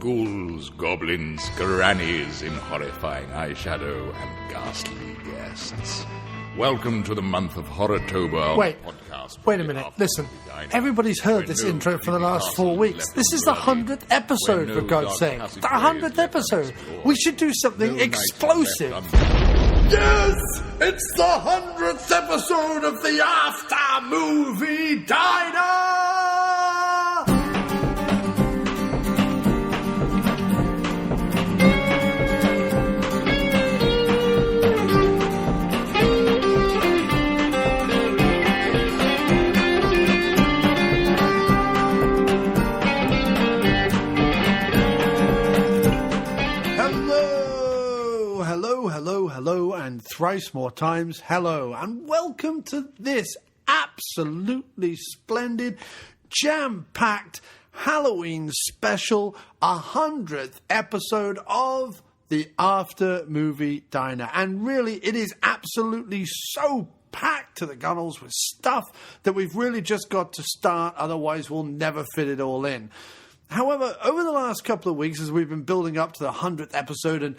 ghouls, goblins, grannies in horrifying eyeshadow, and ghastly guests. Welcome to the month of Horrotober. Wait a minute. Listen, everybody's heard this intro for the last 4 weeks. This is the 100th episode, for God's sake. The 100th episode. We should do something explosive. Yes! It's the 100th episode of the After Movie Diner! Hello, and thrice more times hello, and welcome to this absolutely splendid, jam-packed Halloween special, 100th episode of the After Movie Diner. And really, it is absolutely so packed to the gunnels with stuff that we've really just got to start, otherwise we'll never fit it all in. However, over the last couple of weeks, as we've been building up to the 100th episode, and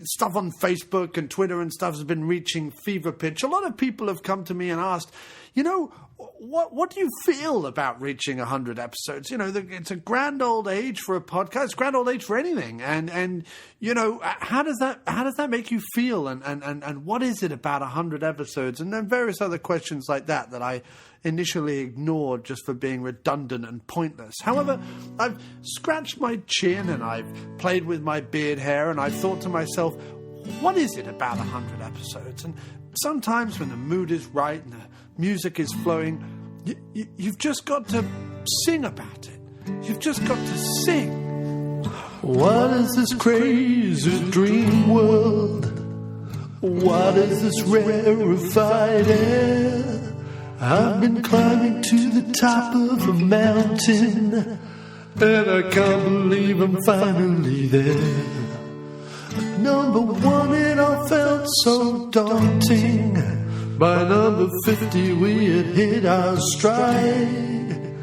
stuff on Facebook and Twitter and stuff has been reaching fever pitch, a lot of people have come to me and asked, you know, what do you feel about reaching 100 episodes? You know, it's a grand old age for a podcast, it's a grand old age for anything. And you know, how does that make you feel? And what is it about 100 episodes? And then various other questions like that I initially ignored just for being redundant and pointless. However, I've scratched my chin and I've played with my beard hair and I've thought to myself, what is it about 100 episodes? And sometimes when the mood is right and the music is flowing, you've just got to sing about it. You've just got to sing. What is this crazy dream world? What is this rarefied air? I've been climbing to the top of a mountain, and I can't believe I'm finally there. Number one, it all felt so daunting. By number 50, we had hit our stride.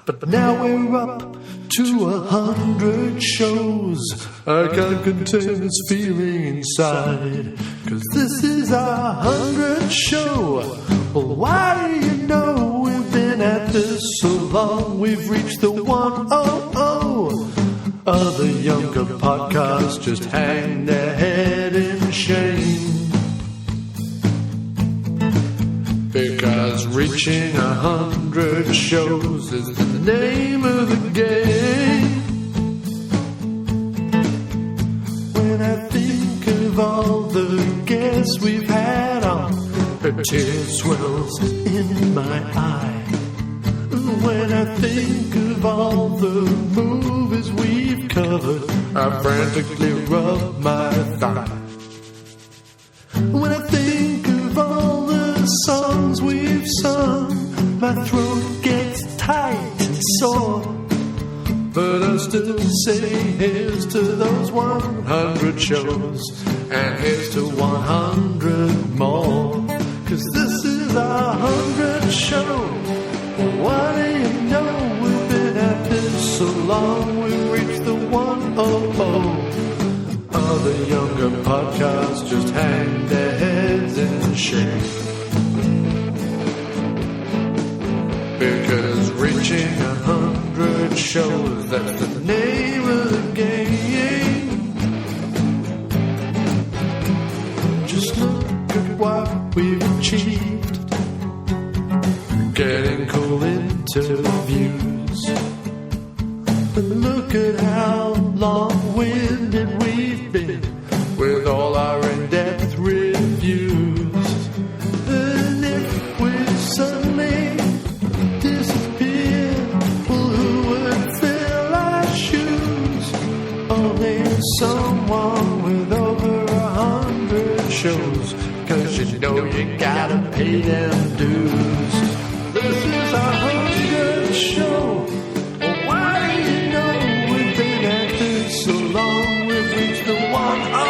But now we're up to 100 shows. I can't contain this feeling inside, 'cause this is our 100th show. Well, why do you know we've been at this so long? We've reached the 100. Other younger podcasts just hang their head in shame, because reaching 100 shows is the name of the game. When I think of all the guests we've had on, a tear swells in my eye. When I think of all the movies we've covered, I frantically rub my thigh. When I think of all the songs we've sung, my throat gets tight and sore. But I still say here's to those 100 shows, and here's to 100 more, 'cause this is our 100th show. Why do you know we've been at this so long? We've reached the 100. Other younger podcasts just hang their heads in shame, because reaching 100 shows, that's the name of the game. Just look at what we've achieved, getting cool interviews, and look at how long-winded we've been with all our in-depth reviews. And if we suddenly disappear, well, who would fill our shoes? Only someone with over 100 shows, 'cause you know you gotta pay them dues. This is our 100th show. Why do you know we've been at this so long? We've reached the 100.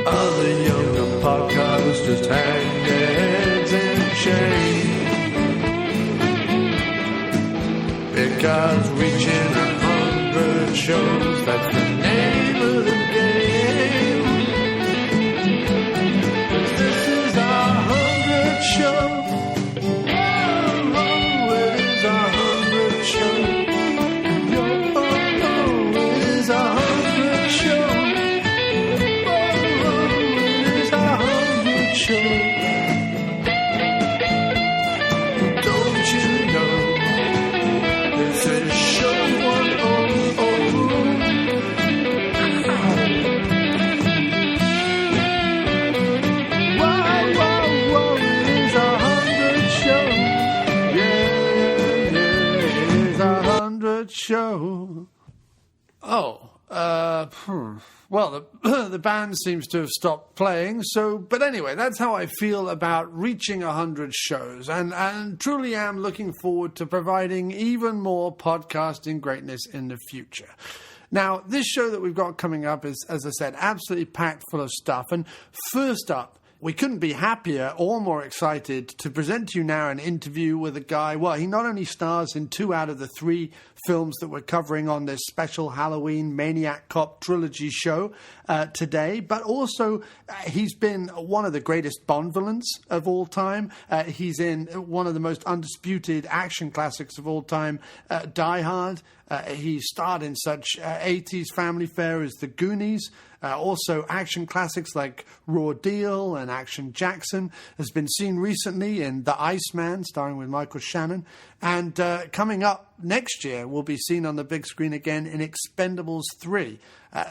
Other younger podcasts just hang their heads in shame, because reaching 100 shows, that's the name of the game. 'Cause this is our 100th show. Oh, it is our 100th show. Oh, it is our 100th show. Oh, it is our 100th show. Don't you know? It's a show 100. Whoa, it is our 100th show. Yeah, it is our 100th show. Oh, well, the band seems to have stopped playing, but anyway, that's how I feel about reaching 100 shows, and truly am looking forward to providing even more podcasting greatness in the future. Now, this show that we've got coming up is, as I said, absolutely packed full of stuff, and first up, we couldn't be happier or more excited to present to you now an interview with a guy. Well, he not only stars in 2 out of the 3 films that we're covering on this special Halloween Maniac Cop Trilogy show today, but also he's been one of the greatest Bond villains of all time. He's in one of the most undisputed action classics of all time, Die Hard. He starred in such 80s family fare as The Goonies. Also action classics like Raw Deal and Action Jackson. Has been seen recently in The Iceman, starring with Michael Shannon. And coming up next year, will be seen on the big screen again in Expendables 3.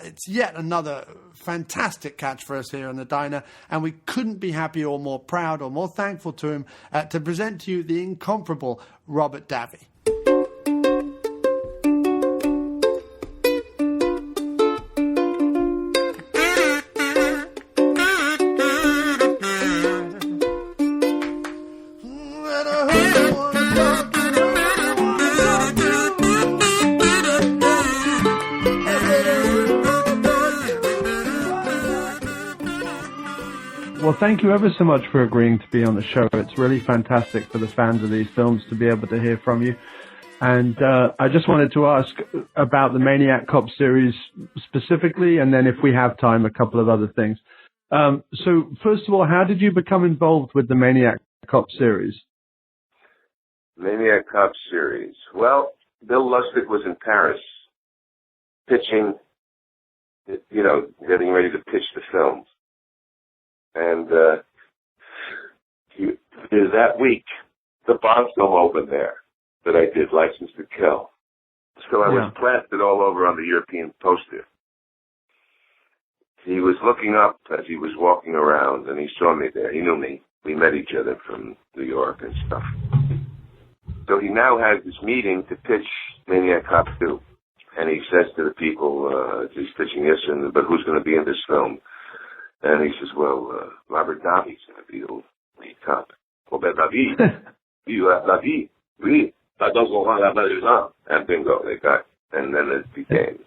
It's yet another fantastic catch for us here on the Diner, and we couldn't be happier or more proud or more thankful to him to present to you the incomparable Robert Davi. Well, thank you ever so much for agreeing to be on the show. It's really fantastic for the fans of these films to be able to hear from you. And I just wanted to ask about the Maniac Cop series specifically, and then if we have time, a couple of other things. So first of all, how did you become involved with the Maniac Cop series? Maniac Cop series. Well, Bill Lustig was in Paris pitching, getting ready to pitch the films. And that week, the Bond film opened there that I did, License to Kill. So I was plastered all over on the European poster. He was looking up as he was walking around, and he saw me there. He knew me. We met each other from New York and stuff. So he now has this meeting to pitch Maniac Cop 2. And he says to the people, he's pitching this, but who's going to be in this film? And he says, well, Robert Davi's going to be the lead cop. Oh, ben, Davi, Davi, oui, ça donne qu'on la balle. And bingo, they got, and then it became.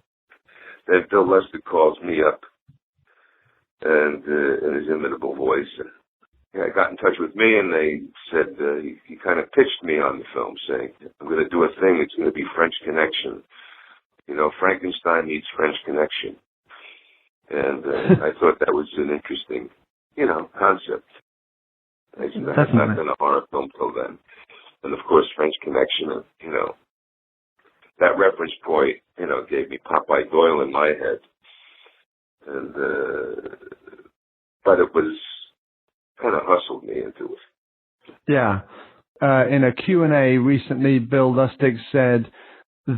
Then Bill Lustig calls me up, and in his inimitable voice, and got in touch with me, and they said, he kind of pitched me on the film, saying, I'm going to do a thing, it's going to be French Connection. Frankenstein meets French Connection. And I thought that was an interesting, concept. I had not done a horror film till then. And, of course, French Connection, that reference point, gave me Popeye Doyle in my head. And, but it was kind of hustled me into it. Yeah. In a Q&A recently, Bill Lustig said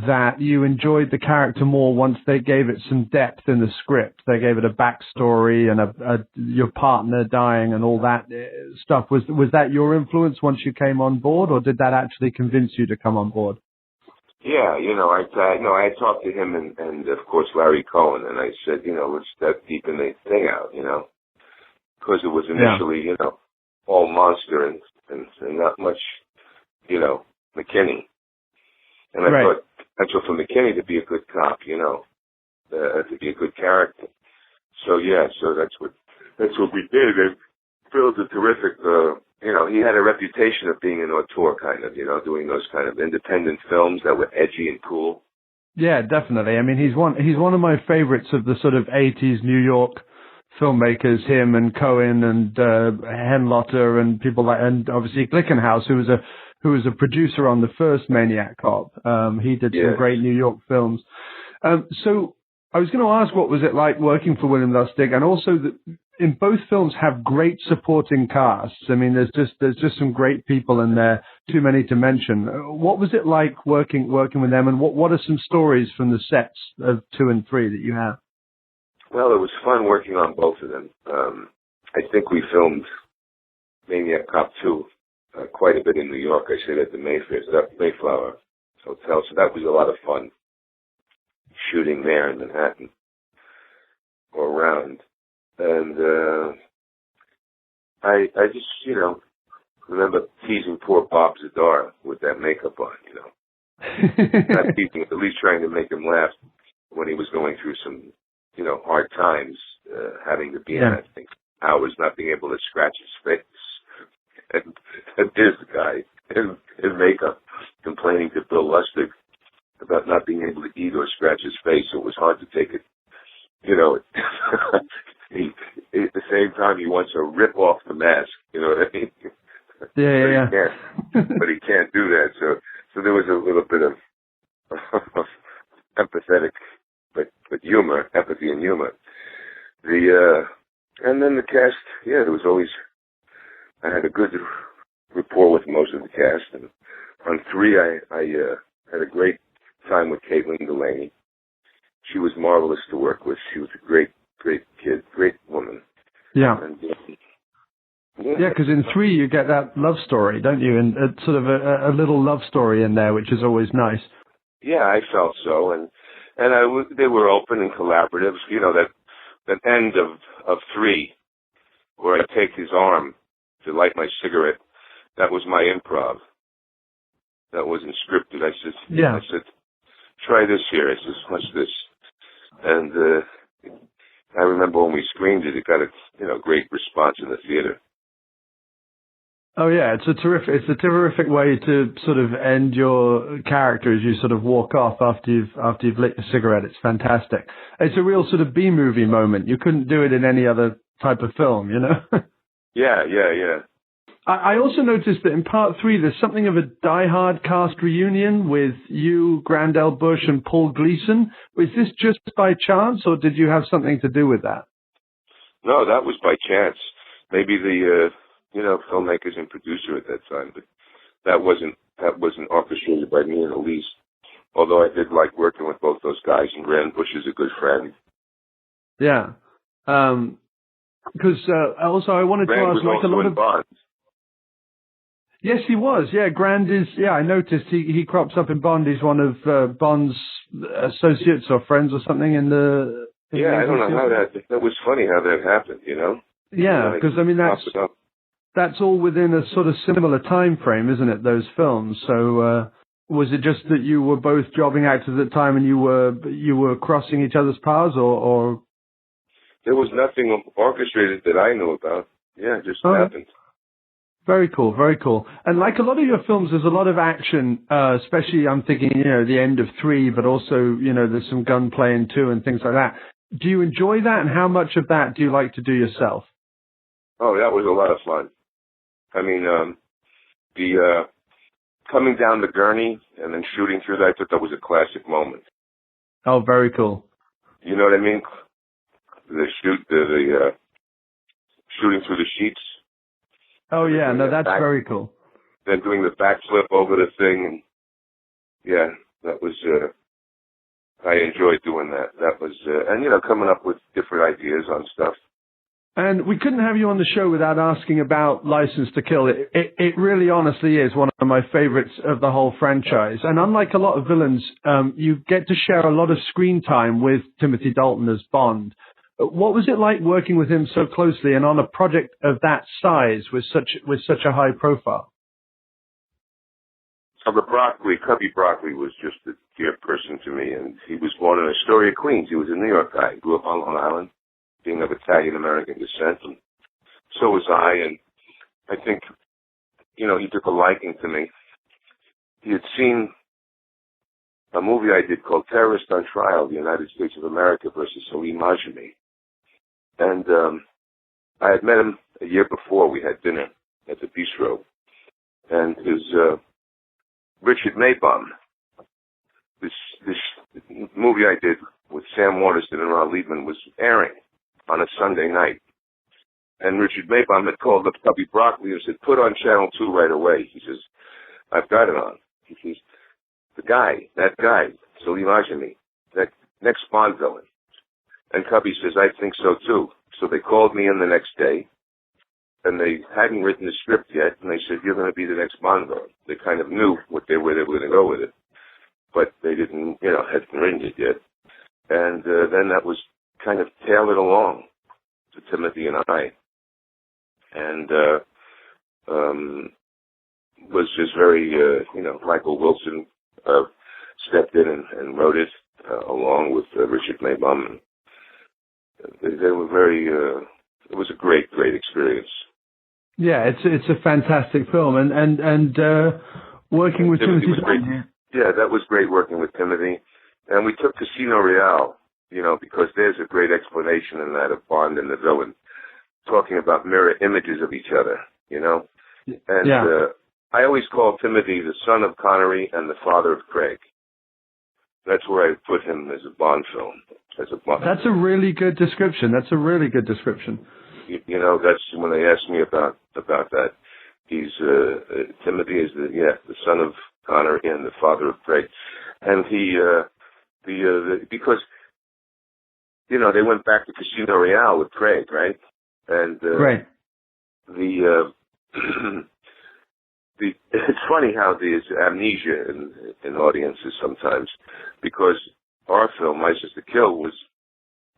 that you enjoyed the character more once they gave it some depth in the script. They gave it a backstory and your partner dying and all that stuff. Was that your influence once you came on board, or did that actually convince you to come on board? Yeah, I talked to him and of course Larry Cohen, and I said, let's deepen the thing out, because it was initially, all monster and not much, McKinney. And I thought potential for McKinney to be a good cop, to be a good character. So that's what we did. And Phil's a terrific, he had a reputation of being an auteur kind of, doing those kind of independent films that were edgy and cool. Yeah, definitely. I mean, he's one of my favorites of the sort of 80s New York filmmakers, him and Cohen and Henlotter and people like, and obviously Glickenhaus, who was a producer on the first Maniac Cop. He did some great New York films. So I was going to ask, what was it like working for William Lustig, and also that in both films have great supporting casts. I mean, there's just some great people in there, too many to mention. What was it like working with them, and what are some stories from the sets of 2 and 3 that you have? Well, it was fun working on both of them. I think we filmed Maniac Cop 2 quite a bit in New York. I stayed at the Mayflower Hotel, so that was a lot of fun shooting there in Manhattan or around. And I just, remember teasing poor Bob Zadar with that makeup on, Not teasing, at least trying to make him laugh when he was going through some, hard times, having to be in that thing, hours not being able to scratch his face. And there's the guy in makeup complaining to Bill Lustig about not being able to eat or scratch his face, so it was hard to take it. At the same time, he wants to rip off the mask, you know what I mean? Yeah. But he can't do that, so there was a little bit of empathetic, but humor, empathy and humor. And then the cast, there was always, I had a good rapport with most of the cast, and on 3, I had a great time with Caitlin Delaney. She was marvelous to work with. She was a great kid, great woman. Yeah. And, because in 3 you get that love story, don't you? And sort of a little love story in there, which is always nice. Yeah, I felt so, and they were open and collaborative. That end of 3, where I take his arm to light my cigarette, that was my improv. That wasn't scripted. I said, try this here. I said, watch this. And I remember when we screened it, it got a great response in the theater. Oh yeah, it's a terrific way to sort of end your character as you sort of walk off after you've lit your cigarette. It's fantastic. It's a real sort of B-movie moment. You couldn't do it in any other type of film, Yeah. I also noticed that in part 3, there's something of a Die Hard cast reunion with you, Grandel Bush, and Paul Gleason. Was this just by chance, or did you have something to do with that? No, that was by chance. Maybe the filmmakers and producer at that time, but that wasn't orchestrated by me in the least. Although I did like working with both those guys, and Grand Bush is a good friend. Yeah. Because also I wanted Grand to ask, was like, a lot of Bond. Yes, he was. Yeah, Grand is. Yeah, I noticed he crops up in Bond. He's one of Bond's associates or friends or something in the. I don't know how that was funny how that happened. Yeah, because I mean that's all within a sort of similar time frame, isn't it? Those films. So was it just that you were both jobbing actors at the time and you were crossing each other's paths, or? There was nothing orchestrated that I knew about. Yeah, it just happened. Very cool, very cool. And like a lot of your films, there's a lot of action, especially I'm thinking, the end of 3, but also, there's some gunplay in 2 and things like that. Do you enjoy that, and how much of that do you like to do yourself? Oh, that was a lot of fun. I mean, the coming down the gurney and then shooting through that, I thought that was a classic moment. Oh, very cool. You know what I mean? The shooting through the sheets. Oh yeah, no, that's very cool. Then doing the backflip over the thing, and that was. I enjoyed doing that. That was, and coming up with different ideas on stuff. And we couldn't have you on the show without asking about License to Kill. It really, honestly, is one of my favorites of the whole franchise. And unlike a lot of villains, you get to share a lot of screen time with Timothy Dalton as Bond. What was it like working with him so closely and on a project of that size with such a high profile? Cubby Broccoli was just a dear person to me, and he was born in Astoria, Queens. He was a New York guy. He grew up on Long Island, being of Italian-American descent, and so was I, and I think, he took a liking to me. He had seen a movie I did called Terrorist on Trial, the United States of America versus Salim Ajami. And I had met him a year before. We had dinner at the Bistro. And his Richard Maybaum, this movie I did with Sam Waterston and Ron Liebman was airing on a Sunday night. And Richard Maybaum had called up Cubby Broccoli and said, put on Channel 2 right away. He says, I've got it on. He says, that guy, Salim Ajami, that next Bond villain. And Cubby says, I think so too. So they called me in the next day, and they hadn't written the script yet, and they said, you're going to be the next Bond villain. They kind of knew where they were going to go with it, but they didn't, hadn't written it yet. And then that was kind of tailored along to Timothy and I. And was just very, Michael Wilson stepped in and wrote it along with Richard Maybaum. They were very, it was a great experience. Yeah, it's a fantastic film, and working with Timothy. Yeah, that was great working with Timothy. And we took Casino Royale, because there's a great explanation in that of Bond and the villain talking about mirror images of each other, And I always call Timothy the son of Connery and the father of Craig. That's where I put him as a Bond film. That's a really good description. That's when they asked me about that. He's Timothy is the son of Connery and the father of Craig, and he because they went back to Casino Royale with Craig, right? And right. It's funny how there's amnesia in audiences sometimes, because our film, License to Kill, was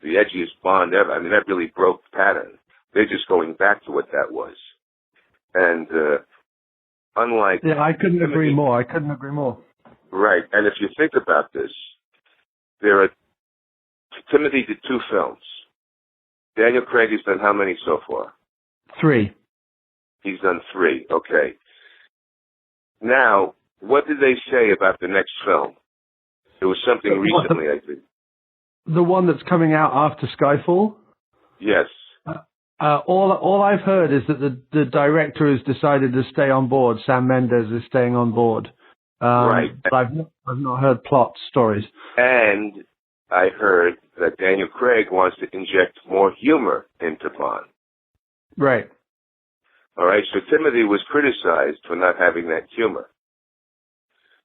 the edgiest Bond ever. I mean, that really broke pattern. They're just going back to what that was. And unlike... Yeah, I couldn't agree more. Right. And if you think about this, Timothy did 2 films. Daniel Craig has done how many so far? 3. He's done 3. Okay. Now, what did they say about the next film? There was something recently, I think. The one that's coming out after Skyfall? Yes. All I've heard is that the director has decided to stay on board. Sam Mendes is staying on board. Right. But I've not heard plot stories. And I heard that Daniel Craig wants to inject more humor into Bond. Right. All right, so Timothy was criticized for not having that humor.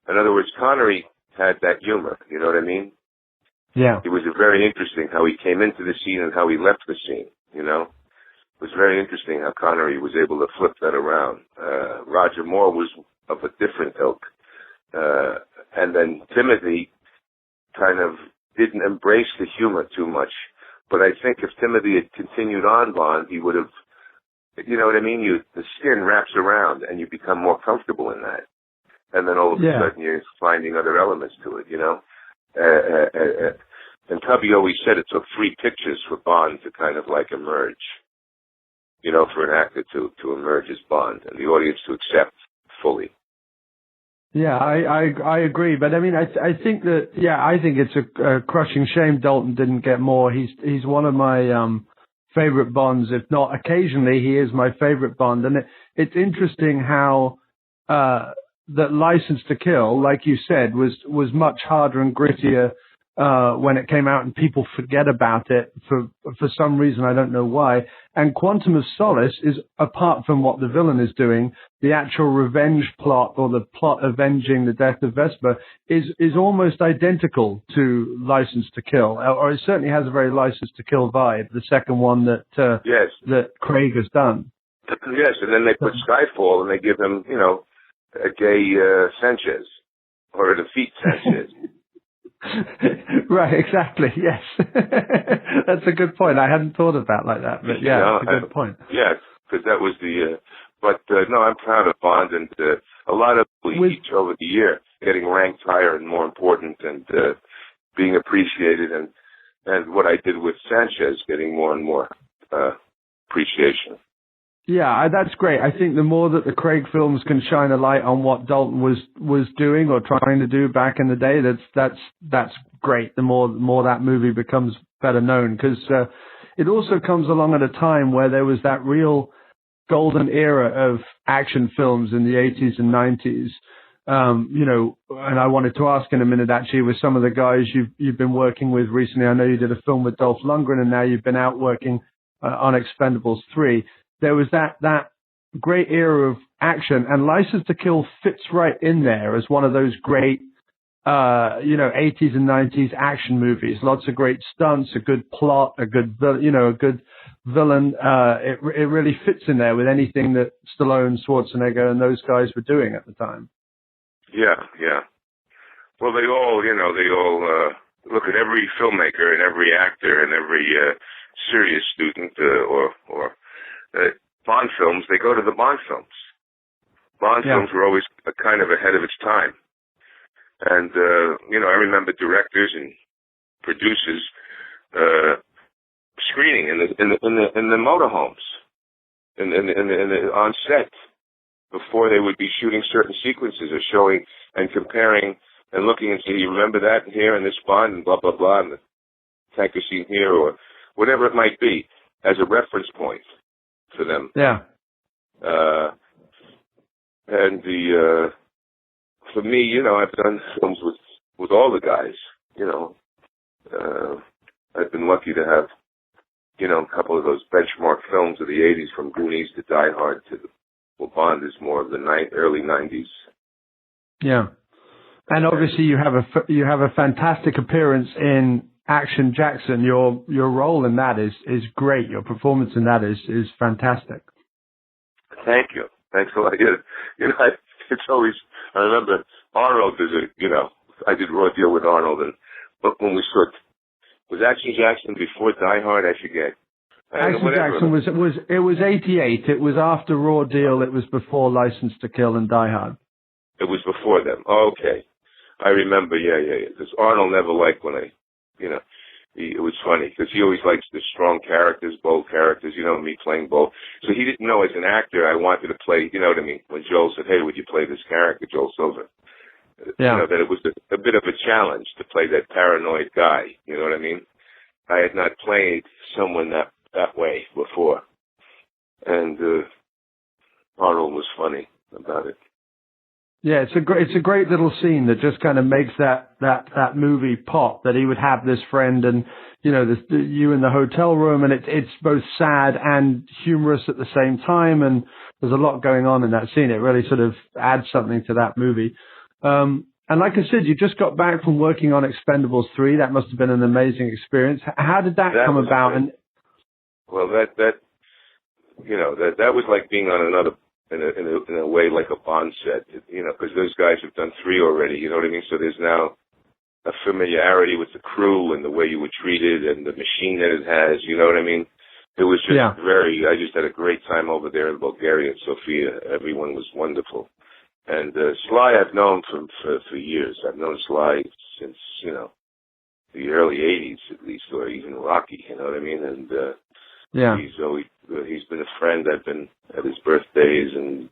In other words, Connery had that humor, you know what I mean? Yeah. It was very interesting how he came into the scene and how he left the scene, It was very interesting how Connery was able to flip that around. Roger Moore was of a different ilk. And then Timothy kind of didn't embrace the humor too much. But I think if Timothy had continued on Bond, he would have, you know what I mean? The skin wraps around and you become more comfortable in that. And then all of a sudden you're finding other elements to it, And Cubby always said it took 3 pictures for Bond to kind of like emerge, for an actor to emerge as Bond and the audience to accept fully. Yeah, I agree. But I mean, I think it's a crushing shame Dalton didn't get more. He's one of my favorite Bonds, if not occasionally he is my favorite Bond. And it's interesting how that License to Kill, like you said, was much harder and grittier when it came out, and people forget about it for some reason, I don't know why. And Quantum of Solace is, apart from what the villain is doing, the actual revenge plot, or the plot avenging the death of Vesper, is almost identical to License to Kill, or it certainly has a very License to Kill vibe, the second one that Craig has done. Yes, and then they put Skyfall and they give him, a gay Sanchez, or a defeat Sanchez. Right, exactly, yes. That's a good point. I hadn't thought of that like that, but that's a good point. Yeah, because that was no, I'm proud of Bond, and a lot of each over the year getting ranked higher and more important, and being appreciated, and what I did with Sanchez getting more and more appreciation. Yeah, that's great. I think the more that the Craig films can shine a light on what Dalton was doing or trying to do back in the day, that's great. The more that movie becomes better known, because it also comes along at a time where there was that real golden era of action films in the 80s and 90s. And I wanted to ask in a minute, actually, with some of the guys you've been working with recently. I know you did a film with Dolph Lundgren, and now you've been out working on Expendables 3. There was that great era of action, and License to Kill fits right in there as one of those great, 80s and 90s action movies. Lots of great stunts, a good plot, a good villain. It really fits in there with anything that Stallone, Schwarzenegger, and those guys were doing at the time. Yeah. Well, they all look at every filmmaker and every actor and every serious student or Bond films. They go to the Bond films. Bond films were always kind of ahead of its time. And, I remember directors and producers screening in the motorhomes on set before they would be shooting certain sequences or showing and comparing and looking and saying, you remember that here in this Bond and blah, blah, blah, and the tanker scene here or whatever it might be as a reference point for them. Yeah. For me, I've done films with all the guys, I've been lucky to have, a couple of those benchmark films of the 80s from Goonies to Die Hard to Bond is more of the early 90s. Yeah. And obviously you have a fantastic appearance in Action Jackson. Your role in that is great. Your performance in that is fantastic. Thank you. Thanks a lot. It's always, I remember Arnold I did Raw Deal with Arnold, but when we saw, was Action Jackson before Die Hard? I forget. Action Jackson was 88. It was after Raw Deal. It was before License to Kill and Die Hard. It was before them. Oh, okay. I remember, yeah. Because Arnold never liked when it was funny because he always likes the strong characters, bold characters, me playing bold. So he didn't know as an actor I wanted to play, you know what I mean? When Joel said, hey, would you play this character, Joel Silver? Yeah. That it was a bit of a challenge to play that paranoid guy, you know what I mean? I had not played someone that way before. And Arnold was funny about it. Yeah, it's a great little scene that just kind of makes that movie pop. That he would have this friend, and you in the hotel room, and it's both sad and humorous at the same time. And there's a lot going on in that scene. It really sort of adds something to that movie. And like I said, you just got back from working on Expendables 3. That must have been an amazing experience. How did that come about? And well, that was like being on another. In a way, like a Bond set, because those guys have done 3 already, you know what I mean? So there's now a familiarity with the crew and the way you were treated and the machine that it has, you know what I mean? It was just I just had a great time over there in Bulgaria and Sofia. Everyone was wonderful. And Sly I've known for years. I've known Sly since, the early 80s at least, or even Rocky, you know what I mean? And he's been a friend. I've been at his birthdays, and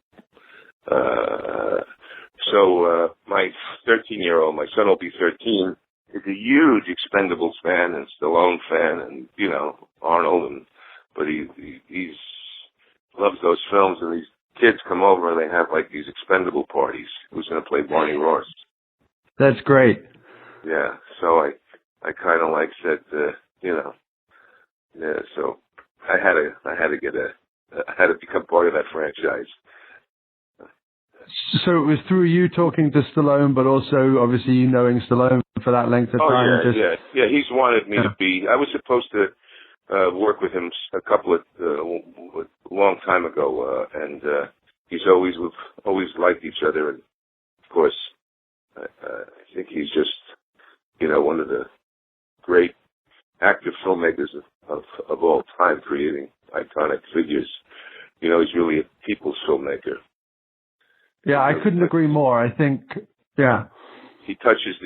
so my 13-year-old, my son will be 13, is a huge Expendables fan and Stallone fan, and Arnold, but he's loves those films, and these kids come over and they have like these Expendable parties. Who's going to play Barney Ross? That's great. Yeah, so I kind of like said, so. I had to become part of that franchise. So it was through you talking to Stallone, but also obviously you knowing Stallone for that length of time. Yeah. He's wanted me to be. I was supposed to work with him a long time ago, and he's always liked each other. And of course, I think he's just one of the great active filmmakers of all time, creating iconic figures. He's really a people's filmmaker. Yeah, I couldn't agree more. I think, he touches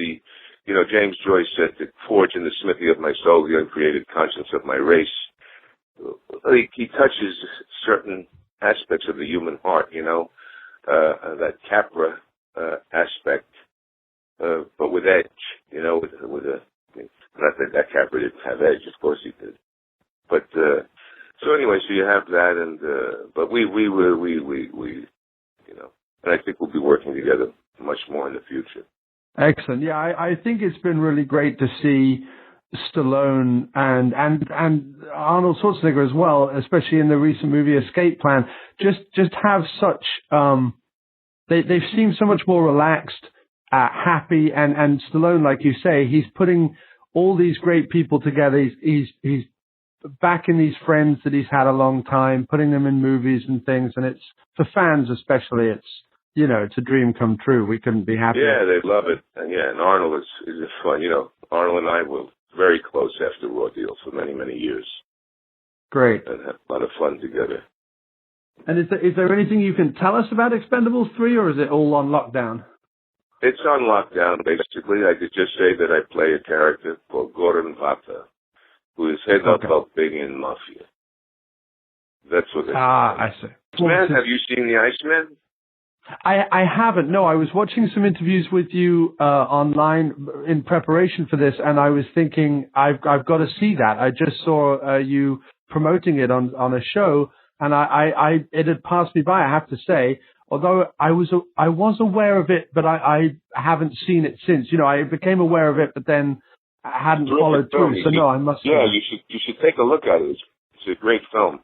James Joyce said, to forge in the smithy of my soul the uncreated conscience of my race. He touches certain aspects of the human heart, that Capra aspect, but with edge, with a, not that Capra didn't have edge, of course he did. But, so anyway, so you have that, and, but we, and I think we'll be working together much more in the future. Excellent. Yeah, I think it's been really great to see Stallone and Arnold Schwarzenegger as well, especially in the recent movie Escape Plan, just have such, they've seemed so much more relaxed, happy, and Stallone, like you say, he's putting all these great people together. He's backing these friends that he's had a long time, putting them in movies and things, and it's, for fans especially, it's, it's a dream come true. We couldn't be happier. Yeah, they love it. And and Arnold is fun. Arnold and I were very close after Raw Deal for many, many years. Great. And had a lot of fun together. And is there anything you can tell us about Expendables 3, or is it all on lockdown? It's on lockdown, basically. I could just say that I play a character called Gordon Vata, who is head of Albanian Mafia. That's what it is. I see. Iceman, have you seen The Iceman? I haven't. No, I was watching some interviews with you online in preparation for this, and I was thinking I've got to see that. I just saw you promoting it on a show, and it had passed me by, I have to say. Although I was aware of it, but I haven't seen it since. I became aware of it, but then I hadn't followed through. So no, I must. Yeah, you should take a look at it. It's a great film.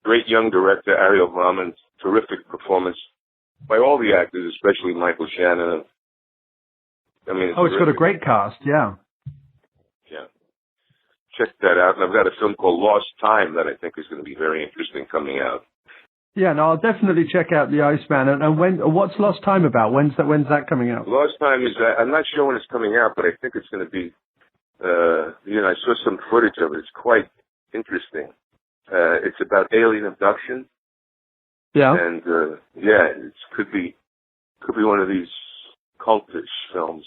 Great young director Ariel Rahman. Terrific performance by all the actors, especially Michael Shannon. I mean, it's got a great cast, yeah. Yeah. Check that out. And I've got a film called Lost Time that I think is going to be very interesting coming out. Yeah, no, I'll definitely check out The Iceman. And what's Lost Time about? When's that coming out? Lost Time is, I'm not sure when it's coming out, but I think it's going to be, I saw some footage of it. It's quite interesting. It's about alien abduction. Yeah. And, it could be one of these cultish films.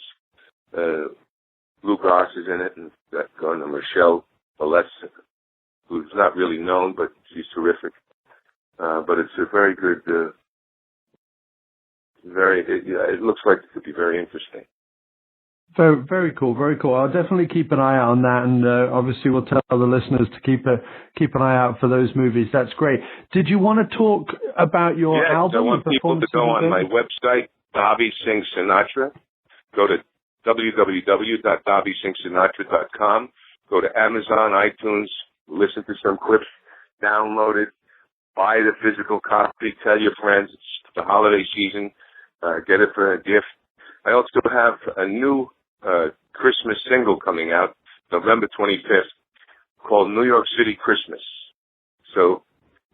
Lou Goss is in it, and that girl, Michelle Valesa, who's not really known, but she's terrific. But it's a very good, it looks like it could be very interesting. Very, very cool, very cool. I'll definitely keep an eye out on that, and obviously we'll tell the listeners to keep an eye out for those movies. That's great. Did you want to talk about your album? I want people to go on my website, Davi Sings Sinatra. Go to www.davisingsinatra.com. Go to Amazon, iTunes, listen to some clips, download it, buy the physical copy, tell your friends. It's the holiday season. Get it for a gift. I also have a new Christmas single coming out November 25th called New York City Christmas. So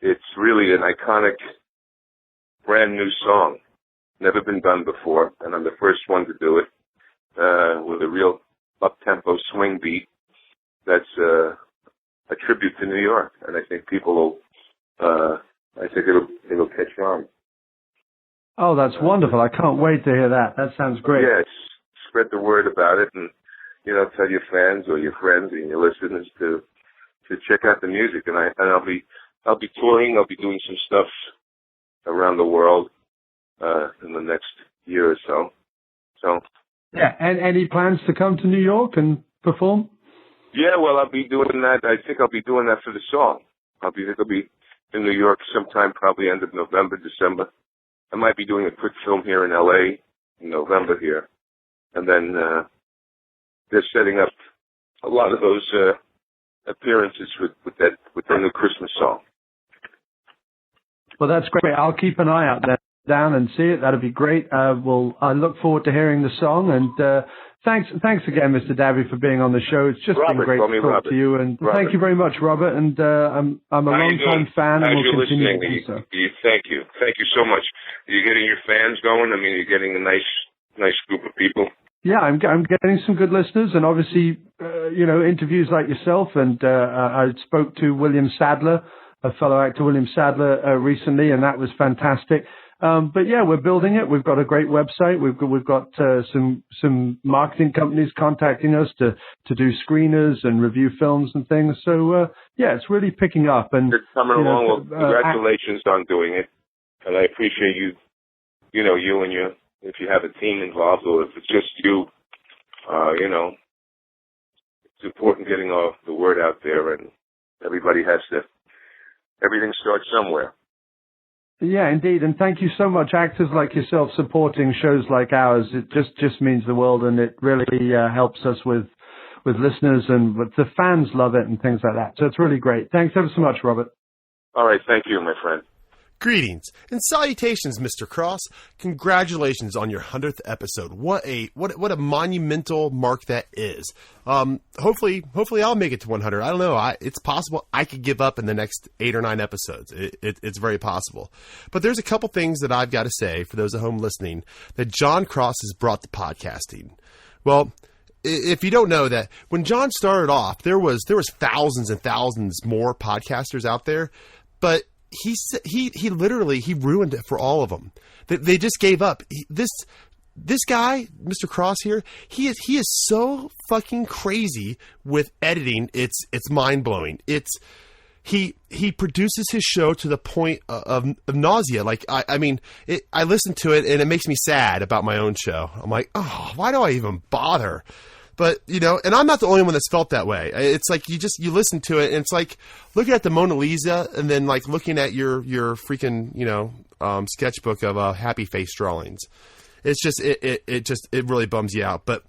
it's really an iconic, brand new song. Never been done before, and I'm the first one to do it with a real up-tempo swing beat that's a tribute to New York. And I think people will, it'll catch on. Oh, that's wonderful. I can't wait to hear that. That sounds great. Yeah, spread the word about it, and, tell your fans or your friends and your listeners to check out the music. And I'll be touring. I'll be doing some stuff around the world in the next year or so. So. Yeah, and any plans to come to New York and perform? Yeah, well, I'll be doing that. I think I'll be doing that for the song. I'll be in New York sometime, probably end of November, December. I might be doing a quick film here in L.A. in November here. And then they're setting up a lot of those appearances with the new Christmas song. Well, that's great. I'll keep an eye out there down and see it. That'll be great. I look forward to hearing the song. And thanks again, Mr. Davi, for being on the show. It's just been great to talk to you. And thank you very much, Robert. And I'm a long-time fan, and we'll continue to do so. Thank you. Thank you so much. Are you getting your fans going? I mean, you're getting a nice group of people. Yeah, I'm getting some good listeners, and obviously, interviews like yourself. And I spoke to William Sadler, a fellow actor, William Sadler, recently, and that was fantastic. But yeah, we're building it. We've got a great website. We've got some marketing companies contacting us to do screeners and review films and things. So yeah, it's really picking up. And it's coming along. Well, congratulations on doing it, and I appreciate you. You and if you have a team involved or if it's just you, it's important getting the word out there, and everybody has to. Everything starts somewhere. Yeah, indeed. And thank you so much, actors like yourself, supporting shows like ours. It just means the world, and it really helps us with listeners, and the fans love it and things like that. So it's really great. Thanks ever so much, Robert. All right. Thank you, my friend. Greetings and salutations, Mr. Cross. Congratulations on your 100th episode. What a monumental mark that is. Hopefully I'll make it to 100. I don't know. It's possible I could give up in the next 8 or 9 episodes. It's very possible. But there's a couple things that I've got to say for those at home listening that John Cross has brought to podcasting. Well, if you don't know that, when John started off, there was thousands and thousands more podcasters out there, but he literally ruined it for all of them. They just gave up. This guy, Mr. Cross here, he is so fucking crazy with editing. It's mind blowing. He produces his show to the point of nausea. Like I listen to it and it makes me sad about my own show. I'm like, oh, why do I even bother? But, and I'm not the only one that's felt that way. It's like you listen to it and it's like looking at the Mona Lisa and then like looking at your freaking, sketchbook of happy face drawings. It's just, it really bums you out. But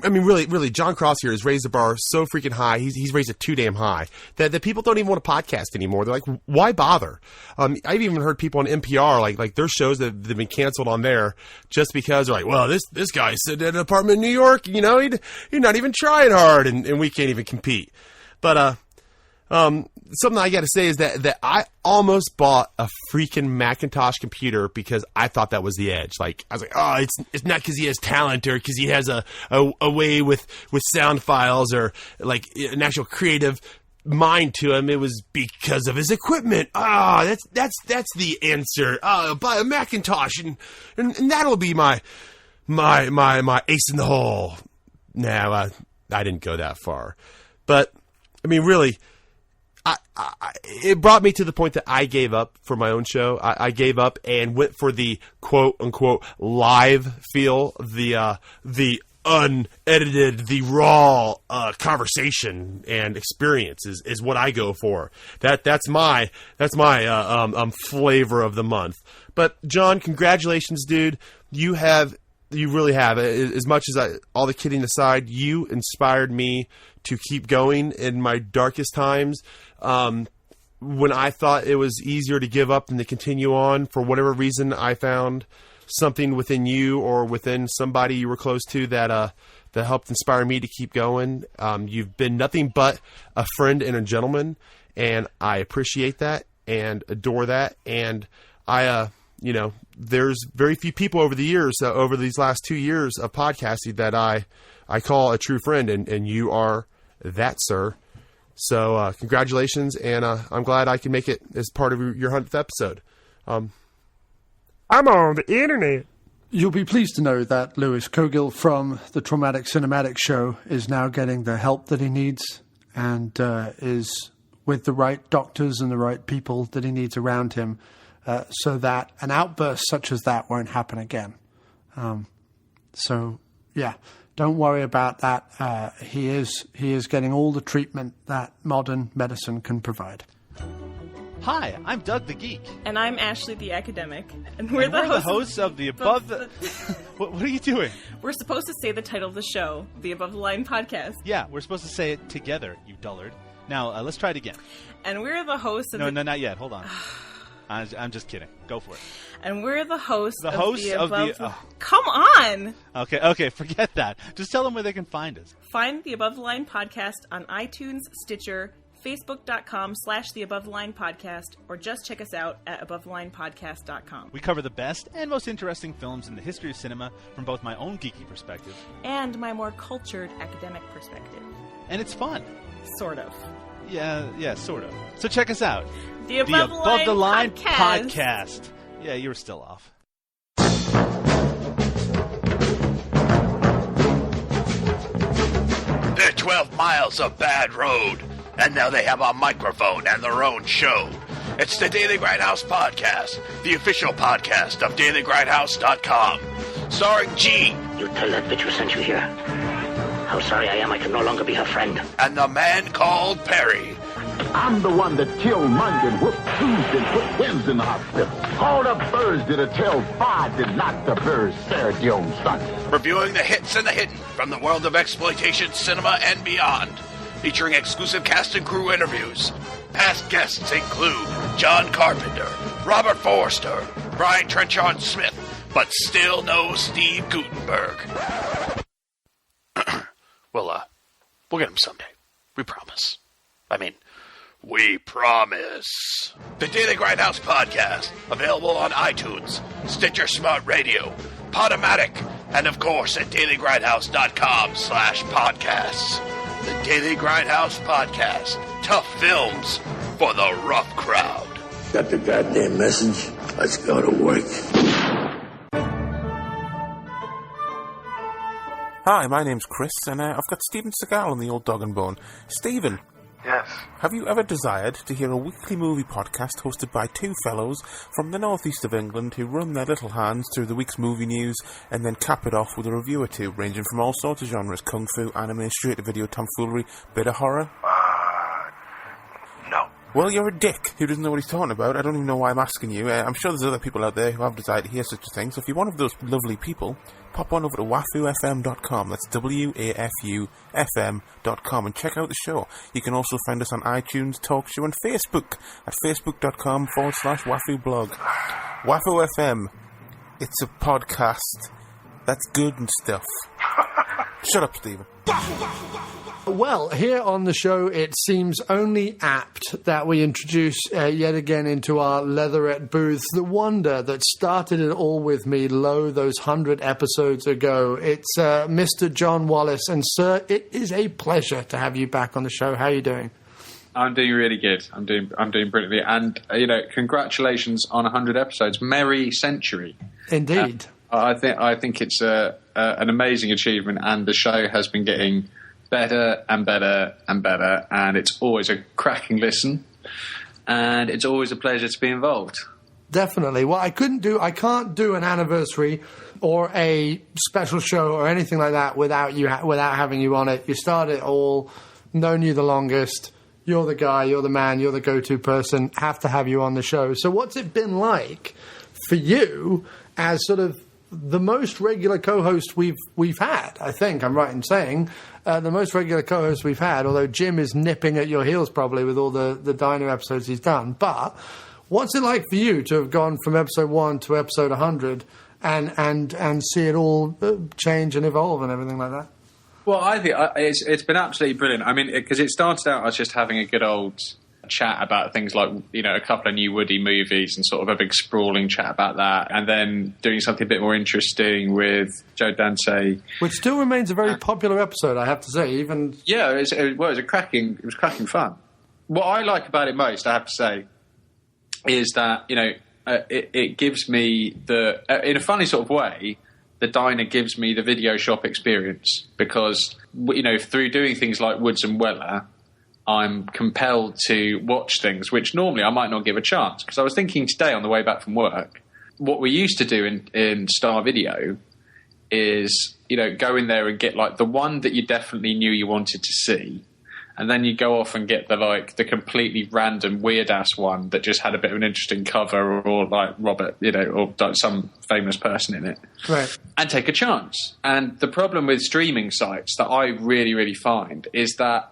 I mean, really, John Cross here has raised the bar so freaking high. He's raised it too damn high that people don't even want to podcast anymore. They're like, why bother? I've even heard people on NPR, like their shows that have been canceled on there just because they're like, well, this guy's sitting in an apartment in New York, he's not even trying hard and we can't even compete. But, something I got to say is that I almost bought a freaking Macintosh computer because I thought that was the edge. Like I was like, oh, it's not because he has talent or because he has a way with sound files or like an actual creative mind to him. It was because of his equipment. That's the answer. Buy a Macintosh and that'll be my ace in the hole. No, I didn't go that far, but I mean, really. It brought me to the point that I gave up for my own show. I gave up and went for the quote unquote live feel, the unedited, the raw conversation and experience is what I go for. That's my flavor of the month. But John, congratulations, dude. You really have. As much as all the kidding aside, you inspired me to keep going in my darkest times. When I thought it was easier to give up than to continue on, for whatever reason, I found something within you or within somebody you were close to that helped inspire me to keep going. You've been nothing but a friend and a gentleman, and I appreciate that and adore that. And there's very few people over the years, over these last 2 years of podcasting that I call a true friend, and you are that, sir. So congratulations, and I'm glad I can make it as part of your 100th episode. I'm on the internet. You'll be pleased to know that Lewis Cogill from the Traumatic Cinematic Show is now getting the help that he needs and is with the right doctors and the right people that he needs around him so that an outburst such as that won't happen again. So, yeah. Don't worry about that. He is getting all the treatment that modern medicine can provide. Hi, I'm Doug the Geek. And I'm Ashley the Academic. And we're the hosts of the Above the... What are you doing? We're supposed to say the title of the show, the Above the Line Podcast. Yeah, we're supposed to say it together, you dullard. Now, let's try it again. And we're the hosts of No, not yet. Hold on. I'm just kidding. Go for it. And we're the hosts of the Above... Come on! Okay, forget that. Just tell them where they can find us. Find the Above the Line Podcast on iTunes, Stitcher, Facebook.com/the Above the Line Podcast, or just check us out at AboveTheLinePodcast.com. We cover the best and most interesting films in the history of cinema from both my own geeky perspective and my more cultured academic perspective. And it's fun. Sort of. Yeah, sort of. So check us out. The Above the Line Podcast. Yeah, you were still off. They're 12 miles of bad road, and now they have a microphone and their own show. It's the Daily Grindhouse Podcast, the official podcast of DailyGrindhouse.com. Starring Gene. You tell that bitch who sent you here how sorry I am I can no longer be her friend. And the man called Perry. I'm the one that killed Monday and whooped Tuesday and put Wednesday in the hospital. Called up Thursday to tell Friday not to bury Saturday on Sunday. Reviewing the hits and the hidden from the world of exploitation cinema and beyond. Featuring exclusive cast and crew interviews. Past guests include John Carpenter, Robert Forster, Brian Trenchard Smith, but still no Steve Guttenberg. We'll get him someday. We promise. We promise. The Daily Grindhouse Podcast, available on iTunes, Stitcher Smart Radio, Podomatic, and of course at dailygrindhouse.com/podcasts. The Daily Grindhouse Podcast. Tough films for the rough crowd. Got the goddamn message? Let's go to work. Hi, my name's Chris, and I've got Steven Seagal on the old dog and bone. Steven. Yes. Have you ever desired to hear a weekly movie podcast hosted by two fellows from the northeast of England who run their little hands through the week's movie news and then cap it off with a review or two, ranging from all sorts of genres: kung fu, anime, straight-to-video tomfoolery, bit of horror? No. Well, you're a dick who doesn't know what he's talking about. I don't even know why I'm asking you. I'm sure there's other people out there who have desired to hear such a thing, so if you're one of those lovely people, pop on over to wafufm.com. That's WAFUFM.com, and check out the show. You can also find us on iTunes, TalkShoe, and Facebook at facebook.com/wafublog. Wafu FM. It's a podcast that's good and stuff. Shut up, Stephen. Well, here on the show, it seems only apt that we introduce yet again into our leatherette booths the wonder that started it all with me those 100 episodes ago. It's Mr. John Wallace. And, sir, it is a pleasure to have you back on the show. How are you doing? I'm doing really good. I'm doing brilliantly. And, congratulations on 100 episodes. Merry century. Indeed. I think it's an amazing achievement, and the show has been getting better and better and better, and it's always a cracking listen, and it's always a pleasure to be involved. Definitely. Well, I can't do an anniversary or a special show or anything like that without having you on it. You started it all, known you the longest. You're the guy, you're the man, you're the go-to person. Have to have you on the show. So what's it been like for you as sort of the most regular co-host we've had? I think I'm right in saying the most regular co-host we've had, although Jim is nipping at your heels probably with all the Dino episodes he's done. But what's it like for you to have gone from episode 1 to episode 100 and see it all change and evolve and everything like that? Well, I think it's been absolutely brilliant. I mean, because it started out as just having a good old chat about things like, a couple of new Woody movies and sort of a big sprawling chat about that, and then doing something a bit more interesting with Joe Dante, which still remains a very popular episode, I have to say. It was cracking fun. What I like about it most, I have to say, is that it gives me in a funny sort of way, the diner gives me the video shop experience, because through doing things like Woods and Weller, I'm compelled to watch things which normally I might not give a chance. Because I was thinking today on the way back from work, what we used to do in Star Video is, go in there and get like the one that you definitely knew you wanted to see. And then you go off and get the completely random weird ass one that just had a bit of an interesting cover, or like Robert, or some famous person in it. Right. And take a chance. And the problem with streaming sites that I really, really find is that,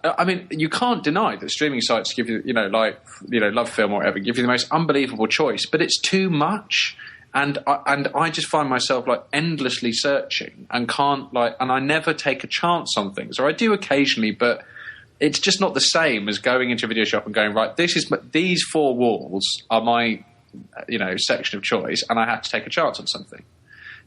you can't deny that streaming sites give you, Love Film or whatever, give you the most unbelievable choice, but it's too much. And I just find myself endlessly searching and and I never take a chance on things, or I do occasionally, but it's just not the same as going into a video shop and going, right, these four walls are my, section of choice, and I have to take a chance on something.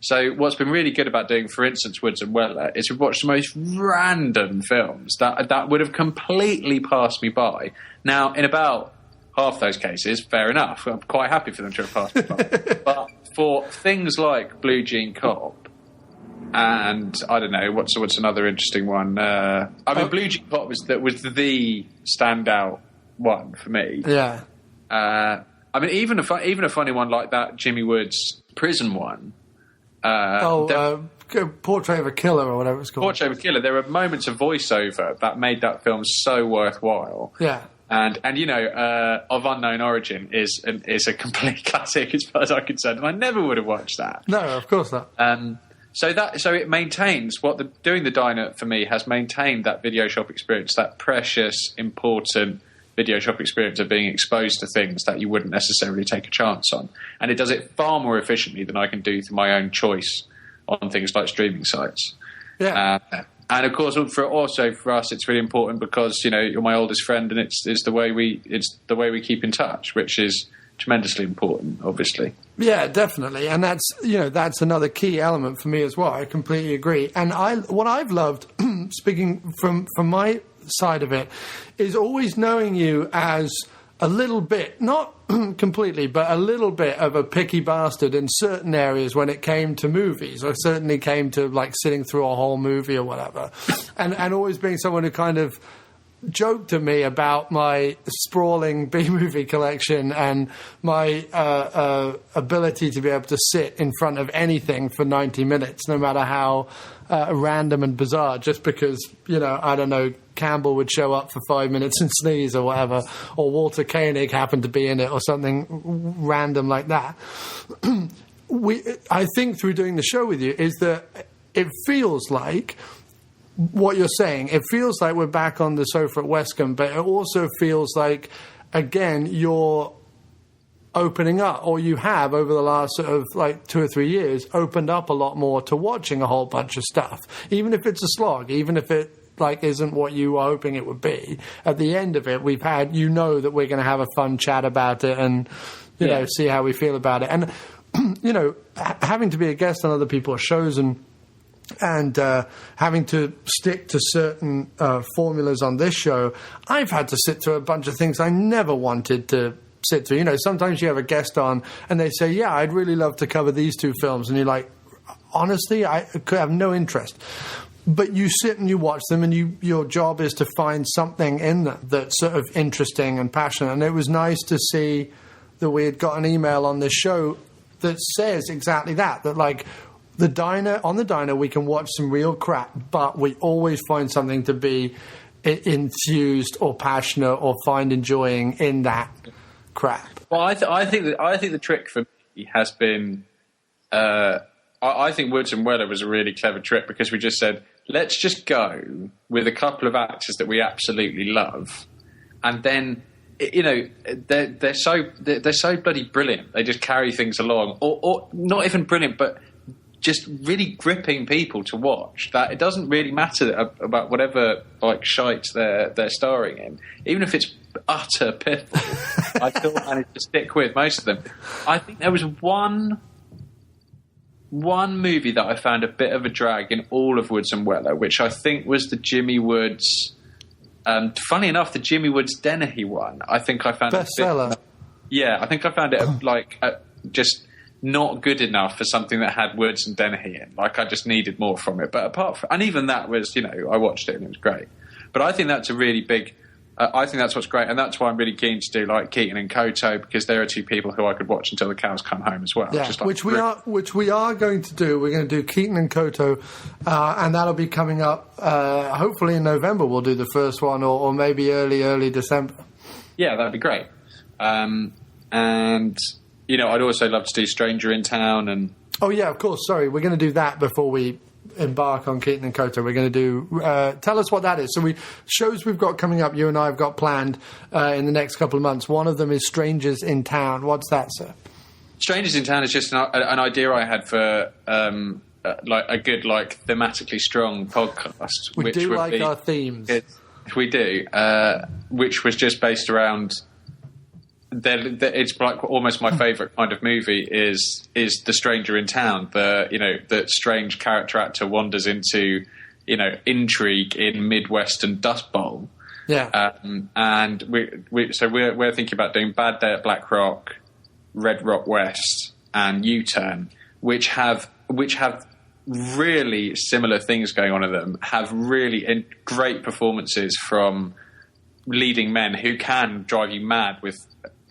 So what's been really good about doing, for instance, Woods and Weller, is we've watched the most random films that would have completely passed me by. Now, in about half those cases, fair enough. I'm quite happy for them to have passed the bar. But for things like Blue Jean Cop, and I don't know, what's another interesting one? Blue Jean Cop was the standout one for me. Yeah. Even a funny one like that Jimmy Woods prison one. Portrait of a Killer or whatever it's called. Portrait of a Killer. There were moments of voiceover that made that film so worthwhile. Yeah. And Of Unknown Origin is a complete classic as far as I'm concerned. And I never would have watched that. No, of course not. So it maintains doing the diner for me has maintained that video shop experience, that precious, important video shop experience of being exposed to things that you wouldn't necessarily take a chance on. And it does it far more efficiently than I can do through my own choice on things like streaming sites. Yeah. And of course, for us, it's really important because you're my oldest friend, and it's the way we keep in touch, which is tremendously important, obviously. Yeah, definitely, and that's another key element for me as well. I completely agree. And what I've loved, speaking from my side of it, is always knowing you as a little bit, not completely, but a little bit of a picky bastard in certain areas when it came to movies. I certainly came to like sitting through a whole movie or whatever, and always being someone who kind of joked to me about my sprawling B-movie collection and my ability to be able to sit in front of anything for 90 minutes, no matter how random and bizarre, just because, I don't know, Campbell would show up for 5 minutes and sneeze or whatever, or Walter Koenig happened to be in it or something random like that. I think through doing the show with you is that it feels like what you're saying, it feels like we're back on the sofa at Westcombe, but it also feels like, again, you're opening up, or you have over the last sort of like 2 or 3 years opened up a lot more to watching a whole bunch of stuff, even if it's a slog, even if it like isn't what you were hoping it would be. At the end of it, we've had, that we're going to have a fun chat about it and see how we feel about it. And having to be a guest on other people's shows and having to stick to certain formulas on this show, I've had to sit through a bunch of things I never wanted to sit through. Sometimes you have a guest on and they say, yeah, I'd really love to cover these 2 films. And you're like, honestly, I could have no interest. But you sit and you watch them, and your job is to find something in them that's sort of interesting and passionate. And it was nice to see that we had got an email on this show that says exactly that like, on the diner, we can watch some real crap, but we always find something to be enthused or passionate or find enjoying in that crap. Well, I think the trick for me has been, I think Woods and Weller was a really clever trick, because we just said, let's just go with a couple of actors that we absolutely love, and then they're so bloody brilliant. They just carry things along, or not even brilliant, but just really gripping people to watch, that it doesn't really matter about whatever like shite they're starring in, even if it's utter piffle. I still managed to stick with most of them. I think there was one movie that I found a bit of a drag in all of Woods and Weller, which I think was the Jimmy Woods. Funny enough, the Jimmy Woods Dennehy one. I think I found bestseller. Yeah, I think I found it just not good enough for something that had Woods and Dennehy in. Like, I just needed more from it. But and even that was, I watched it and it was great. But I think that's a really big. I think that's what's great, and that's why I'm really keen to do like Keaton and Koto, because there are 2 people who I could watch until the cows come home as well. Yeah, which we are going to do. We're going to do Keaton and Koto, and that'll be coming up. Hopefully in November we'll do the first one, or maybe early December. Yeah, that'd be great. And I'd also love to do Stranger in Town and. Oh yeah, of course. Sorry, we're going to do that before we embark on Keaton and Koto. We're going to do tell us what that is. So shows we've got coming up, you and I have got planned in the next couple of months. One of them is Strangers in Town. What's that, sir? Strangers in Town is just an idea I had for like a good, like, thematically strong podcast. We do like our themes. We do, which was just based around. It's like almost my favourite kind of movie is The Stranger in Town. The strange character actor wanders into intrigue in Midwestern Dust Bowl, Yeah. And we're thinking about doing Bad Day at Black Rock, Red Rock West, and U-Turn, which have really similar things going on in them, have really great performances from leading men who can drive you mad with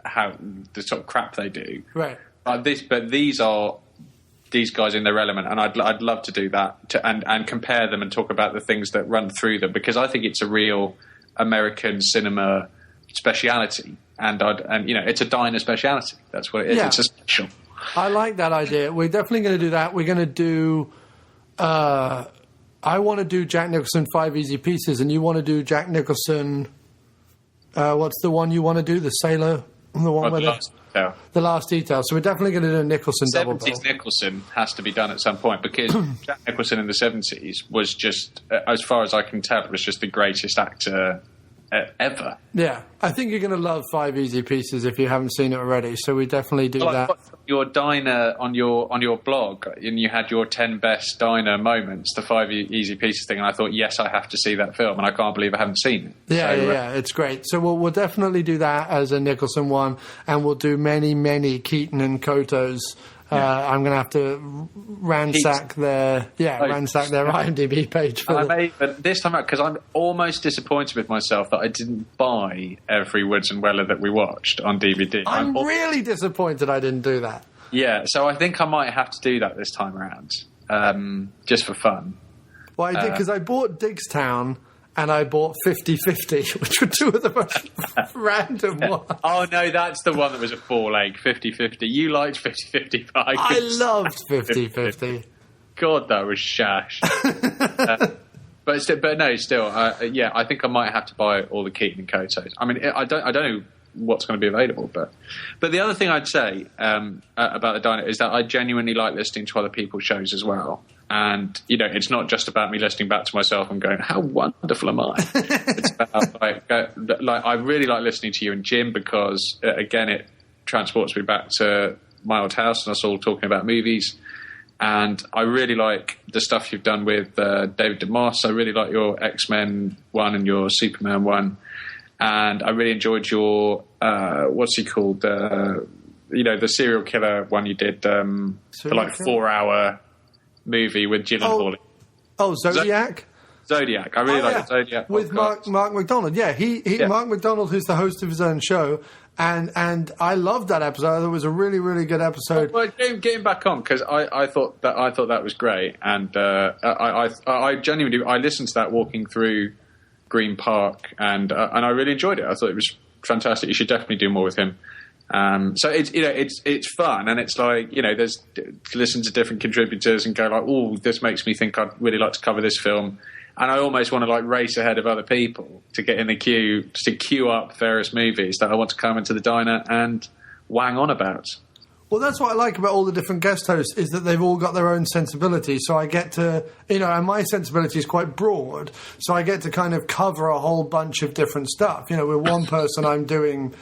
how the sort of crap they do. Right. But these are these guys in their element, and I'd love to do that and compare them and talk about the things that run through them, because I think it's a real American cinema speciality, and it's a diner speciality. That's what it is. Yeah. It's a special. I like that idea. We're definitely going to do that. We're going to do. I want to do Jack Nicholson 5 Easy Pieces, and you want to do Jack Nicholson. What's the one you want to do? The Sailor, the one where the Last Detail. So we're definitely going to do a Nicholson double bill. 70s Nicholson has to be done at some point, because Jack Nicholson in the 70s was just, as far as I can tell, was just the greatest actor ever. Yeah, I think you're going to love 5 Easy Pieces if you haven't seen it already. So we definitely do that. Your diner on your blog, and you had your 10 best diner moments, the 5 Easy Pieces thing, and I thought, yes, I have to see that film, and I can't believe I haven't seen it. Yeah, it's great. So we'll definitely do that as a Nicholson one, and we'll do many Keaton and Kotos. I'm going to have to ransack their IMDb page for but this time out, because I'm almost disappointed with myself that I didn't buy every Woods and Weller that we watched on DVD. I'm really disappointed I didn't do that. Yeah, so I think I might have to do that this time around, just for fun. Well, I did, because I bought Diggstown and I bought 50-50, which were two of the most random ones. Oh, no, that's the one that was a ball ache, 50-50. You liked 50-50, but I loved 50-50. God, that was shash. But no, still, I think I might have to buy all the Keaton and Kotos. I mean, I don't know what's going to be available, but the other thing I'd say about the diner is that I genuinely like listening to other people's shows as well. And, it's not just about me listening back to myself and going, how wonderful am I? It's about, I really like listening to you and Jim, because, again, it transports me back to my old house and us all talking about movies. And I really like the stuff you've done with David DeMoss. I really like your X-Men one and your Superman one. And I really enjoyed your, what's he called? The serial killer one you did, the 4-hour movie with Gyllenhaal. Oh, Zodiac? Zodiac. I really like Zodiac. With Mark McDonald. Yeah, Mark McDonald, who's the host of his own show. And I loved that episode. I thought it was a really, really good episode. Well, getting back on, because I thought that was great. And I genuinely, I listened to that walking through Green Park, and I really enjoyed it. I thought it was fantastic. You should definitely do more with him. So it's fun, and it's like, there's listen to different contributors and go like, oh, this makes me think I'd really like to cover this film, and I almost want to like race ahead of other people to get in the queue, to queue up various movies that I want to come into the diner and wang on about. Well, that's what I like about all the different guest hosts, is that they've all got their own sensibility. So I get to, and my sensibility is quite broad, so I get to kind of cover a whole bunch of different stuff. With one person I'm doing,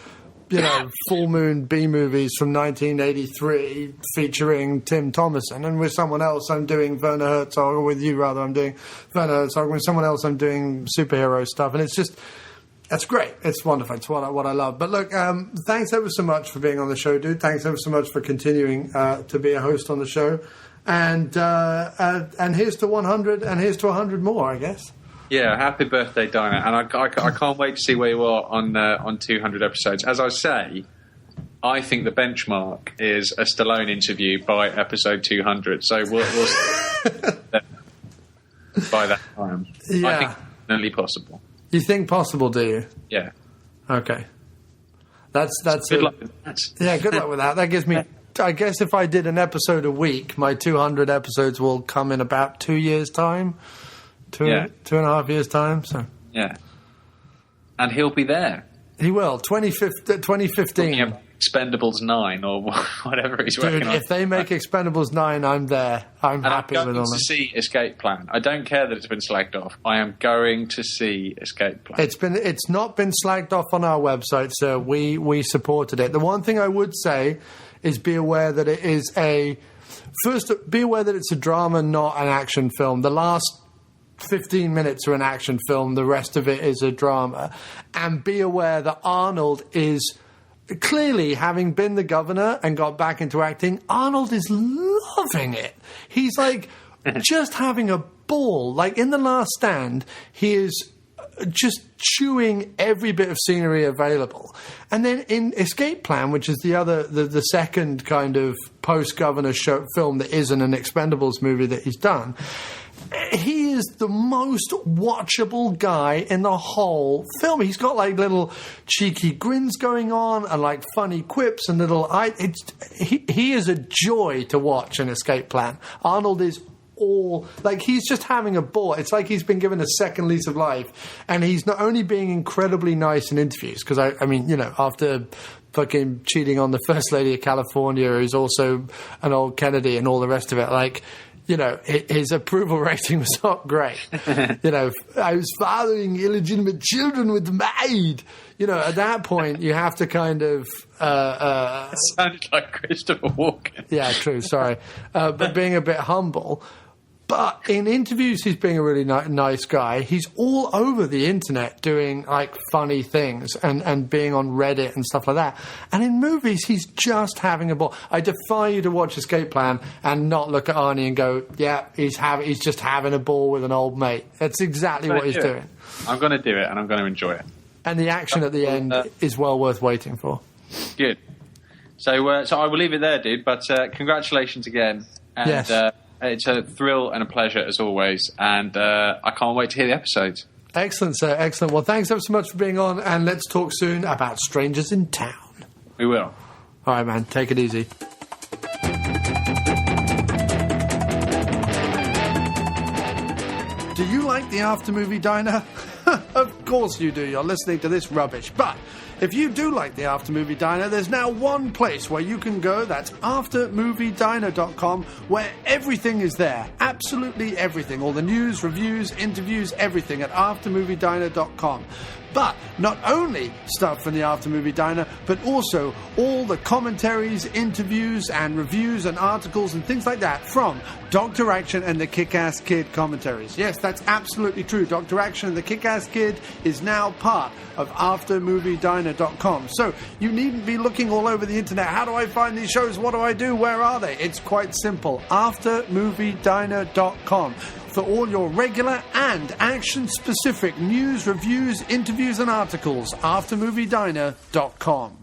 full moon B movies from 1983 featuring Tim Thomason, and with someone else I'm doing Werner Herzog, or with you rather, I'm doing Werner Herzog, with someone else I'm doing superhero stuff, and it's just, that's great. It's wonderful. It's what I love. But look, thanks ever so much for being on the show, dude. Thanks ever so much for continuing to be a host on the show, and here's to 100, and here's to 100 more, I guess. Yeah, happy birthday, Dinah. And I can't wait to see where you are on 200 episodes. As I say, I think the benchmark is a Stallone interview by episode 200. So we'll by that time. Yeah. I think it's definitely possible. You think possible, do you? Yeah. Okay. That's good luck with that. Yeah, good luck with that. That gives me... I guess if I did an episode a week, my 200 episodes will come in about 2 years' time. 2.5 years' time. So yeah, and he'll be there. He will. 2015. Expendables 9 or whatever he's working on. If they make Expendables 9, I'm there. I'm happy with all that. I'm going to see Escape Plan. I don't care that it's been slagged off. I am going to see Escape Plan. It's not been slagged off on our website, so we supported it. The one thing I would say is be aware that it is be aware that it's a drama, not an action film. The last 15 minutes are an action film, the rest of it is a drama. And be aware that Arnold is clearly, having been the governor and got back into acting, Arnold is loving it. He's like just having a ball. Like in The Last Stand, he is just chewing every bit of scenery available. And then in Escape Plan, which is the second kind of post-governor show film that isn't an Expendables movie that he's done, he is the most watchable guy in the whole film. He's got like little cheeky grins going on and like funny quips and he is a joy to watch in Escape Plan. Arnold is he's just having a ball. It's like he's been given a second lease of life, and he's not only being incredibly nice in interviews, because I mean, you know, after fucking cheating on the First Lady of California, who's also an old Kennedy and all the rest of it, like, you know, his approval rating was not great. You know, I was fathering illegitimate children with the maid. You know, at that point, you have to kind of... it sounded like Christopher Walken. Yeah, true, sorry. But being a bit humble. But in interviews, he's being a really nice guy. He's all over the internet doing, like, funny things and being on Reddit and stuff like that. And in movies, he's just having a ball. I defy you to watch Escape Plan and not look at Arnie and go, yeah, he's just having a ball with an old mate. That's exactly what he's doing. I'm going to do it, and I'm going to enjoy it. And the action at the end is well worth waiting for. Good. So I will leave it there, dude. But congratulations again. And, yes. It's a thrill and a pleasure as always, and I can't wait to hear the episodes. Excellent, sir. Excellent. Well, thanks ever so much for being on, and let's talk soon about Strangers in Town. We will. All right, man. Take it easy. Do you like the After Movie Diner? Of course you do. You're listening to this rubbish. But if you do like the After Movie Diner, there's now one place where you can go. That's aftermoviediner.com, where everything is there. Absolutely everything. All the news, reviews, interviews, everything at aftermoviediner.com. But not only stuff from the After Movie Diner, but also all the commentaries, interviews, and reviews and articles and things like that from Dr. Action and the Kick-Ass Kid commentaries. Yes, that's absolutely true. Dr. Action and the Kick-Ass Kid is now part of aftermoviediner.com. So you needn't be looking all over the internet. How do I find these shows? What do I do? Where are they? It's quite simple. aftermoviediner.com. For all your regular and action-specific news, reviews, interviews, and articles, aftermoviediner.com.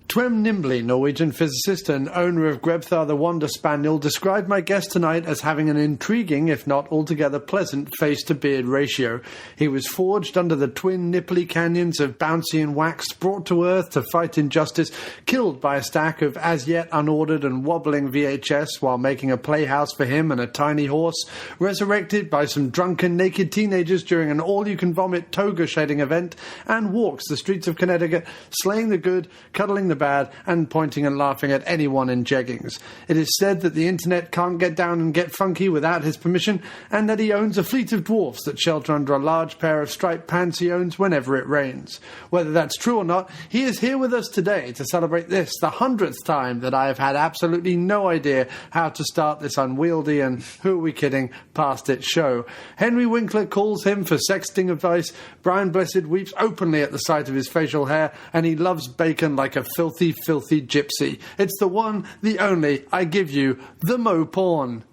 Twem Nimbley, Norwegian physicist and owner of Grebthar the Wander Spaniel, described my guest tonight as having an intriguing, if not altogether pleasant, face-to-beard ratio. He was forged under the twin nipply canyons of Bouncy and Wax, brought to Earth to fight injustice, killed by a stack of as-yet unordered and wobbling VHS while making a playhouse for him and a tiny horse, resurrected by some drunken naked teenagers during an all-you-can-vomit toga-shedding event, and walks the streets of Connecticut, slaying the good, cuddling the bad, and pointing and laughing at anyone in jeggings. It is said that the internet can't get down and get funky without his permission, and that he owns a fleet of dwarfs that shelter under a large pair of striped pants he owns whenever it rains. Whether that's true or not, he is here with us today to celebrate this, the 100th time that I have had absolutely no idea how to start this unwieldy and, who are we kidding, past it show. Henry Winkler calls him for sexting advice, Brian Blessed weeps openly at the sight of his facial hair, and he loves bacon like a filthy gypsy. It's the one, the only, I give you, the Mo Porn.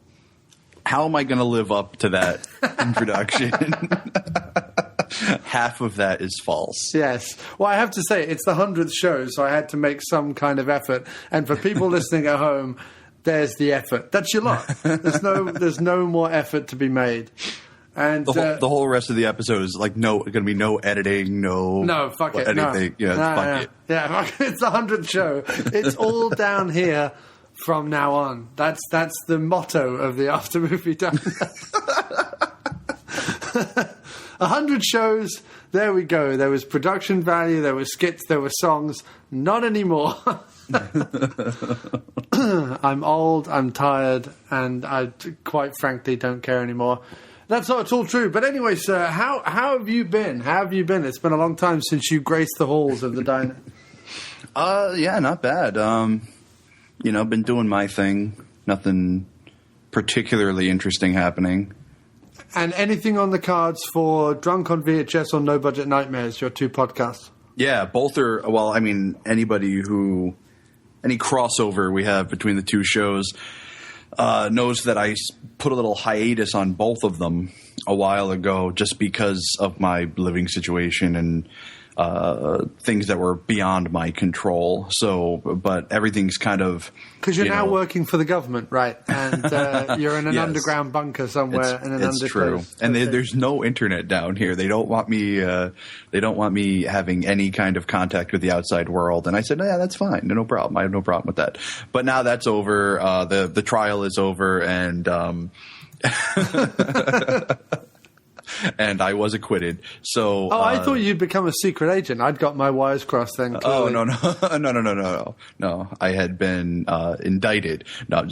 How am I going to live up to that introduction? Half of that is false. Yes. Well, I have to say, it's the 100th show, so I had to make some kind of effort. And for people listening at home, there's the effort. That's your lot. There's no more effort to be made. And the whole rest of the episode is like going to be no editing, no fuck it, anything. No. Fuck it. Yeah, it's the 100th show. It's all down here from now on. That's the motto of the After Movie Diner. 100 shows. There we go. There was production value. There was skits. There were songs. Not anymore. I'm old. I'm tired, and I quite frankly don't care anymore. That's not at all true. But anyway, sir, how have you been? How have you been? It's been a long time since you graced the halls of the diner. Yeah, not bad. Been doing my thing. Nothing particularly interesting happening. And anything on the cards for Drunk on VHS or No Budget Nightmares, your two podcasts? Yeah, both are, well, I mean, any crossover we have between the two shows knows that I put a little hiatus on both of them a while ago just because of my living situation and things that were beyond my control. So, but everything's kind of... Because you're now working for the government, right? And you're in an underground bunker somewhere in an It's true. And there's no internet down here. They don't want me having any kind of contact with the outside world. And I said, yeah, that's fine. No problem. I have no problem with that. But now that's over. The trial is over, and and I was acquitted. So, I thought you'd become a secret agent. I'd got my wires crossed then. Clearly. Oh, no. I had been indicted. No,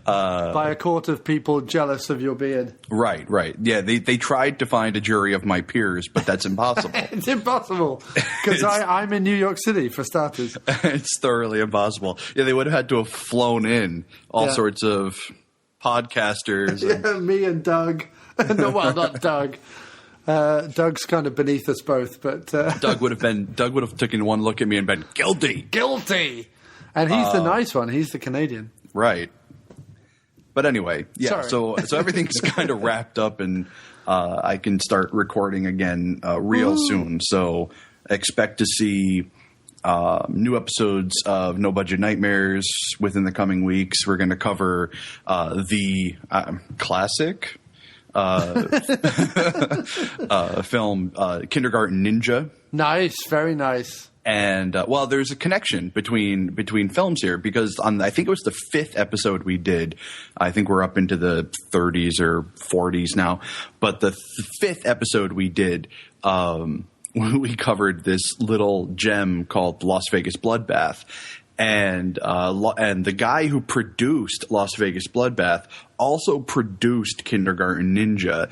by a court of people jealous of your beard. Right. Yeah, they tried to find a jury of my peers, but that's impossible. It's impossible because I'm in New York City, for starters. It's thoroughly impossible. Yeah, they would have had to have flown in all sorts of podcasters. Me and Doug. No, well, not Doug. Doug's kind of beneath us both, but Doug would have taken one look at me and been guilty. And he's the nice one. He's the Canadian. Right. But anyway, yeah. So everything's kind of wrapped up, and I can start recording again real soon. So expect to see new episodes of No Budget Nightmares within the coming weeks. We're going to cover the classic film Kindergarten Ninja. Nice, very nice. And there's a connection between films here because I think it was the 5th episode we did. I think we're up into the 30s or 40s now. But the 5th episode we did, we covered this little gem called Las Vegas Bloodbath. And the guy who produced Las Vegas Bloodbath also produced Kindergarten Ninja.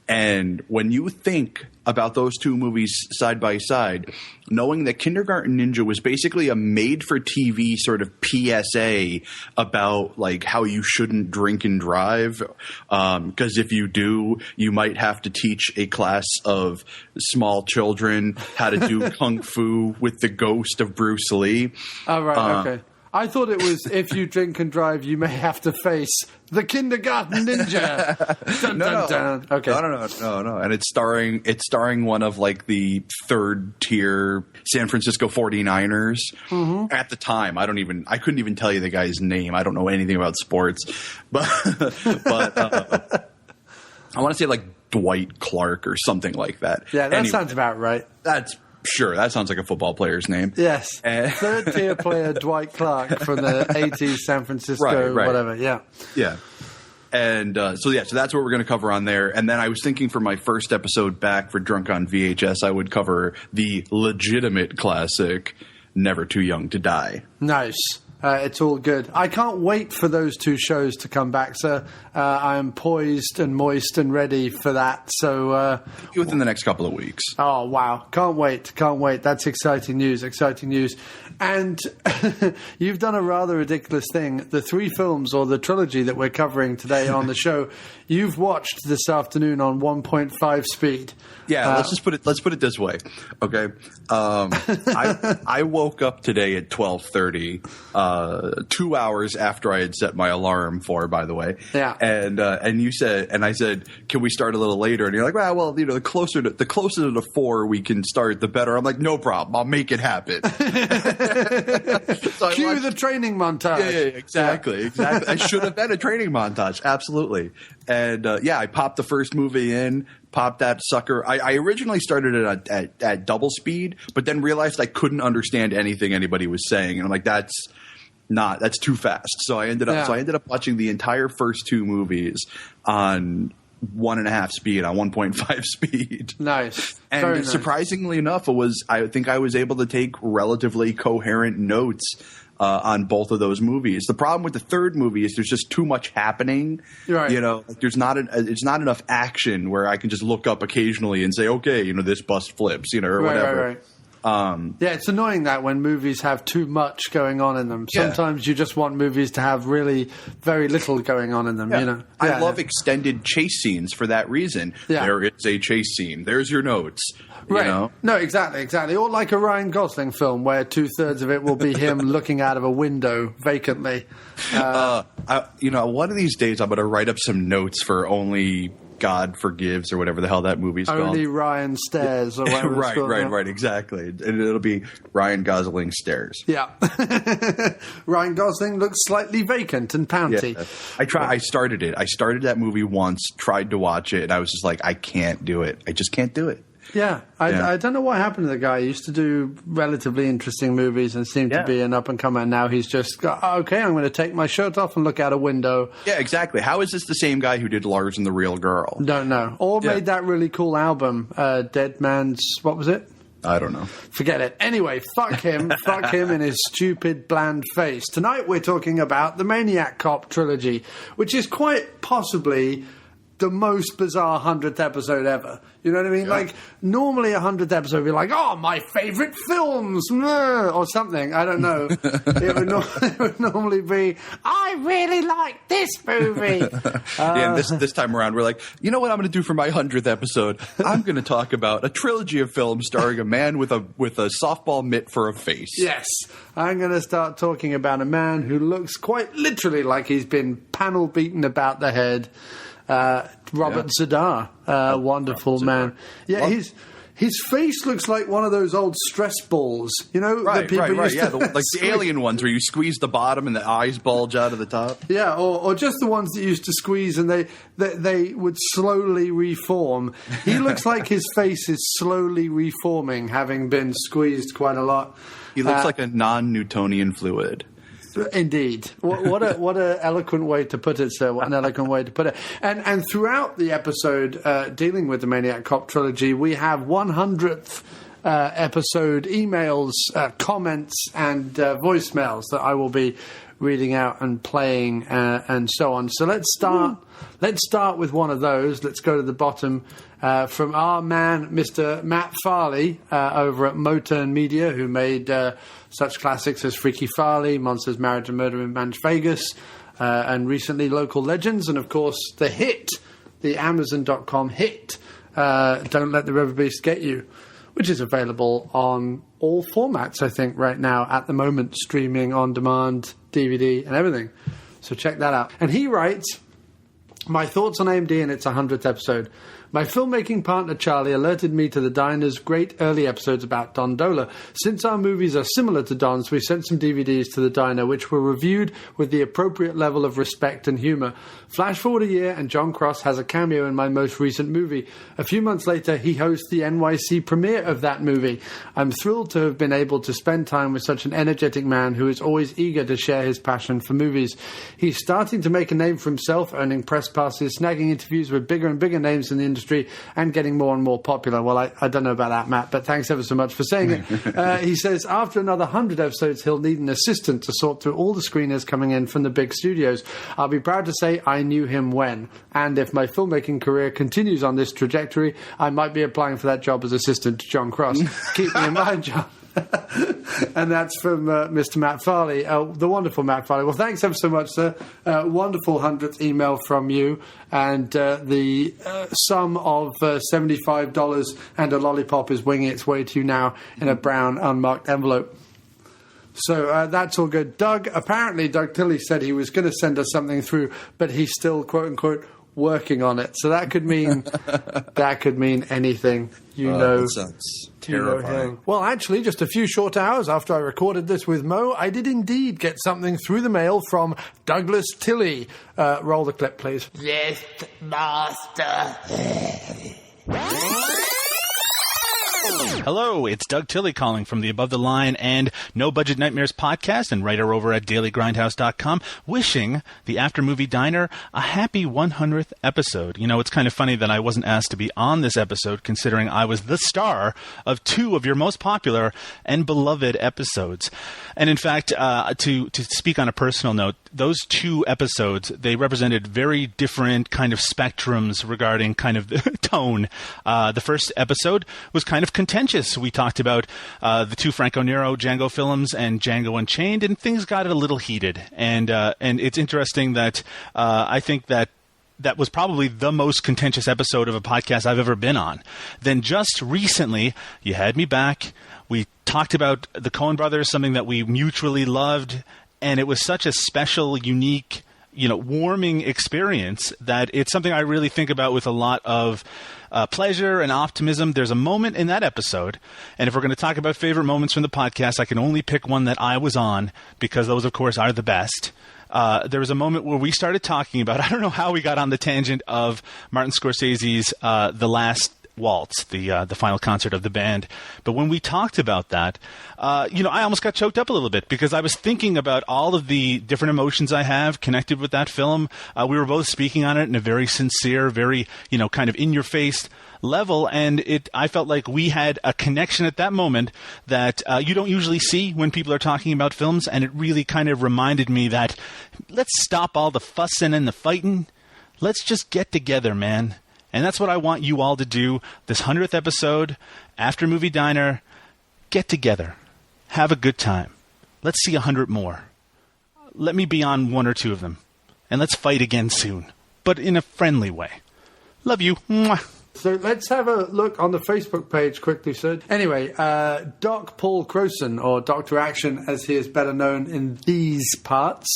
And when you think about those two movies side by side, knowing that Kindergarten Ninja was basically a made-for-TV sort of PSA about like how you shouldn't drink and drive, because if you do, you might have to teach a class of small children how to do kung fu with the ghost of Bruce Lee. Oh, right, okay. I thought it was if you drink and drive, you may have to face the Kindergarten Ninja. Dun, dun, dun. Okay. No. And it's starring one of like the 3rd tier San Francisco 49ers at the time. I couldn't even tell you the guy's name. I don't know anything about sports, but I want to say like Dwight Clark or something like that. Yeah, that sounds about right. Sure, that sounds like a football player's name. Yes. 3rd-tier player Dwight Clark from the 80s San Francisco, whatever, yeah. Yeah. And so that's what we're going to cover on there. And then I was thinking for my first episode back for Drunk on VHS, I would cover the legitimate classic, Never Too Young to Die. Nice. It's all good. I can't wait for those two shows to come back, sir. I am poised and moist and ready for that. So within the next couple of weeks. Oh, wow. Can't wait. That's exciting news. And you've done a rather ridiculous thing. The 3 films or the trilogy that we're covering today on the show, you've watched this afternoon on 1.5 speed. Yeah, let's put it this way. Okay. I woke up today at 12:30, 2 hours after I had set my alarm for, by the way. Yeah. And you said, and I said, can we start a little later? And you're like, well, the closer to 4 we can start, the better. I'm like, no problem. I'll make it happen. So Cue the training montage. Yeah, exactly. I should have been a training montage. Absolutely. And I popped the first movie in, popped that sucker. I originally started it at double speed, but then realized I couldn't understand anything anybody was saying. And I'm like, that's too fast. So I ended up watching the entire first 2 movies on 1.5 speed, on 1.5 speed. Nice. And very surprisingly enough, I think I was able to take relatively coherent notes on both of those movies. The problem with the 3rd movie is there's just too much happening. Right. There's not enough action where I can just look up occasionally and say, okay, this bus flips, or whatever. Right. It's annoying that when movies have too much going on in them. Sometimes you just want movies to have really very little going on in them. You know, I love extended chase scenes for that reason. There is a chase scene. There's your notes. Right. You know? No, exactly. Or like a Ryan Gosling film where 2/3 of it will be him looking out of a window vacantly. One of these days I'm going to write up some notes for Only God Forgives or whatever the hell that movie's called. Only Ryan Stares or whatever it's called. Right, exactly. And it'll be Ryan Gosling Stares. Yeah. Ryan Gosling looks slightly vacant and pounty. Yeah. I started it. I started that movie once, tried to watch it, and I was just like, I can't do it. I just can't do it. Yeah, I don't know what happened to the guy. He used to do relatively interesting movies and seemed to be an up-and-comer. And now he's just, okay, I'm going to take my shirt off and look out a window. Yeah, exactly. How is this the same guy who did Lars and the Real Girl? Don't know. Or made that really cool album, Dead Man's, what was it? I don't know. Forget it. Anyway, fuck him. Fuck him and his stupid, bland face. Tonight we're talking about the Maniac Cop trilogy, which is quite possibly the most bizarre 100th episode ever. You know what I mean? Yeah. Like, normally a 100th episode would be like, oh, my favourite films, or something. I don't know. It would normally be, I really like this movie. And this time around, we're like, you know what I'm going to do for my 100th episode? I'm going to talk about a trilogy of films starring a man with a softball mitt for a face. Yes. I'm going to start talking about a man who looks quite literally like he's been panel beaten about the head. Robert Zadar, wonderful man. Yeah, his face looks like one of those old stress balls, you know, that people used to like the alien ones where you squeeze the bottom and the eyes bulge out of the top. Yeah, or just the ones that you used to squeeze and they would slowly reform. He looks like his face is slowly reforming, having been squeezed quite a lot. He looks like a non-Newtonian fluid. Indeed. What a eloquent way to put it, sir. What an eloquent way to put it. And throughout the episode dealing with the Maniac Cop trilogy, we have 100th episode emails, comments, and voicemails that I will be reading out and playing and so on. So let's start with one of those. Let's go to the bottom from our man, Mr. Matt Farley, over at Moturn Media, who made such classics as Freaky Farley, Monsters, Marriage and Murder in Las Vegas, and recently Local Legends, and of course the hit, the Amazon.com hit, Don't Let the River Beast Get You, which is available on all formats, I think, right now, at the moment, streaming, on demand, DVD, and everything. So check that out. And he writes, my thoughts on AMD and its 100th episode. My filmmaking partner Charlie alerted me to the Diner's great early episodes about Don Dola. Since our movies are similar to Don's, we sent some DVDs to the Diner, which were reviewed with the appropriate level of respect and humour. Flash forward a year, and John Cross has a cameo in my most recent movie. A few months later, he hosts the NYC premiere of that movie. I'm thrilled to have been able to spend time with such an energetic man who is always eager to share his passion for movies. He's starting to make a name for himself, earning press passes, snagging interviews with bigger and bigger names in the industry, and getting more and more popular. Well, I don't know about that, Matt, but thanks ever so much for saying it. He says, after another 100 episodes, he'll need an assistant to sort through all the screeners coming in from the big studios. I'll be proud to say I knew him when. And if my filmmaking career continues on this trajectory, I might be applying for that job as assistant to John Cross. Keep me in mind, John. And that's from Mr. Matt Farley, the wonderful Matt Farley. Well, thanks ever so much, sir. Wonderful 100th email from you, and the sum of $75 and a lollipop is winging its way to you now in a brown unmarked envelope. So that's all good. Apparently Doug Tilley said he was going to send us something through, but he's still, quote unquote, working on it. So that could mean anything. That sounds terrifying. Well, actually, just a few short hours after I recorded this with Mo, I did indeed get something through the mail from Douglas Tilley. Roll the clip, please. Yes, master. Hello, it's Doug Tilley calling from the Above the Line and No Budget Nightmares podcast and writer over at dailygrindhouse.com, wishing the After Movie Diner a happy 100th episode. You know, it's kind of funny that I wasn't asked to be on this episode, considering I was the star of two of your most popular and beloved episodes. And in fact, to speak on a personal note, those two episodes, they represented very different kind of spectrums regarding kind of the tone. The first episode was kind of contentious. We talked about the two Franco Nero Django films and Django Unchained, and things got a little heated. And it's interesting that I think that was probably the most contentious episode of a podcast I've ever been on. Then just recently, you had me back. We talked about the Coen brothers, something that we mutually loved, and it was such a special, unique, warming experience that it's something I really think about with a lot of pleasure and optimism. There's a moment in that episode, and if we're going to talk about favorite moments from the podcast, I can only pick one that I was on, because those, of course, are the best. There was a moment where we started talking about, I don't know how we got on the tangent of Martin Scorsese's The Last Waltz, the final concert of the band. But when we talked about that, I almost got choked up a little bit, because I was thinking about all of the different emotions I have connected with that film. We were both speaking on it in a very sincere, very, kind of in-your-face level, and I felt like we had a connection at that moment that you don't usually see when people are talking about films, and it really kind of reminded me that let's stop all the fussing and the fighting. Let's just get together, man. And that's what I want you all to do this 100th episode, After Movie Diner. Get together. Have a good time. Let's see 100 more. Let me be on one or two of them. And let's fight again soon, but in a friendly way. Love you. Mwah. So let's have a look on the Facebook page quickly, sir. Anyway, Doc Paul Croson, or Dr. Action as he is better known in these parts,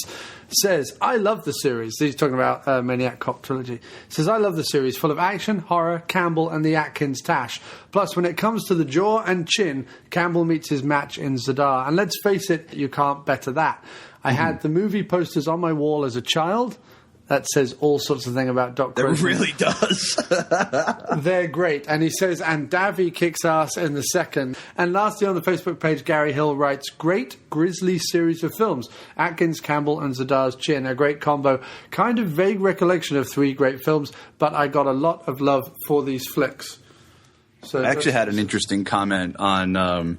says, I love the series. He's talking about Maniac Cop Trilogy. Says, I love the series, full of action, horror, Campbell, and the Atkins tash. Plus, when it comes to the jaw and chin, Campbell meets his match in Zadar. And let's face it, you can't better that. I had the movie posters on my wall as a child. That says all sorts of things about Doc Croson. It really does. They're great. And he says, and Davi kicks ass in the second. And lastly, on the Facebook page, Gary Hill writes, great grisly series of films. Atkins, Campbell, and Zadar's chin. A great combo. Kind of vague recollection of three great films, but I got a lot of love for these flicks. So I actually had an interesting comment on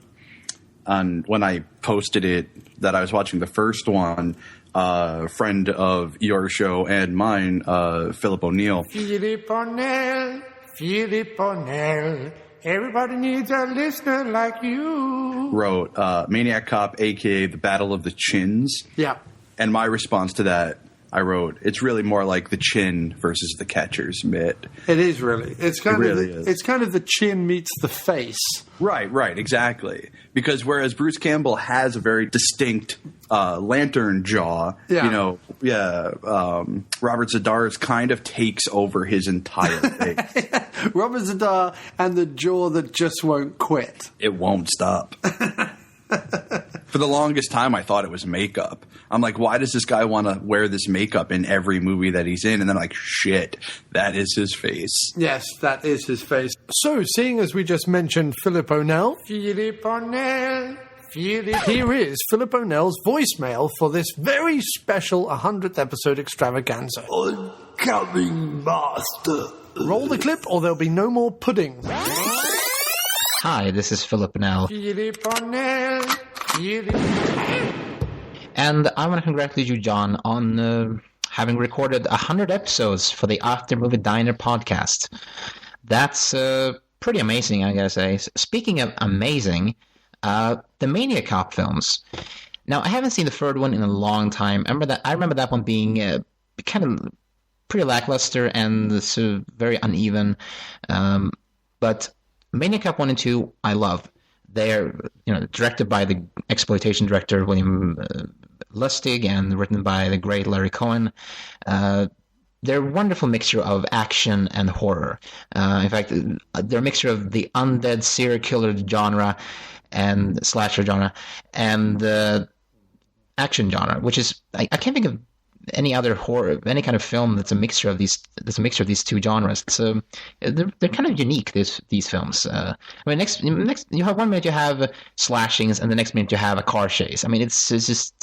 when I posted it that I was watching the first one. Friend of your show and mine, Philip O'Neill. Philip O'Neill, everybody needs a listener like you. Wrote Maniac Cop, a.k.a. The Battle of the Chins. Yeah. And my response to that, I wrote, it's really more like the chin versus the catcher's mitt. It is really. It's kind of the chin meets the face. Right, exactly. Because whereas Bruce Campbell has a very distinct lantern jaw, Robert Zadar's kind of takes over his entire face. Robert Zadar and the jaw that just won't quit. It won't stop. For the longest time, I thought it was makeup. I'm like, why does this guy want to wear this makeup in every movie that he's in? And then I'm like, shit, that is his face. Yes, that is his face. So, seeing as we just mentioned Philip O'Neill, here is Philip O'Neill's voicemail for this very special 100th episode extravaganza. I'm coming, master. Roll the clip or there'll be no more pudding. Hi, this is Philip O'Neill. And I want to congratulate you, John, on having recorded 100 episodes for the After Movie Diner podcast. That's pretty amazing, I gotta say. Speaking of amazing, the Maniac Cop films. Now, I haven't seen the third one in a long time. I remember that one being kind of pretty lackluster and sort of very uneven. But Maniac Cop 1 and 2, I love. They're directed by the exploitation director William Lustig and written by the great Larry Cohen. They're a wonderful mixture of action and horror. In fact, they're a mixture of the undead serial killer genre and slasher genre and action genre, which is I can't think of any other horror, any kind of film that's a mixture of these two genres. So they're kind of unique. These films. Next you have 1 minute you have slashings, and the next minute you have a car chase. I mean, it's just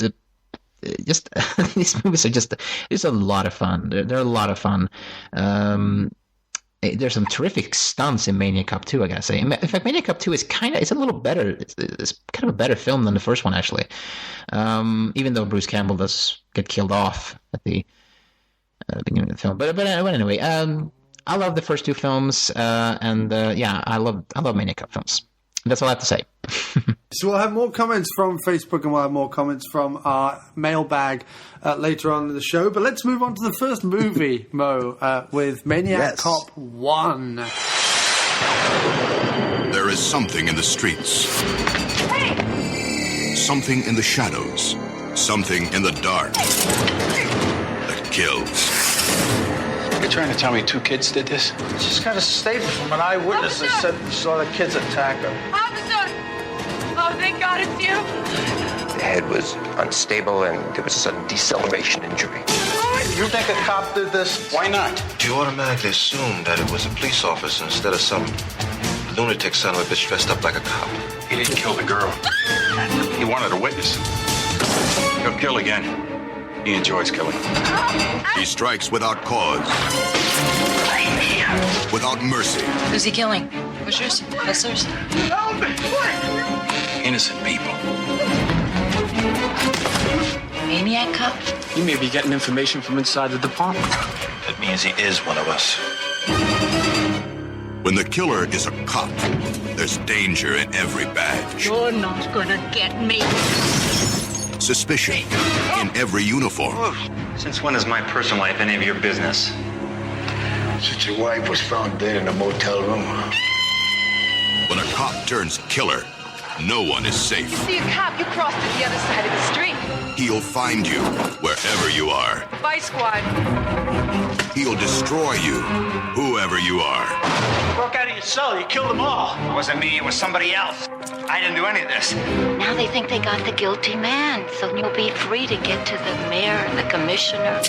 these movies are it's a lot of fun. They're a lot of fun. There's some terrific stunts in Maniac Cop 2, I gotta say. In fact, Maniac Cop 2 is it's a little better. It's kind of a better film than the first one, actually. Even though Bruce Campbell does get killed off at the beginning of the film. But anyway, I love the first two films, and I love Maniac Cop films. That's all I have to say. So we'll have more comments from Facebook, and we'll have more comments from our mailbag later on in the show. But let's move on to the first movie, Mo, with Maniac Cop 1. There is something in the streets. Something in the shadows. Something in the dark that kills. You're trying to tell me 2 kids did this? Just got a statement from an eyewitness that said he saw the kids attack her. Officer! Oh, thank God it's you. The head was unstable and there was a sudden deceleration injury. You think a cop did this? Why not? You automatically assumed that it was a police officer instead of some lunatic son of a bitch dressed up like a cop. He didn't kill the girl. He wanted a witness. He'll kill again. He enjoys killing. He strikes without cause. Without mercy. Who's he killing? Pushers? Hustlers? Innocent people. Maniac Cop? You may be getting information from inside the department. That means he is one of us. When the killer is a cop, there's danger in every badge. You're not gonna get me. Suspicion in every uniform. Since when is my personal life any of your business? Since your wife was found dead in a motel room. When a cop turns killer, no one is safe. You see a cop, you cross to the other side of the street. He'll find you wherever you are. Bye, squad. He'll destroy you, whoever you are. Broke out of your cell, you killed them all. It wasn't me, it was somebody else. I didn't do any of this. Now they think they got the guilty man, so you'll be free to get to the mayor and the commissioner.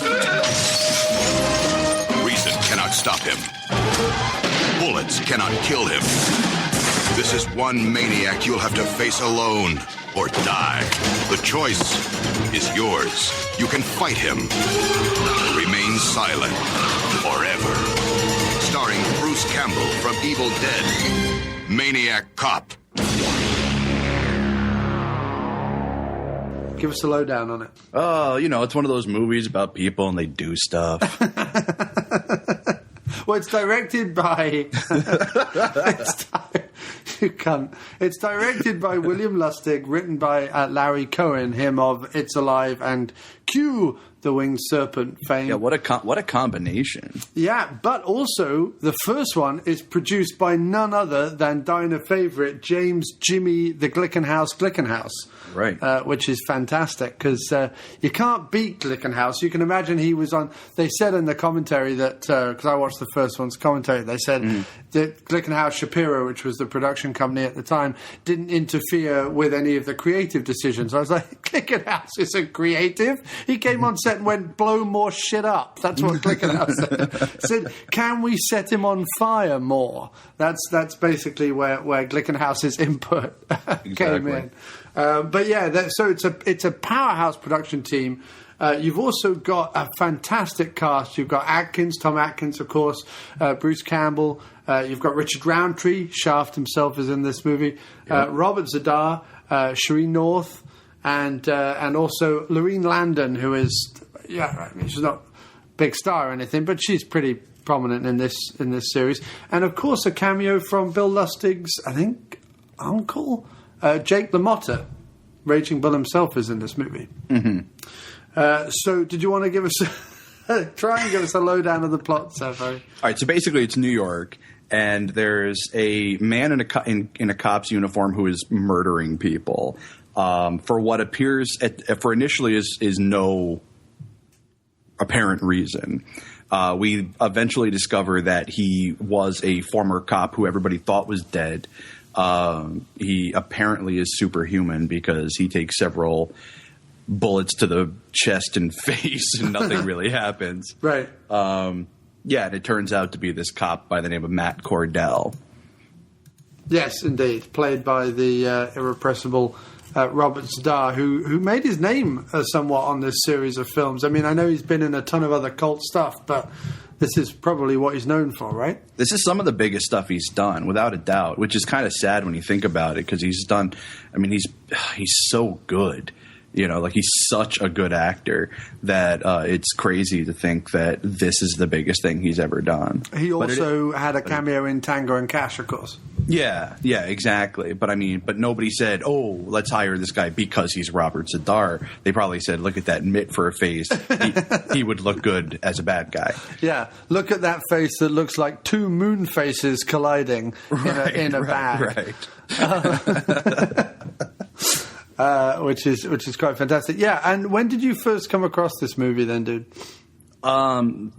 Reason cannot stop him. Bullets cannot kill him. This is one maniac you'll have to face alone or die. The choice is yours. You can fight him. Remain silent forever. Starring Bruce Campbell from Evil Dead. Maniac Cop. Give us a lowdown on it. Oh, it's one of those movies about people and they do stuff. Well, it's directed by... You cunt. It's directed by William Lustig, written by Larry Cohen, him of It's Alive and Q, the Winged Serpent fame. Yeah, what a combination. Yeah, but also the first one is produced by none other than diner favourite James Jimmy the Glickenhaus. Right. Which is fantastic because you can't beat Glickenhaus. You can imagine he was on... They said in the commentary that... Because I watched the first one's commentary, they said that Glickenhaus Shapiro, which was the production company at the time, didn't interfere with any of the creative decisions. I was like, Glickenhaus isn't creative. He came on set and went, blow more shit up. That's what Glickenhaus said. Said, can we set him on fire more? That's basically where Glickenhaus's input came in. But yeah, so it's a powerhouse production team. You've also got a fantastic cast. You've got Tom Atkins, of course, Bruce Campbell. You've got Richard Roundtree. Shaft himself is in this movie. Robert Zadar, Shereen North, and also Lorene Landon, who is she's not a big star or anything, but she's pretty prominent in this series. And of course, a cameo from Bill Lustig's, I think, uncle. Jake LaMotta, Raging Bull himself, is in this movie. Mm-hmm. So did you want to give us try and give us a lowdown of the plot, Safari? All right, so basically it's New York, and there's a man in a cop's uniform who is murdering people for what appears for initially is no apparent reason. We eventually discover that he was a former cop who everybody thought was dead. He apparently is superhuman because he takes several bullets to the chest and face and nothing really happens. Right. And it turns out to be this cop by the name of Matt Cordell. Yes, indeed. Played by the irrepressible Robert Zadar, who made his name somewhat on this series of films. I mean, I know he's been in a ton of other cult stuff, but... This is probably what he's known for, right? This is some of the biggest stuff he's done, without a doubt, which is kind of sad when you think about it, because he's done – I mean, he's so good. Like he's such a good actor that it's crazy to think that this is the biggest thing he's ever done. He also had a cameo in Tango and Cash, of course. Yeah, exactly. But nobody said, "Oh, let's hire this guy because he's Robert Z'Dar." They probably said, "Look at that mitt for a face. He would look good as a bad guy." Yeah, look at that face that looks like two moon faces colliding in a bag. Right. Which is quite fantastic. Yeah, and when did you first come across this movie then, dude? Well,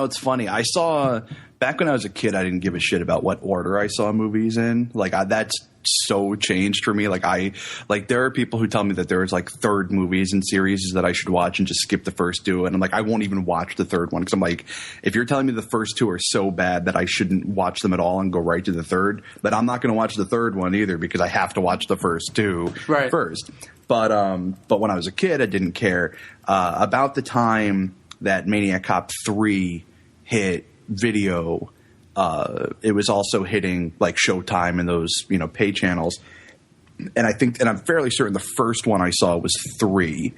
it's funny. I saw back when I was a kid, I didn't give a shit about what order I saw movies in. Like that's so changed for me. There are people who tell me that there's like third movies and series that I should watch and just skip the first two. And I'm like, I won't even watch the third one because I'm like, if you're telling me the first two are so bad that I shouldn't watch them at all and go right to the third, but I'm not going to watch the third one either because I have to watch the first two first. But when I was a kid, I didn't care. About the time that Maniac Cop 3 hit video, it was also hitting like Showtime and those pay channels, and I'm fairly certain the first one I saw was 3.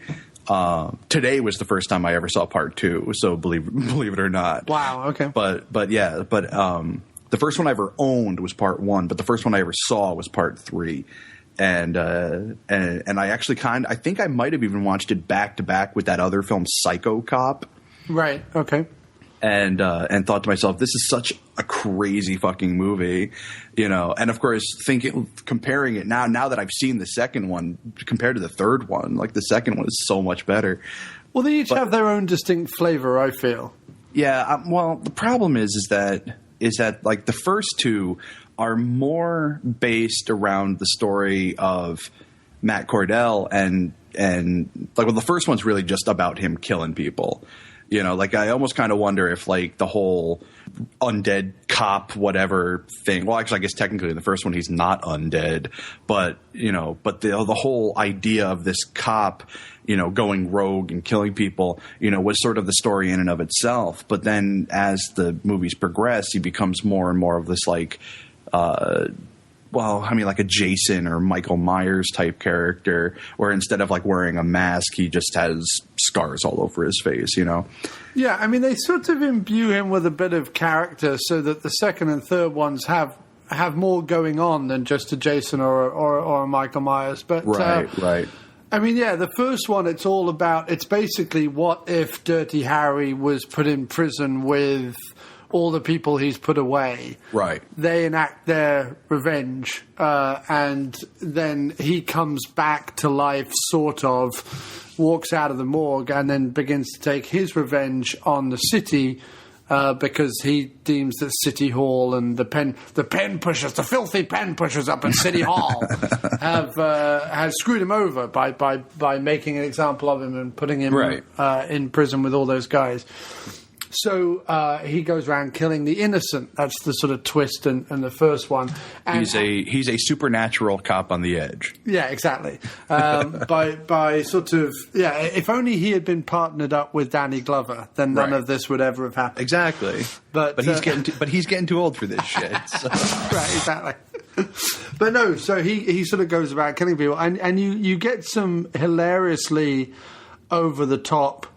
Today was the first time I ever saw part 2, so believe it or not. Wow. Okay. But the first one I ever owned was part 1, but the first one I ever saw was part 3. And I actually I think I might have even watched it back to back with that other film, Psycho Cop. Right. Okay. And thought to myself, this is such a crazy fucking movie, And of course, comparing it now that I've seen the second one compared to the third one, like the second one is so much better. Well, they each have their own distinct flavor, I feel. Yeah. Well, the problem is that like the first two are more based around the story of Matt Cordell and the first one's really just about him killing people. I almost kind of wonder if like the whole undead cop whatever thing. Well, actually, I guess technically in the first one he's not undead, but the whole idea of this cop, going rogue and killing people, was sort of the story in and of itself. But then as the movies progress, he becomes more and more of this like, like a Jason or Michael Myers type character, where instead of like wearing a mask, he just has scars all over his face, Yeah, I mean, they sort of imbue him with a bit of character so that the second and third ones have more going on than just a Jason or a Michael Myers. But right. I mean, yeah, the first one, it's basically what if Dirty Harry was put in prison with all the people he's put away. Right. They enact their revenge, and then he comes back to life, sort of, walks out of the morgue, and then begins to take his revenge on the city, because he deems that City Hall and the pen pushers, the filthy pen pushers up at City Hall, have screwed him over by making an example of him and putting him in prison with all those guys. So he goes around killing the innocent. That's the sort of twist in the first one. And he's a supernatural cop on the edge. Yeah, exactly. By sort of if only he had been partnered up with Danny Glover, then none of this would ever have happened. Exactly. But he's getting too old for this shit. So. Right, exactly. But no, so he sort of goes about killing people, and you get some hilariously over the top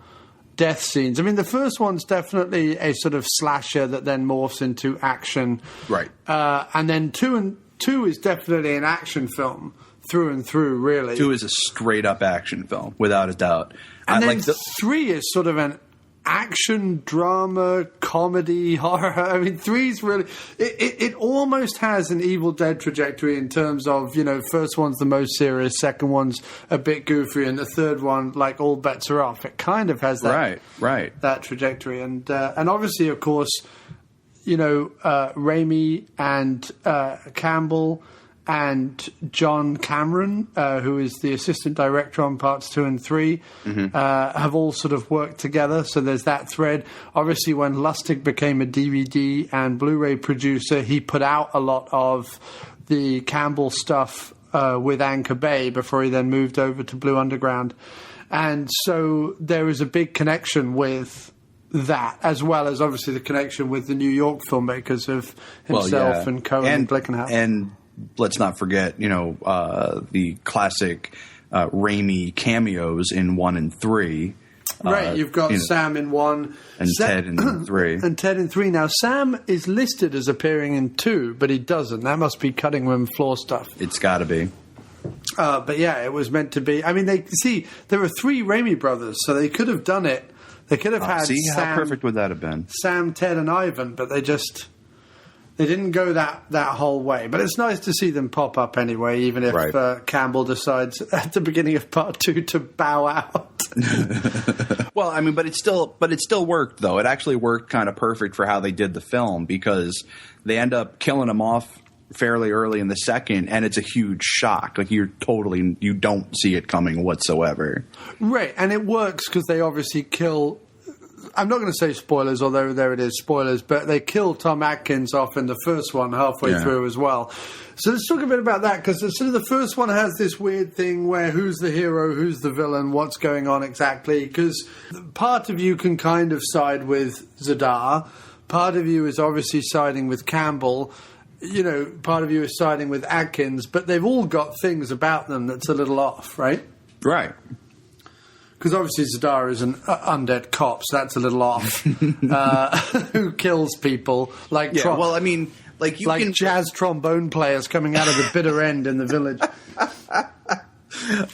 death scenes. I mean, the first one's definitely a sort of slasher that then morphs into action. Right. And then two is definitely an action film through and through, really. 2 is a straight-up action film, without a doubt. And then 3 is sort of an action, drama, comedy, horror. I mean, 3's really... It almost has an Evil Dead trajectory in terms of, first one's the most serious, second one's a bit goofy, and the third one, like, all bets are off. It kind of has that that trajectory. And obviously, of course, Raimi and Campbell and John Cameron, who is the assistant director on parts 2 and 3, have all sort of worked together. So there's that thread. Obviously, when Lustig became a DVD and Blu-ray producer, he put out a lot of the Campbell stuff with Anchor Bay before he then moved over to Blue Underground. And so there is a big connection with that, as well as obviously the connection with the New York filmmakers of himself and Cohen and Glickenhaus. And let's not forget, the classic Raimi cameos in 1 and 3. Right, you've got Sam in 1. And Ted in 3. And Ted in 3. Now, Sam is listed as appearing in 2, but he doesn't. That must be cutting room floor stuff. It's got to be. But yeah, it was meant to be. I mean, there were 3 Raimi brothers, so they could have done it. They could have had Sam, how perfect would that have been? Sam, Ted, and Ivan, but they didn't go that whole way. But it's nice to see them pop up anyway, even if Campbell decides at the beginning of part 2 to bow out. Well, I mean, but it still worked though. It actually worked kind of perfect for how they did the film, because they end up killing him off fairly early in the second, and it's a huge shock. Like you don't see it coming whatsoever. Right, and it works because they obviously kill. I'm not going to say spoilers, although there it is, spoilers, but they kill Tom Atkins off in the first one halfway through as well. So let's talk a bit about that, because sort of the first one has this weird thing where who's the hero, who's the villain, what's going on exactly, because part of you can kind of side with Zadar, part of you is obviously siding with Campbell, part of you is siding with Atkins, but they've all got things about them that's a little off, right? Right. Because obviously Zadar is an undead cop, so that's a little off. Who kills people like well, I mean, like jazz trombone players coming out of the bitter end in the village.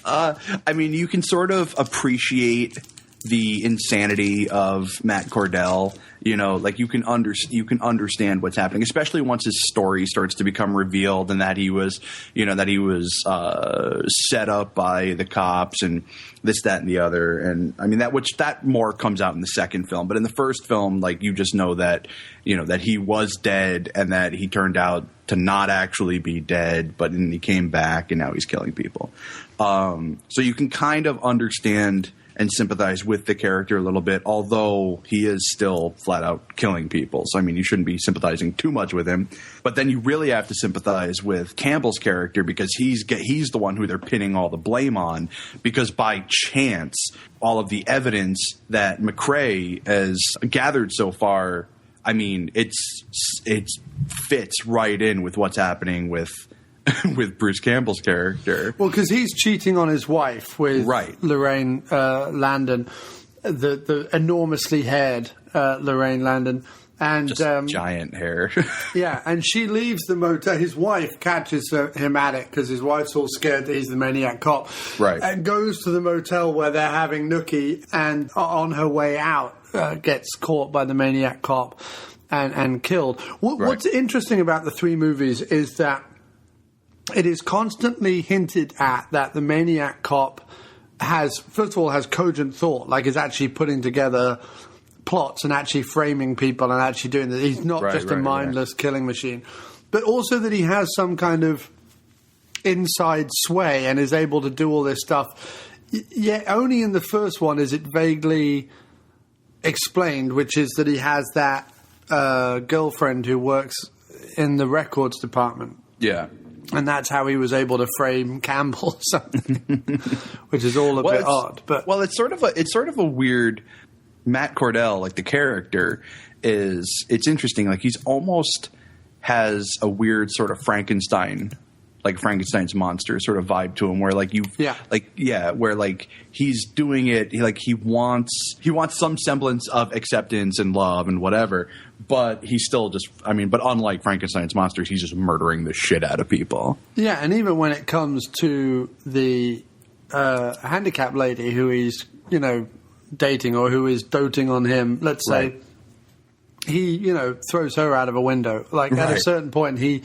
I mean, you can sort of appreciate the insanity of Matt Cordell. Like you can understand what's happening, especially once his story starts to become revealed, and that he was set up by the cops and this, that, and the other. And I mean that more comes out in the second film, but in the first film, like you just know that that he was dead and that he turned out to not actually be dead, but then he came back and now he's killing people. So you can kind of understand and sympathize with the character a little bit, although he is still flat out killing people. So, I mean, you shouldn't be sympathizing too much with him. But then you really have to sympathize with Campbell's character, because he's the one who they're pinning all the blame on, because by chance, all of the evidence that McCrae has gathered so far, I mean, it fits right in with what's happening with Bruce Campbell's character. Well, because he's cheating on his wife with Lorraine Landon, the enormously haired Lorraine Landon. And just giant hair. Yeah, and she leaves the motel. His wife catches him at it, because his wife's all scared that he's the maniac cop. Right. And goes to the motel where they're having nookie, and on her way out gets caught by the maniac cop and killed. What's interesting about the 3 movies is that it is constantly hinted at that the maniac cop has cogent thought, like is actually putting together plots and actually framing people and actually doing that. He's not just a mindless killing machine, but also that he has some kind of inside sway and is able to do all this stuff. Yet only in the first one is it vaguely explained, which is that he has that girlfriend who works in the records department. Yeah. And that's how he was able to frame Campbell or something, which is all a bit odd. But it's sort of a weird. Matt Cordell, like the character, it's interesting. Like he's almost has a weird sort of Frankenstein, like Frankenstein's monster sort of vibe to him, where where like he's doing it, he wants some semblance of acceptance and love and whatever, but he's still just, but unlike Frankenstein's monsters, he's just murdering the shit out of people. Yeah, and even when it comes to the handicapped lady who he's, dating or who is doting on him, let's say, he, throws her out of a window. Like at a certain point, he's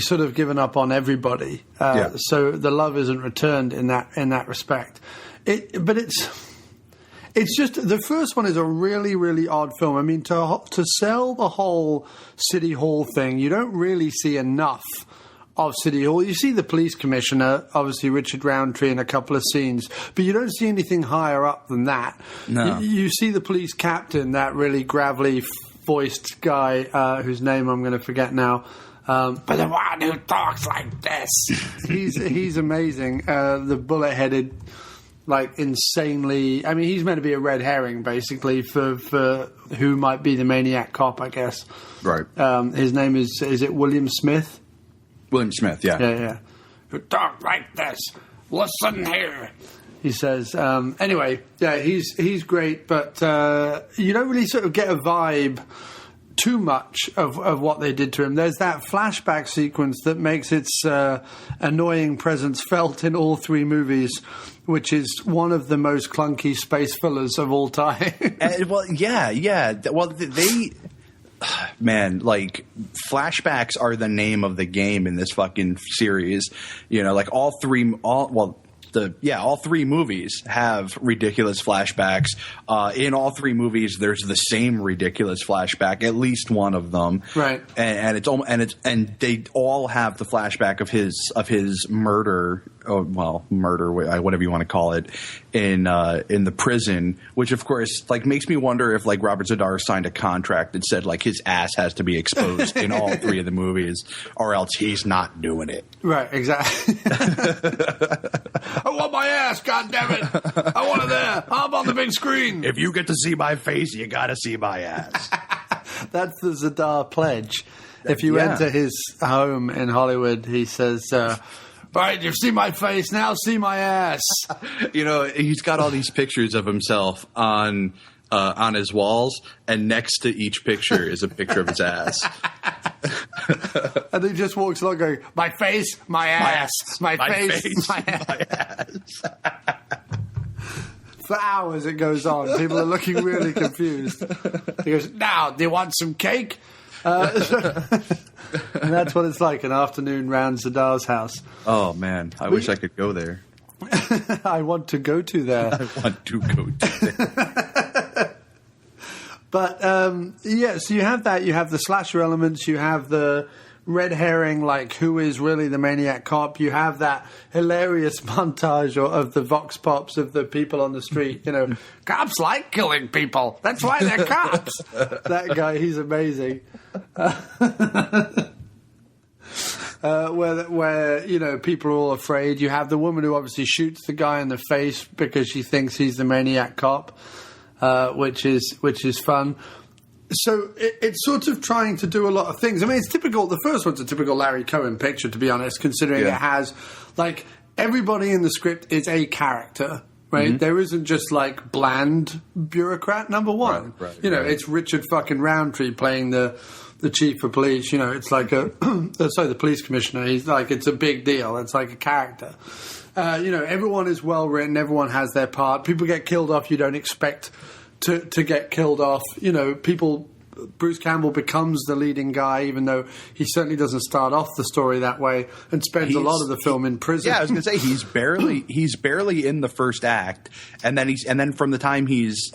sort of given up on everybody. So the love isn't returned in that respect. But it's just, the first one is a really, really odd film. I mean, to sell the whole City Hall thing, you don't really see enough of City Hall. You see the police commissioner, obviously Richard Roundtree, in a couple of scenes, but you don't see anything higher up than that. No. You see the police captain, that really gravelly voiced guy, whose name I'm going to forget now. But the one who talks like this. He's amazing. The bullet-headed, insanely... he's meant to be a red herring, basically, for who might be the maniac cop, I guess. Right. His name is it William Smith? William Smith, yeah. Yeah. Who talk like this. listen here. He says, anyway, yeah, he's great, but you don't really sort of get a vibe too much of what they did to him. There's that flashback sequence that makes its annoying presence felt in all three movies, which is one of the most clunky space fillers of all time. Well, yeah. Well, they... Man, like, flashbacks are the name of the game in this fucking series. You know, like all three movies have ridiculous flashbacks. In all three movies, there's the same ridiculous flashback, at least one of them. Right. And they all have the flashback of his murder. Murder, whatever you want to call it, in the prison, which of course like makes me wonder if like Robert Z'Dar signed a contract that said like his ass has to be exposed in all three of the movies, or else he's not doing it. Right, exactly. I want my ass, goddammit! I want it there. I'm on the big screen. If you get to see my face, you got to see my ass. That's the Z'Dar pledge. If you enter his home in Hollywood, he says. Right, you've seen my face, now see my ass. You know, he's got all these pictures of himself on his walls, and next to each picture is a picture of his ass. And he just walks along going, my face, my ass, my face, my ass. For hours it goes on. People are looking really confused. He goes, now, do you want some cake? And that's what it's like, an afternoon round Z'Dar's house. Oh, man. I wish I could go there. I want to go to there. I want to go to there. But, so you have that. You have the slasher elements. You have the red herring, like, who is really the Maniac Cop. You have that hilarious montage of the vox pops of the people on the street. You know, cops like killing people. That's why they're cops. That guy, he's amazing. Where you know, people are all afraid. You have the woman who obviously shoots the guy in the face because she thinks he's the Maniac Cop, which is fun. So it's sort of trying to do a lot of things. I mean, it's typical. The first one's a typical Larry Cohen picture, to be honest, considering it has, like, everybody in the script is a character, right? Mm-hmm. There isn't just, like, bland bureaucrat number one. Right, you know, it's Richard fucking Roundtree playing the chief of police. You know, it's like the police commissioner. He's like, it's a big deal. It's like a character. You know, everyone is well written. Everyone has their part. People get killed off. You don't expect to get killed off. You know, Bruce Campbell becomes the leading guy, even though he certainly doesn't start off the story that way, and spends a lot of the film in prison. Yeah, I was going to say he's barely in the first act, and then from the time he's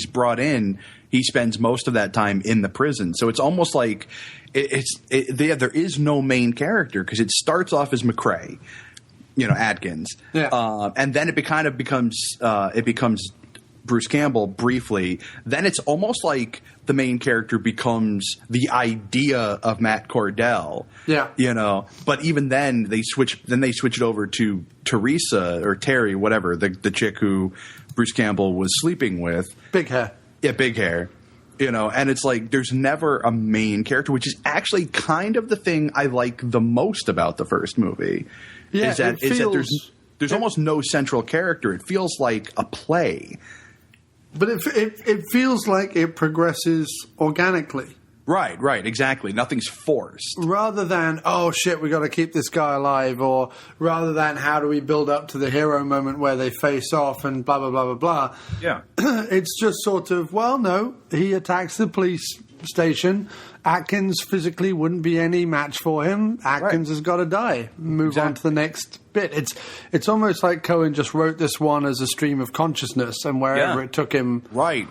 brought in, he spends most of that time in the prison. So it's almost like there is no main character, because it starts off as McCrae, you know, Atkins, and then it becomes Bruce Campbell briefly. Then it's almost like the main character becomes the idea of Matt Cordell. Yeah. You know, but even then they switch it over to Teresa or Terry, whatever, the chick who Bruce Campbell was sleeping with. Big hair. Yeah, big hair. You know, and it's like there's never a main character, which is actually kind of the thing I like the most about the first movie. Yeah, is that there's almost no central character. It feels like a play. But it feels like it progresses organically. Right, exactly. Nothing's forced. Rather than, oh shit, we got to keep this guy alive, or rather than how do we build up to the hero moment where they face off and blah, blah, blah, blah, blah. Yeah. It's just sort of, well, no, he attacks the police station. Atkins physically wouldn't be any match for him. Atkins has got to die. Move on to the next bit. It's almost like Cohen just wrote this one as a stream of consciousness, and wherever it took him, right,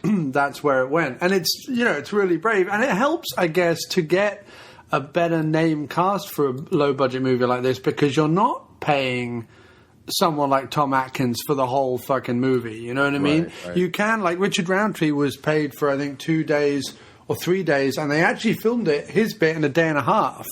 that's where it went. And it's, you know, it's really brave, and it helps, I guess, to get a better name cast for a low budget movie like this, because you're not paying someone like Tom Atkins for the whole fucking movie. You know what I mean? Right. You can, like, Richard Roundtree was paid for, I think, 2 days or 3 days, and they actually filmed his bit in a day and a half.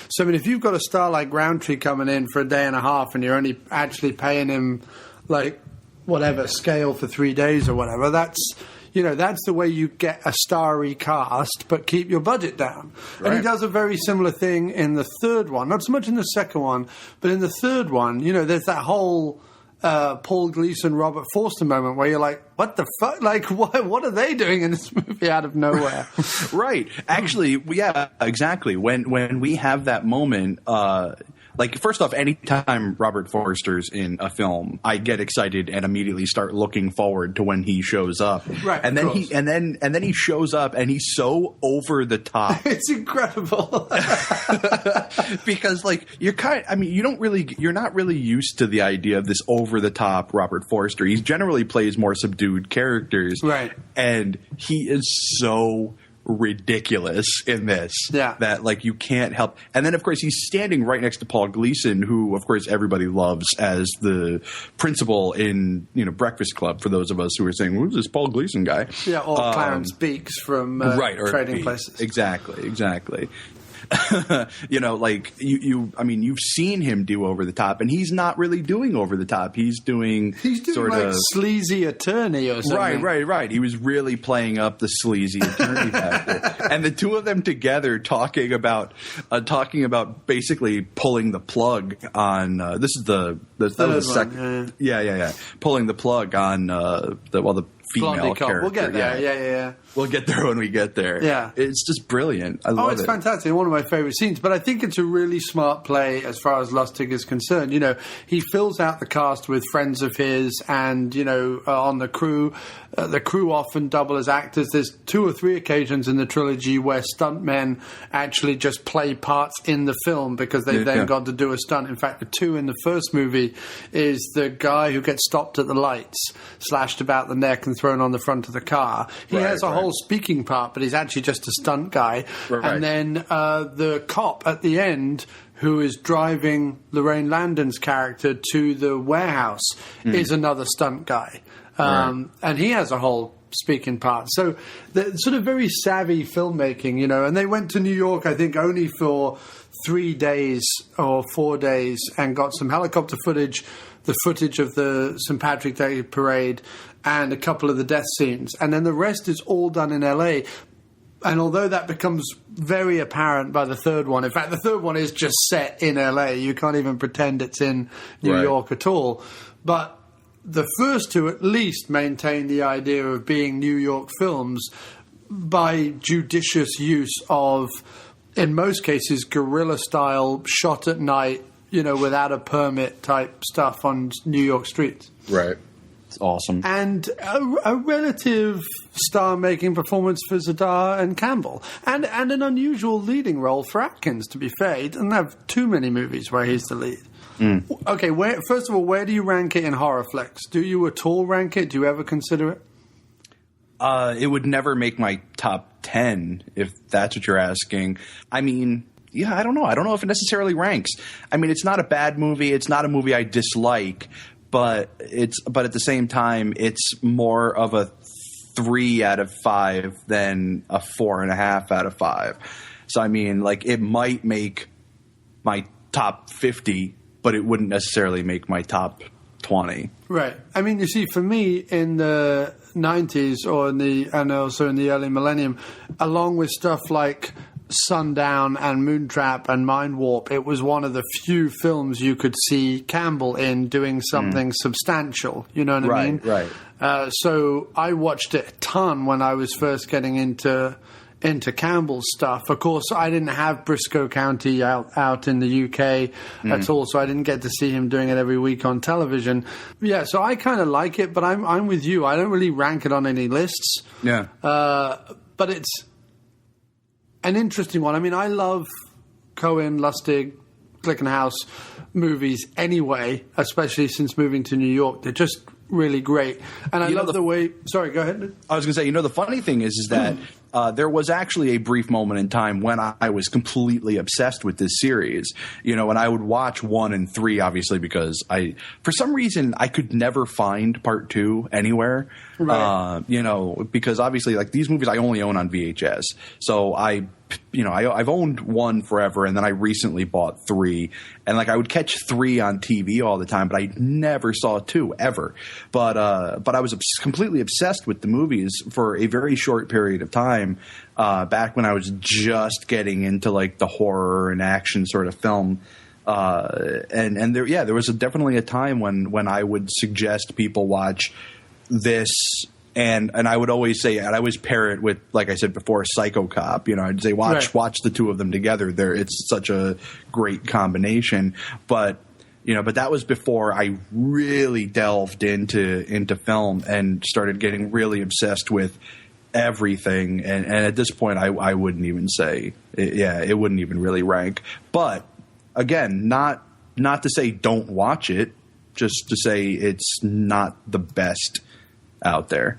So, I mean, if you've got a star like Roundtree coming in for a day and a half and you're only actually paying him, like, whatever, scale for 3 days or whatever, that's, that's the way you get a starry cast, but keep your budget down. Right. And he does a very similar thing in the third one, not so much in the second one, but in the third one, there's that whole Paul Gleason, Robert Forster moment where you're like, what the fuck? Like, what are they doing in this movie out of nowhere? Right. Actually, yeah, exactly. When we have that moment, first off, anytime Robert Forster's in a film, I get excited and immediately start looking forward to when he shows up. Right. And then he shows up and he's so over the top. It's incredible. Because you're not really used to the idea of this over the top Robert Forster. He generally plays more subdued characters. Right. And he is so ridiculous in this that you can't help. And then of course he's standing right next to Paul Gleason, who of course everybody loves as the principal in Breakfast Club, for those of us who are saying, who's this Paul Gleason guy? Or Clarence Beeks from Trading Places. Exactly. You've seen him do over the top, and he's not really doing over the top. He's doing sort of sleazy attorney or something. Right. He was really playing up the sleazy attorney factor. And the two of them together talking about basically pulling the plug on this is the second. Yeah. Pulling the plug on the female character. We'll get there. Yeah. We'll get there when we get there. Yeah. It's just brilliant. I love it. It's fantastic. One of my favorite scenes. But I think it's a really smart play as far as Lustig is concerned. He fills out the cast with friends of his and, on the crew. The crew often double as actors. There's 2 or 3 occasions in the trilogy where stuntmen actually just play parts in the film because they've then got to do a stunt. In fact, the 2 in the first movie is the guy who gets stopped at the lights, slashed about the neck and thrown on the front of the car. He has a whole speaking part, but he's actually just a stunt guy. Right. And then the cop at the end who is driving Lorraine Landon's character to the warehouse is another stunt guy. And he has a whole speaking part. So they're sort of very savvy filmmaking, and they went to New York, I think, only for 3 days or 4 days and got some helicopter footage, the footage of the St. Patrick's Day parade and a couple of the death scenes. And then the rest is all done in L.A., and although that becomes very apparent by the third one, in fact, the third one is just set in L.A. You can't even pretend it's in New York at all. But the first 2 at least maintain the idea of being New York films by judicious use of, in most cases, guerrilla style, shot at night, without a permit type stuff on New York streets. Right. It's awesome. And a relative star-making performance for Zadar and Campbell. And an unusual leading role for Atkins, to be fair. He doesn't have too many movies where he's the lead. Okay, first of all, where do you rank it in horror flicks? Do you at all rank it? Do you ever consider it? It would never make my top 10, if that's what you're asking. I mean, I don't know. I don't know if it necessarily ranks. I mean, it's not a bad movie. It's not a movie I dislike, but at the same time, it's more of a 3 out of 5 than a 4.5 out of 5. So, I mean, it might make my top 50, but it wouldn't necessarily make my top 20. Right. I mean, you see, for me, in the 90s and also in the early millennium, along with stuff like Sundown and Moontrap and Mind Warp, it was one of the few films you could see Campbell in doing something substantial. You know what I mean? Right. So I watched it a ton when I was first getting into Campbell's stuff. Of course, I didn't have Briscoe County out in the UK at all, so I didn't get to see him doing it every week on television. Yeah, so I kind of like it, but I'm with you. I don't really rank it on any lists. Yeah. But it's an interesting one. I mean, I love Coen, Lustig, Glickenhaus movies anyway, especially since moving to New York. They're just really great. And I love the way... Sorry, go ahead. I was going to say, the funny thing is that there was actually a brief moment in time when I was completely obsessed with this series, and I would watch 1 and 3, obviously, because for some reason, I could never find part 2 anywhere. Right. Because obviously, like, these movies I only own on VHS. So I've owned 1 forever, and then I recently bought 3. And, like, I would catch 3 on TV all the time, but I never saw 2 ever. But I was completely obsessed with the movies for a very short period of time, back when I was just getting into, like, the horror and action sort of film. And there was definitely a time when I would suggest people watch this, and I would always say, and I always pair it with, like I said before, Psycho Cop. I'd say watch the two of them together. It's such a great combination. But that was before I really delved into film and started getting really obsessed with everything. And at this point, I wouldn't even say, it wouldn't even really rank. But again, not to say don't watch it, just to say it's not the best out there.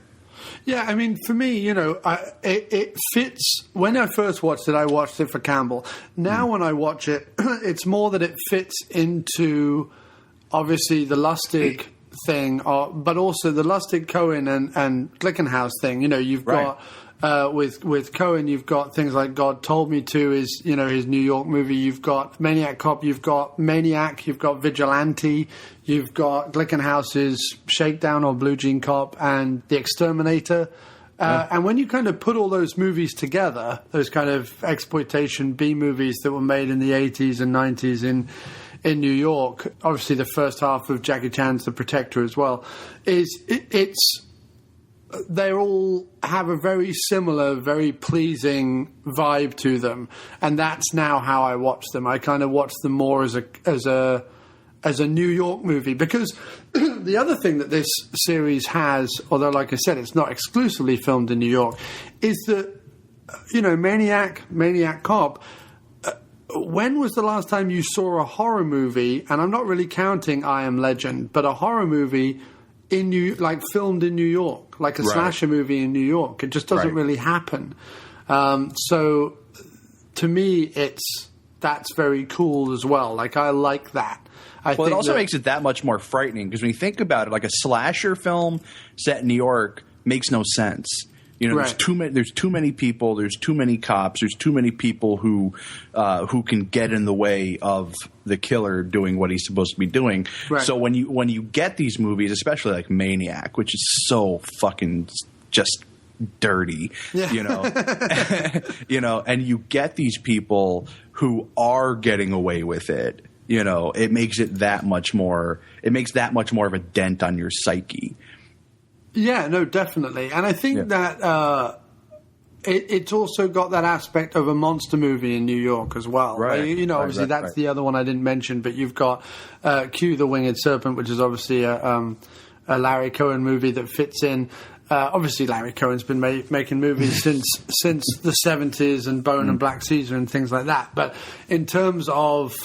Yeah, I mean, for me, it fits. When I first watched it, I watched it for Campbell. Now when I watch it, it's more that it fits into, obviously, the Lustig thing, but also the Lustig, Cohen, and Glickenhaus thing. You've got... with Cohen, you've got things like God Told Me To, his New York movie. You've got Maniac Cop. You've got Maniac. You've got Vigilante. You've got Glickenhaus's Shakedown or Blue Jean Cop and The Exterminator. And when you kind of put all those movies together, those kind of exploitation B movies that were made in the 80s and 90s in New York, obviously the first half of Jackie Chan's The Protector as well, they all have a very similar, very pleasing vibe to them, and that's now how I watch them. I kind of watch them more as a New York movie, because the other thing that this series has, although like I said, it's not exclusively filmed in New York, is that Maniac Cop. When was the last time you saw a horror movie? And I'm not really counting I Am Legend, but a horror movie filmed in New York, like a slasher movie in New York. It just doesn't really happen. So to me, that's very cool as well. Like, I like that. It also makes it that much more frightening, because when you think about it, like a slasher film set in New York makes no sense. There's too many people, there's too many cops, there's too many people who can get in the way of the killer doing what he's supposed to be doing. Right. So when you get these movies, especially like Maniac, which is so fucking just dirty, and you get these people who are getting away with it, it makes that much more of a dent on your psyche. Yeah, no, definitely. And I think that it's also got that aspect of a monster movie in New York as well. Right. Obviously that's the other one I didn't mention, but you've got Q, the Winged Serpent, which is obviously a Larry Cohen movie that fits in. Obviously, Larry Cohen's been making movies since the 70s, and Bone and Black Caesar and things like that. But in terms of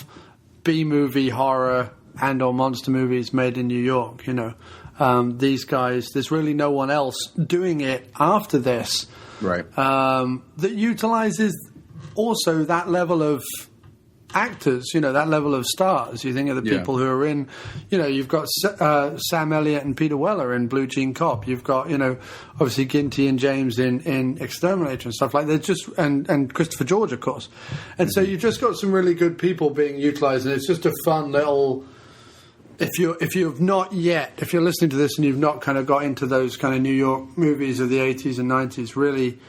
B-movie horror and or monster movies made in New York, these guys, there's really no one else doing it after this. Right. That utilizes also that level of actors, that level of stars. You think of the people who are in, you've got Sam Elliott and Peter Weller in Blue Jean Cop. You've got, obviously Ginty and James in Exterminator and stuff like that. And Christopher George, of course. And so you've just got some really good people being utilized, and it's just a fun little... If you're listening to this and you've not kind of got into those kind of New York movies of the 80s and 90s, really,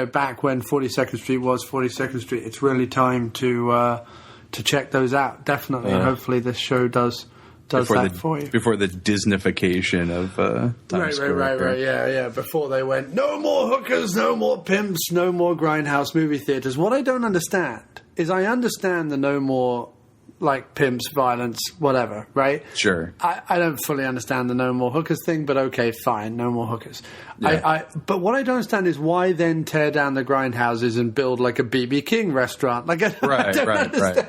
back when 42nd Street was 42nd Street, it's really time to check those out, definitely. And hopefully this show does that for you. Before the Disneyfication of Times Square. Right, yeah. Before they went, no more hookers, no more pimps, no more grindhouse movie theaters. What I don't understand is I understand the no more... like pimps, violence, whatever, right? Sure. I don't fully understand the no more hookers thing, but okay, fine, no more hookers. Yeah. But what I don't understand is why then tear down the grindhouses and build like a B.B. King restaurant? Like, I don't understand.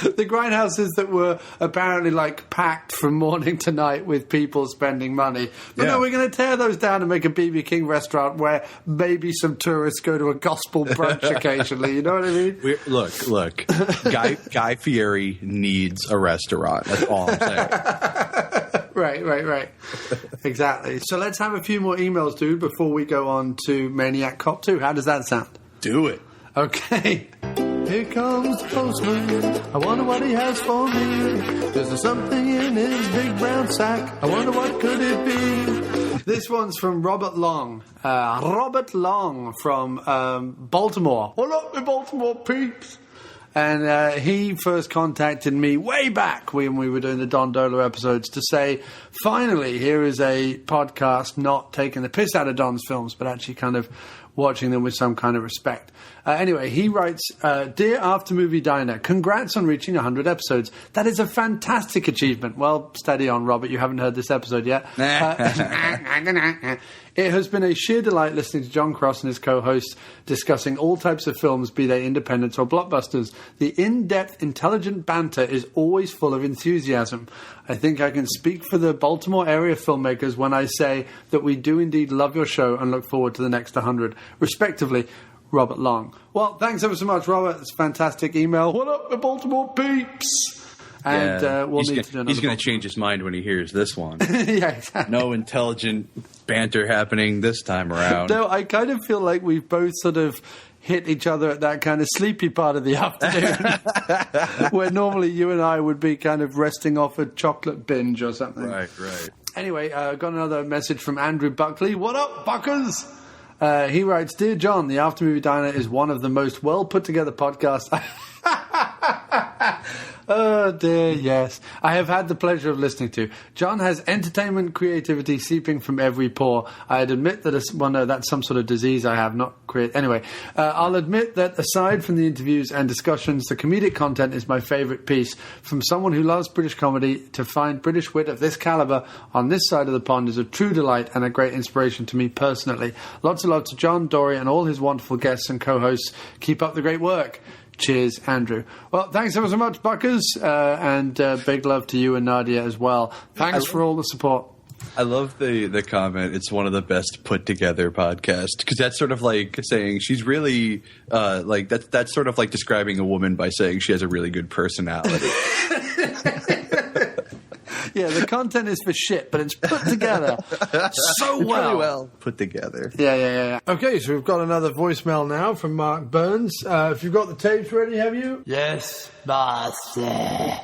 The grindhouses that were apparently like packed from morning to night with people spending money. But no, we're going to tear those down and make a BB King restaurant where maybe some tourists go to a gospel brunch occasionally. You know what I mean? Look. Guy Fieri needs a restaurant. That's all I'm saying. Right. Exactly. So let's have a few more emails, dude, before we go on to Maniac Cop 2. How does that sound? Do it. Okay. Here comes the postman. I wonder what he has for me. There's something in his big brown sack. I wonder what could it be. This one's from Robert Long. Robert Long from Baltimore. What up, the Baltimore peeps? And he first contacted me way back when we were doing the Don Dola episodes to say, finally, here is a podcast not taking the piss out of Don's films, but actually kind of watching them with some kind of respect. Anyway, he writes, Dear After Movie Diner, congrats on reaching 100 episodes. That is a fantastic achievement. Well, steady on, Robert. You haven't heard this episode yet. It has been a sheer delight listening to John Cross and his co-hosts discussing all types of films, be they independents or blockbusters. The in-depth, intelligent banter is always full of enthusiasm. I think I can speak for the Baltimore area filmmakers when I say that we do indeed love your show and look forward to the next 100. Respectively, Robert Long. Well, thanks ever so much, Robert. It's a fantastic email. What up, the Baltimore peeps? And we'll need to do another. He's going to change his mind when he hears this one. Yeah, exactly. No intelligent banter happening this time around. No, I kind of feel like we've both sort of hit each other at that kind of sleepy part of the afternoon where normally you and I would be kind of resting off a chocolate binge or something. Right. Anyway, got another message from Andrew Buckley. What up, Buckers? He writes, Dear John, the After Movie Diner is one of the most well put together podcasts. Oh dear, yes. I have had the pleasure of listening to. John has entertainment creativity seeping from every pore. I'd admit that, that's some sort of disease I have, not create. Anyway, I'll admit that aside from the interviews and discussions, the comedic content is my favourite piece. From someone who loves British comedy, to find British wit of this calibre on this side of the pond is a true delight and a great inspiration to me personally. Lots of love to John, Dory, and all his wonderful guests and co-hosts. Keep up the great work. Cheers, Andrew. Well, thanks ever so much, Buckers, and big love to you and Nadia as well. Thanks for all the support. I love the comment. It's one of the best put together podcasts, because that's sort of like saying she's really that's sort of like describing a woman by saying she has a really good personality. Yeah, the content is for shit, but it's put together so It's well. really well put together. Yeah. Okay, so we've got another voicemail now from Mark Burns. If you've got the tapes ready, have you? Yes, boss.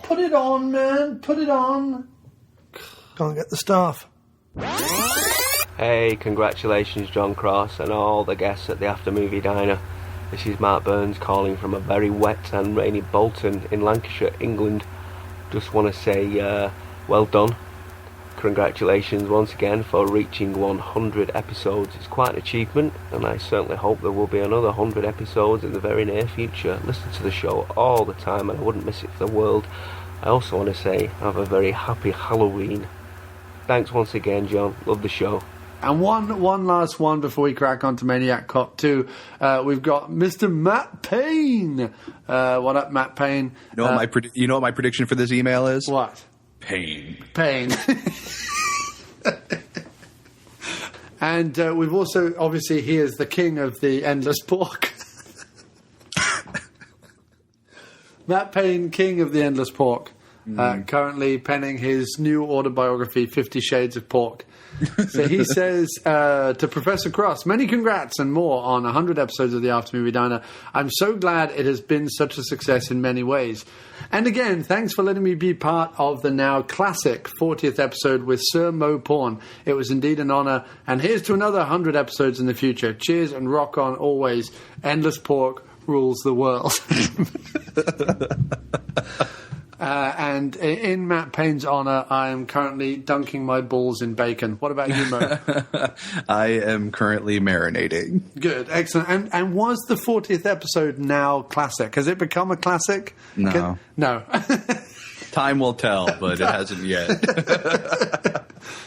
Put it on, man. Put it on. Can't get the staff. Hey, congratulations, John Cross, and all the guests at the After Movie Diner. This is Mark Burns calling from a very wet and rainy Bolton in Lancashire, England. Just want to say, well done. Congratulations once again for reaching 100 episodes. It's quite an achievement, and I certainly hope there will be another 100 episodes in the very near future. Listen to the show all the time, and I wouldn't miss it for the world. I also want to say, have a very happy Halloween. Thanks once again, John. Love the show. And one last one before we crack on to Maniac Cop 2. We've got Mr. Matt Payne. What up, Matt Payne? You know what my prediction for this email is? What? Pain. And we've also, obviously, he is the king of the endless pork. Matt Payne, king of the endless pork. Currently penning his new autobiography, 50 Shades of Pork. So he says to Professor Cross, many congrats and more on 100 episodes of the After Movie Diner. I'm so glad it has been such a success in many ways. And again, thanks for letting me be part of the now classic 40th episode with Sir Mo Porn. It was indeed an honour. And here's to another 100 episodes in the future. Cheers and rock on always. Endless pork rules the world. And in Matt Payne's honour, I am currently dunking my balls in bacon. What about you, Mo? I am currently marinating. Good, excellent. And was the 40th episode now classic? Has it become a classic? No. No. Time will tell, but it hasn't yet.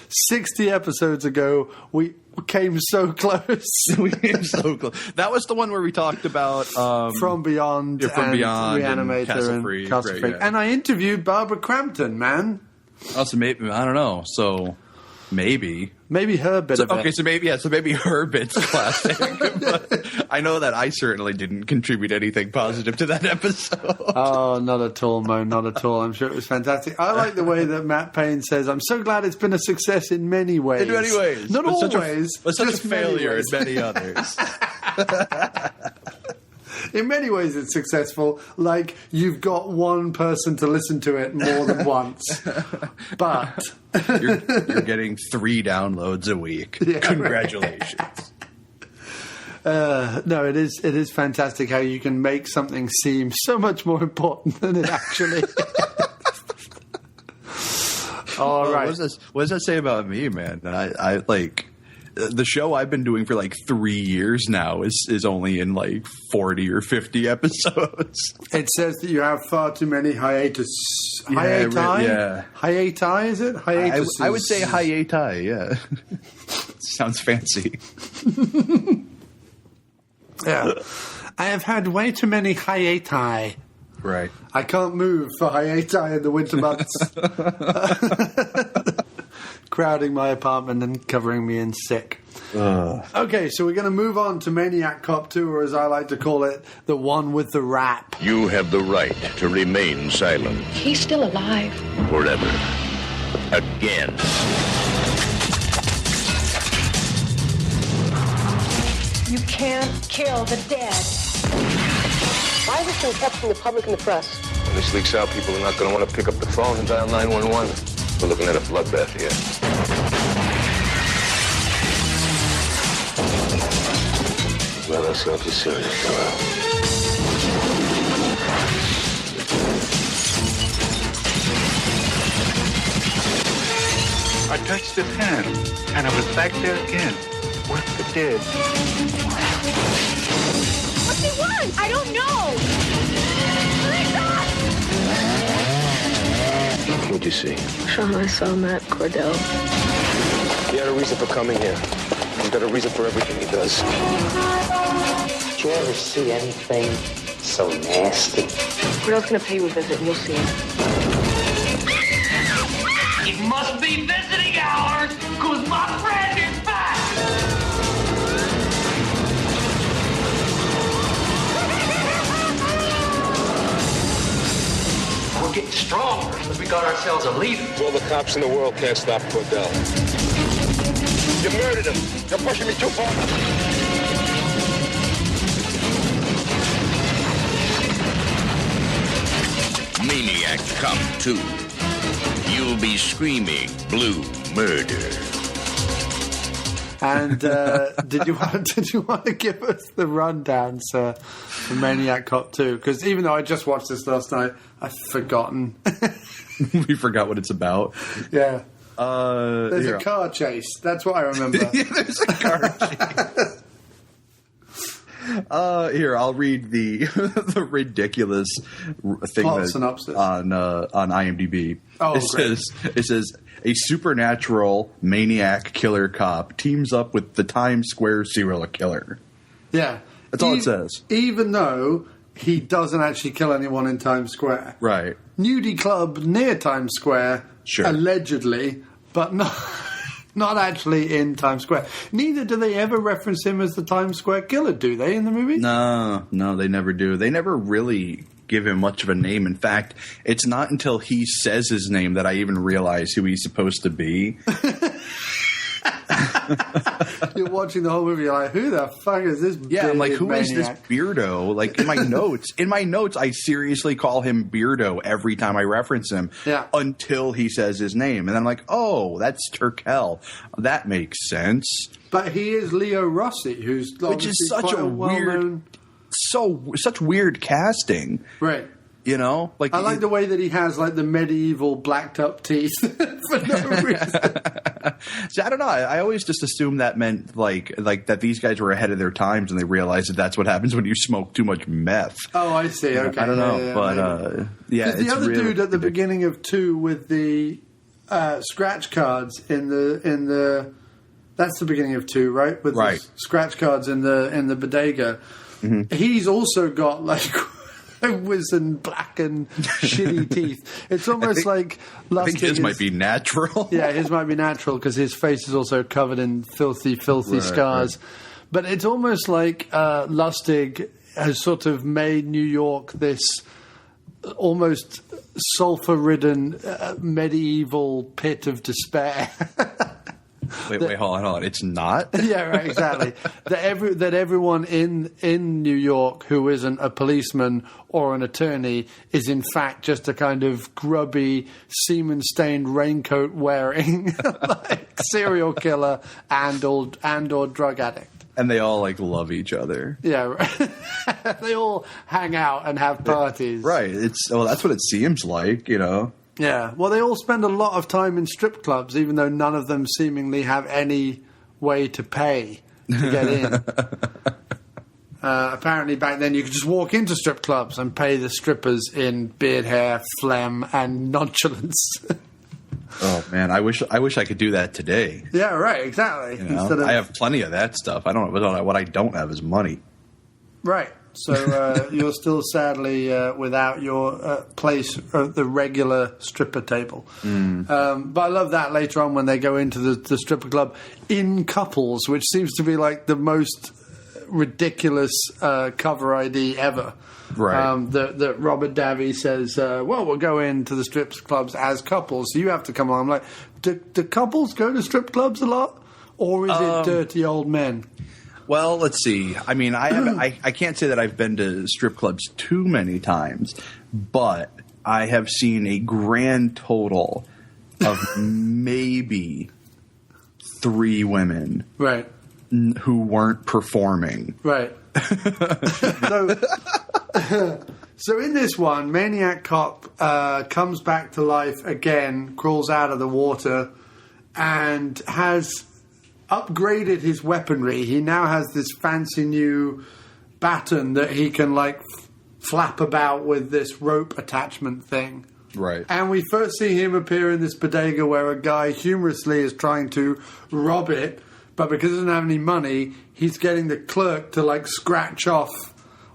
60 episodes ago, we came so close. We came so close. That was the one where we talked about From Beyond, Reanimator, Castle Freak. Castle Freak. And I interviewed Barbara Crampton, man. Oh, so maybe, I don't know. So maybe her bit of it. Okay, so maybe her bit's classic. But I know that I certainly didn't contribute anything positive to that episode. Oh, not at all, Mo, not at all. I'm sure it was fantastic. I like the way that Matt Payne says, I'm so glad it's been a success in many ways. In many ways. Not always. But such a failure in many others. In many ways, it's successful. Like, you've got one person to listen to it more than once. But you're getting 3 downloads a week. Yeah, congratulations. Right. No, it is fantastic how you can make something seem so much more important than it actually is. All right. What does that say about me, man? I like... The show I've been doing for like 3 years now is only in like 40 or 50 episodes. It says that you have far too many hiatus. Hiati? Yeah. Hiati, is it? Hiatus. I would say hiati, yeah. Sounds fancy. Yeah. I have had way too many hiati. Right. I can't move for hiati in the winter months. Crowding my apartment and covering me in sick. Okay, so we're going to move on to Maniac Cop 2, or as I like to call it, the one with the rap. You have the right to remain silent. He's still alive. Forever. Again. You can't kill the dead. Why is this been kept from the public and the press? When this leaks out, people are not going to want to pick up the phone and dial 911. We're looking at a bloodbath here. Well, let's not be serious, fella. I touched his hand, and I was back there again with the dead. What's he want? I don't know. What'd you see? Sean, I saw Matt Cordell. He had a reason for coming here. He's got a reason for everything he does. Did you ever see anything so nasty? Cordell's gonna pay you a visit, and you'll see him. It must be visiting hours, cause my friend is back! We're getting stronger, but we got ourselves a leader. All the cops in the world can't stop Cordell. You murdered him. You're pushing me too far. Maniac Cop 2. You'll be screaming blue murder. And did you want to give us the rundown, sir, for Maniac Cop 2? Because even though I just watched this last night, I've forgotten. We forgot what it's about. Yeah. There's a car chase. That's what I remember. Yeah, there's a car chase. Here, I'll read the ridiculous thing synopsis on IMDb. Oh, it says a supernatural maniac killer cop teams up with the Times Square serial killer. Yeah, that's all it says. Even though he doesn't actually kill anyone in Times Square, right? Nudie club near Times Square, sure, allegedly, but not actually in Times Square. Neither do they ever reference him as the Times Square killer, do they, in the movie? No, they never do. They never really give him much of a name. In fact, it's not until he says his name that I even realize who he's supposed to be. You're watching the whole movie, you're like, who the fuck is this? Yeah, I'm like, who maniac? is this Beardo? Like, in my notes, I seriously call him Beardo every time I reference him. Yeah. Until he says his name. And I'm like, oh, that's Turkel. That makes sense. But he is Leo Rossi, which is such a weird, such weird casting. Right. You know, like I like the way that he has like the medieval blacked up teeth for no reason. So I don't know. I always just assumed that meant like that these guys were ahead of their times and they realized that that's what happens when you smoke too much meth. Oh, I see. Okay, I don't know, but the other dude at the beginning of 2 with the scratch cards in the that's the beginning of 2, right? With the scratch cards in the bodega. Mm-hmm. He's also got like wizened, black and shitty teeth. It's almost like Lustig. I think his might be natural. Yeah, his might be natural because his face is also covered in filthy scars. Right. But it's almost like Lustig has sort of made New York this almost sulfur-ridden medieval pit of despair. Wait, hold on. It's not? Yeah, right, exactly. that everyone in New York who isn't a policeman or an attorney is in fact just a kind of grubby, semen-stained raincoat wearing like serial killer and or drug addict. And they all like love each other. Yeah, right. They all hang out and have parties. Right. That's what it seems like, you know. Yeah, well, they all spend a lot of time in strip clubs, even though none of them seemingly have any way to pay to get in. Apparently, back then, you could just walk into strip clubs and pay the strippers in beard hair, phlegm, and nonchalance. Oh man, I wish I could do that today. Yeah, right, exactly. You know, I have plenty of that stuff. I don't know what I don't have is money. Right. So you're still sadly without your place at the regular stripper table. But I love that later on when they go into the stripper club in couples, which seems to be like the most ridiculous cover ID ever. Right. That Robert Davi says, well, we'll go into the strip clubs as couples, so you have to come along. I'm like, do couples go to strip clubs a lot? Or is it dirty old men? Well, let's see. I mean, I can't say that I've been to strip clubs too many times, but I have seen a grand total of maybe 3 women, right, who weren't performing. Right. So in this one, Maniac Cop comes back to life again, crawls out of the water, and has upgraded his weaponry. He now has this fancy new baton that he can like flap about with this rope attachment thing. Right. And we first see him appear in this bodega where a guy humorously is trying to rob it, but because he doesn't have any money, he's getting the clerk to like scratch off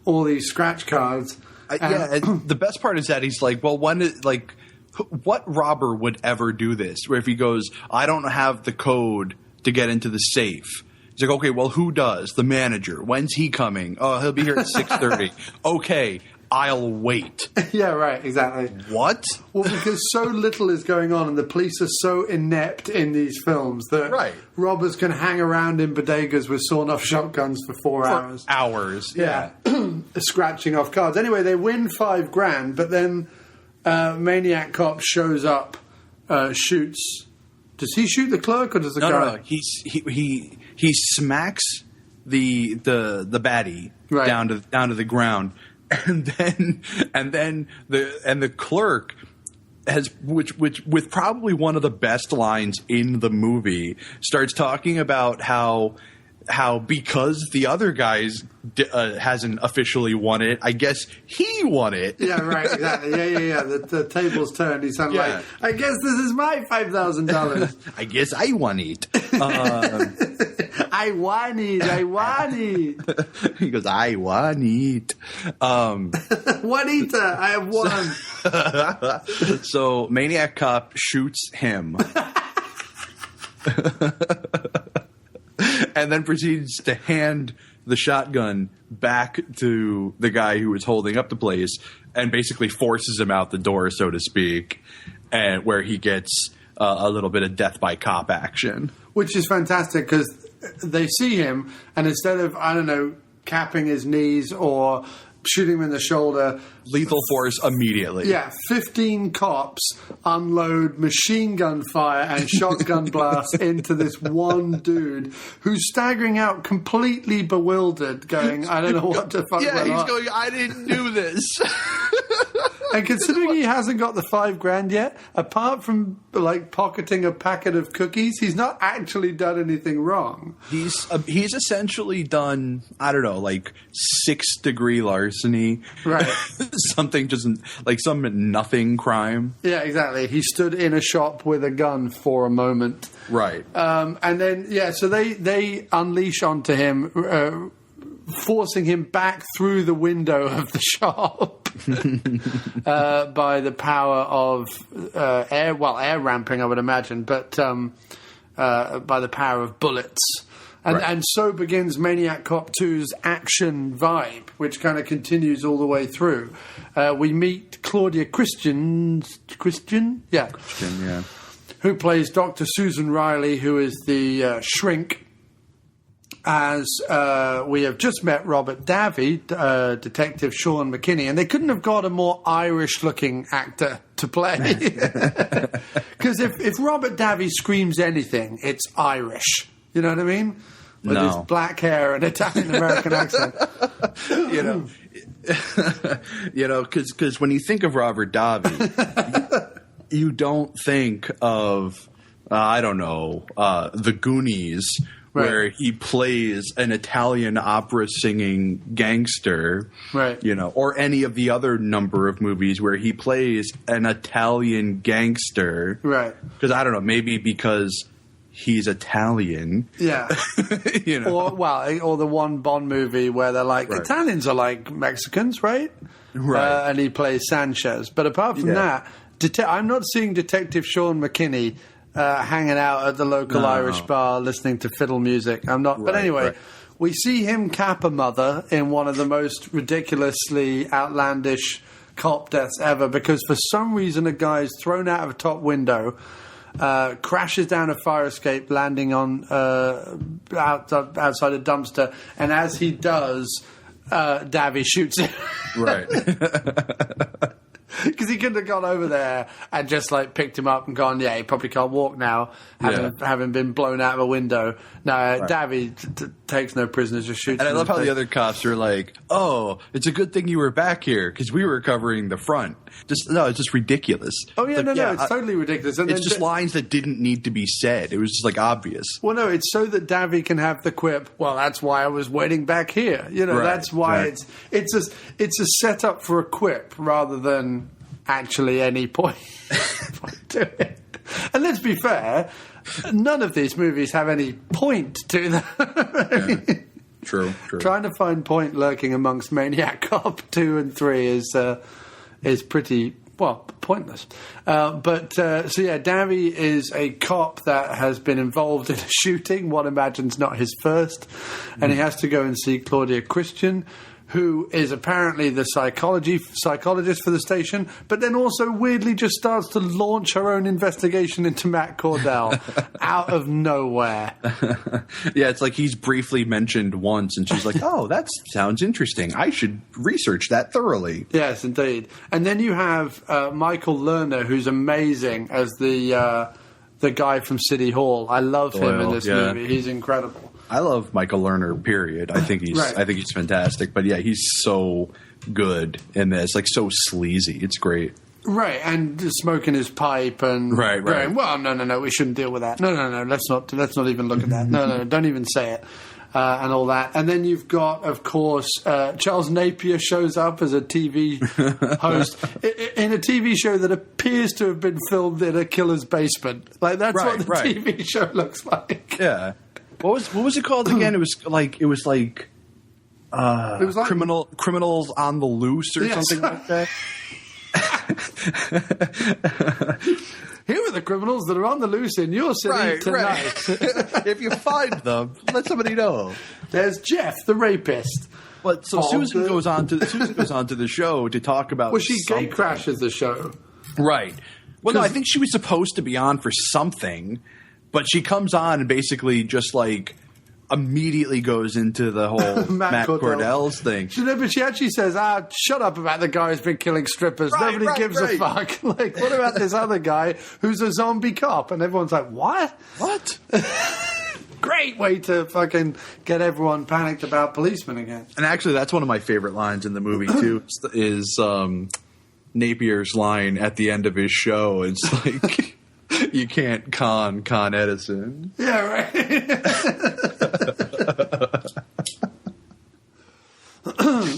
all these scratch cards. And the best part is that he's like, well, what robber would ever do this? Where if he goes, I don't have the code to get into the safe. He's like, okay, well, who does? The manager. When's he coming? Oh, he'll be here at 6:30. Okay, I'll wait. Yeah, right, exactly. What? Well, because so little is going on and the police are so inept in these films that robbers can hang around in bodegas with sawn-off shotguns for 4 hours. Hours, yeah. Scratching off cards. Anyway, they win $5,000, but then Maniac Cop shows up, shoots. Does he shoot the clerk or does the guy? No. He smacks the baddie down to the ground, and then the clerk has which with probably one of the best lines in the movie starts talking about how because the other guys hasn't officially won it, I guess he won it. Yeah, right, exactly. Yeah. The table's turned. He's like, I guess this is my $5,000. I guess I won it. I won it. He goes, I won it. Juanita, I have won. So Maniac Cop shoots him. And then proceeds to hand the shotgun back to the guy who was holding up the place and basically forces him out the door, so to speak, and where he gets a little bit of death by cop action. Which is fantastic because they see him and instead of, I don't know, capping his knees or shooting him in the shoulder. Lethal force immediately. Yeah, 15 cops unload machine gun fire and shotgun blasts into this one dude who's staggering out completely bewildered, going, I don't know what the fuck went on. He's going, I didn't do this. And considering he hasn't got the $5,000 yet, apart from like pocketing a packet of cookies, he's not actually done anything wrong. He's essentially done, I don't know, like 6th-degree larceny, right? Something just like some nothing crime. Yeah, exactly. He stood in a shop with a gun for a moment, right? And then so they unleash onto him. Forcing him back through the window of the shop by the power of air ramping, I would imagine, but by the power of bullets. And so begins Maniac Cop 2's action vibe, which kind of continues all the way through. We meet Claudia Christian, who plays Dr. Susan Riley, who is the shrink. As we have just met Robert Davi, Detective Sean McKinney, and they couldn't have got a more Irish-looking actor to play. Because if Robert Davi screams anything, it's Irish. You know what I mean? With his black hair and Italian-American accent. Because when you think of Robert Davi, you don't think of, The Goonies, where he plays an Italian opera singing gangster, right? Or any of the other number of movies where he plays an Italian gangster, right? Because I don't know, maybe because he's Italian, yeah, or the one Bond movie where they're like Italians are like Mexicans, right? Right, and he plays Sanchez. But apart from that, I'm not seeing Detective Sean McKinney. Hanging out at the local Irish bar listening to fiddle music. I'm not. But anyway, we see him cap a mother in one of the most ridiculously outlandish cop deaths ever because for some reason a guy is thrown out of a top window, crashes down a fire escape, landing on outside a dumpster, and as he does, Davi shoots him. Right. Because he couldn't have gone over there and just like picked him up and gone, he probably can't walk now, having been blown out of a window. No, Davi takes no prisoners, just shoots. And I love how the other cops are like, "Oh, it's a good thing you were back here because we were covering the front." It's just ridiculous. Oh yeah, no, it's totally ridiculous. And it's just lines that didn't need to be said. It was just like obvious. Well, no, it's so that Davi can have the quip. Well, that's why I was waiting back here. That's why it's a setup for a quip rather than actually any point to it. And let's be fair, none of these movies have any point to them. True. Trying to find point lurking amongst Maniac Cop 2 and 3 is pretty pointless. Davi is a cop that has been involved in a shooting. One imagines not his first, and he has to go and see Claudia Christian, who is apparently the psychologist for the station, but then also weirdly just starts to launch her own investigation into Matt Cordell out of nowhere. Yeah, it's like he's briefly mentioned once, and she's like, "Oh, that sounds interesting. I should research that thoroughly." Yes, indeed. And then you have Michael Lerner, who's amazing as the guy from City Hall. I love him in this movie. He's incredible. I love Michael Lerner, period. I think he's fantastic. But yeah, he's so good in this, like so sleazy. It's great. Right, and smoking his pipe and going, well, no, we shouldn't deal with that. No, let's not even look at that. No, don't even say it. And all that. And then you've got, of course, Charles Napier shows up as a TV host in a TV show that appears to have been filmed in a killer's basement. Like, that's what the TV show looks like. Yeah. What was it called again? It was like criminals on the loose or something like that. Here are the criminals that are on the loose in your city tonight. If you find them, let somebody know. There's Jeff, the rapist. But so Susan goes on to the show to talk about. Well, she gate crashes the show, right? Well, no, I think she was supposed to be on for something. But she comes on and basically just like immediately goes into the whole Matt Cordell's thing. But she actually says, shut up about the guy who's been killing strippers. Nobody gives a fuck. Like, what about this other guy who's a zombie cop? And everyone's like, what? What? Great way to fucking get everyone panicked about policemen again. And actually, that's one of my favorite lines in the movie, too, is Napier's line at the end of his show. It's like, you can't con Edison. Yeah, right.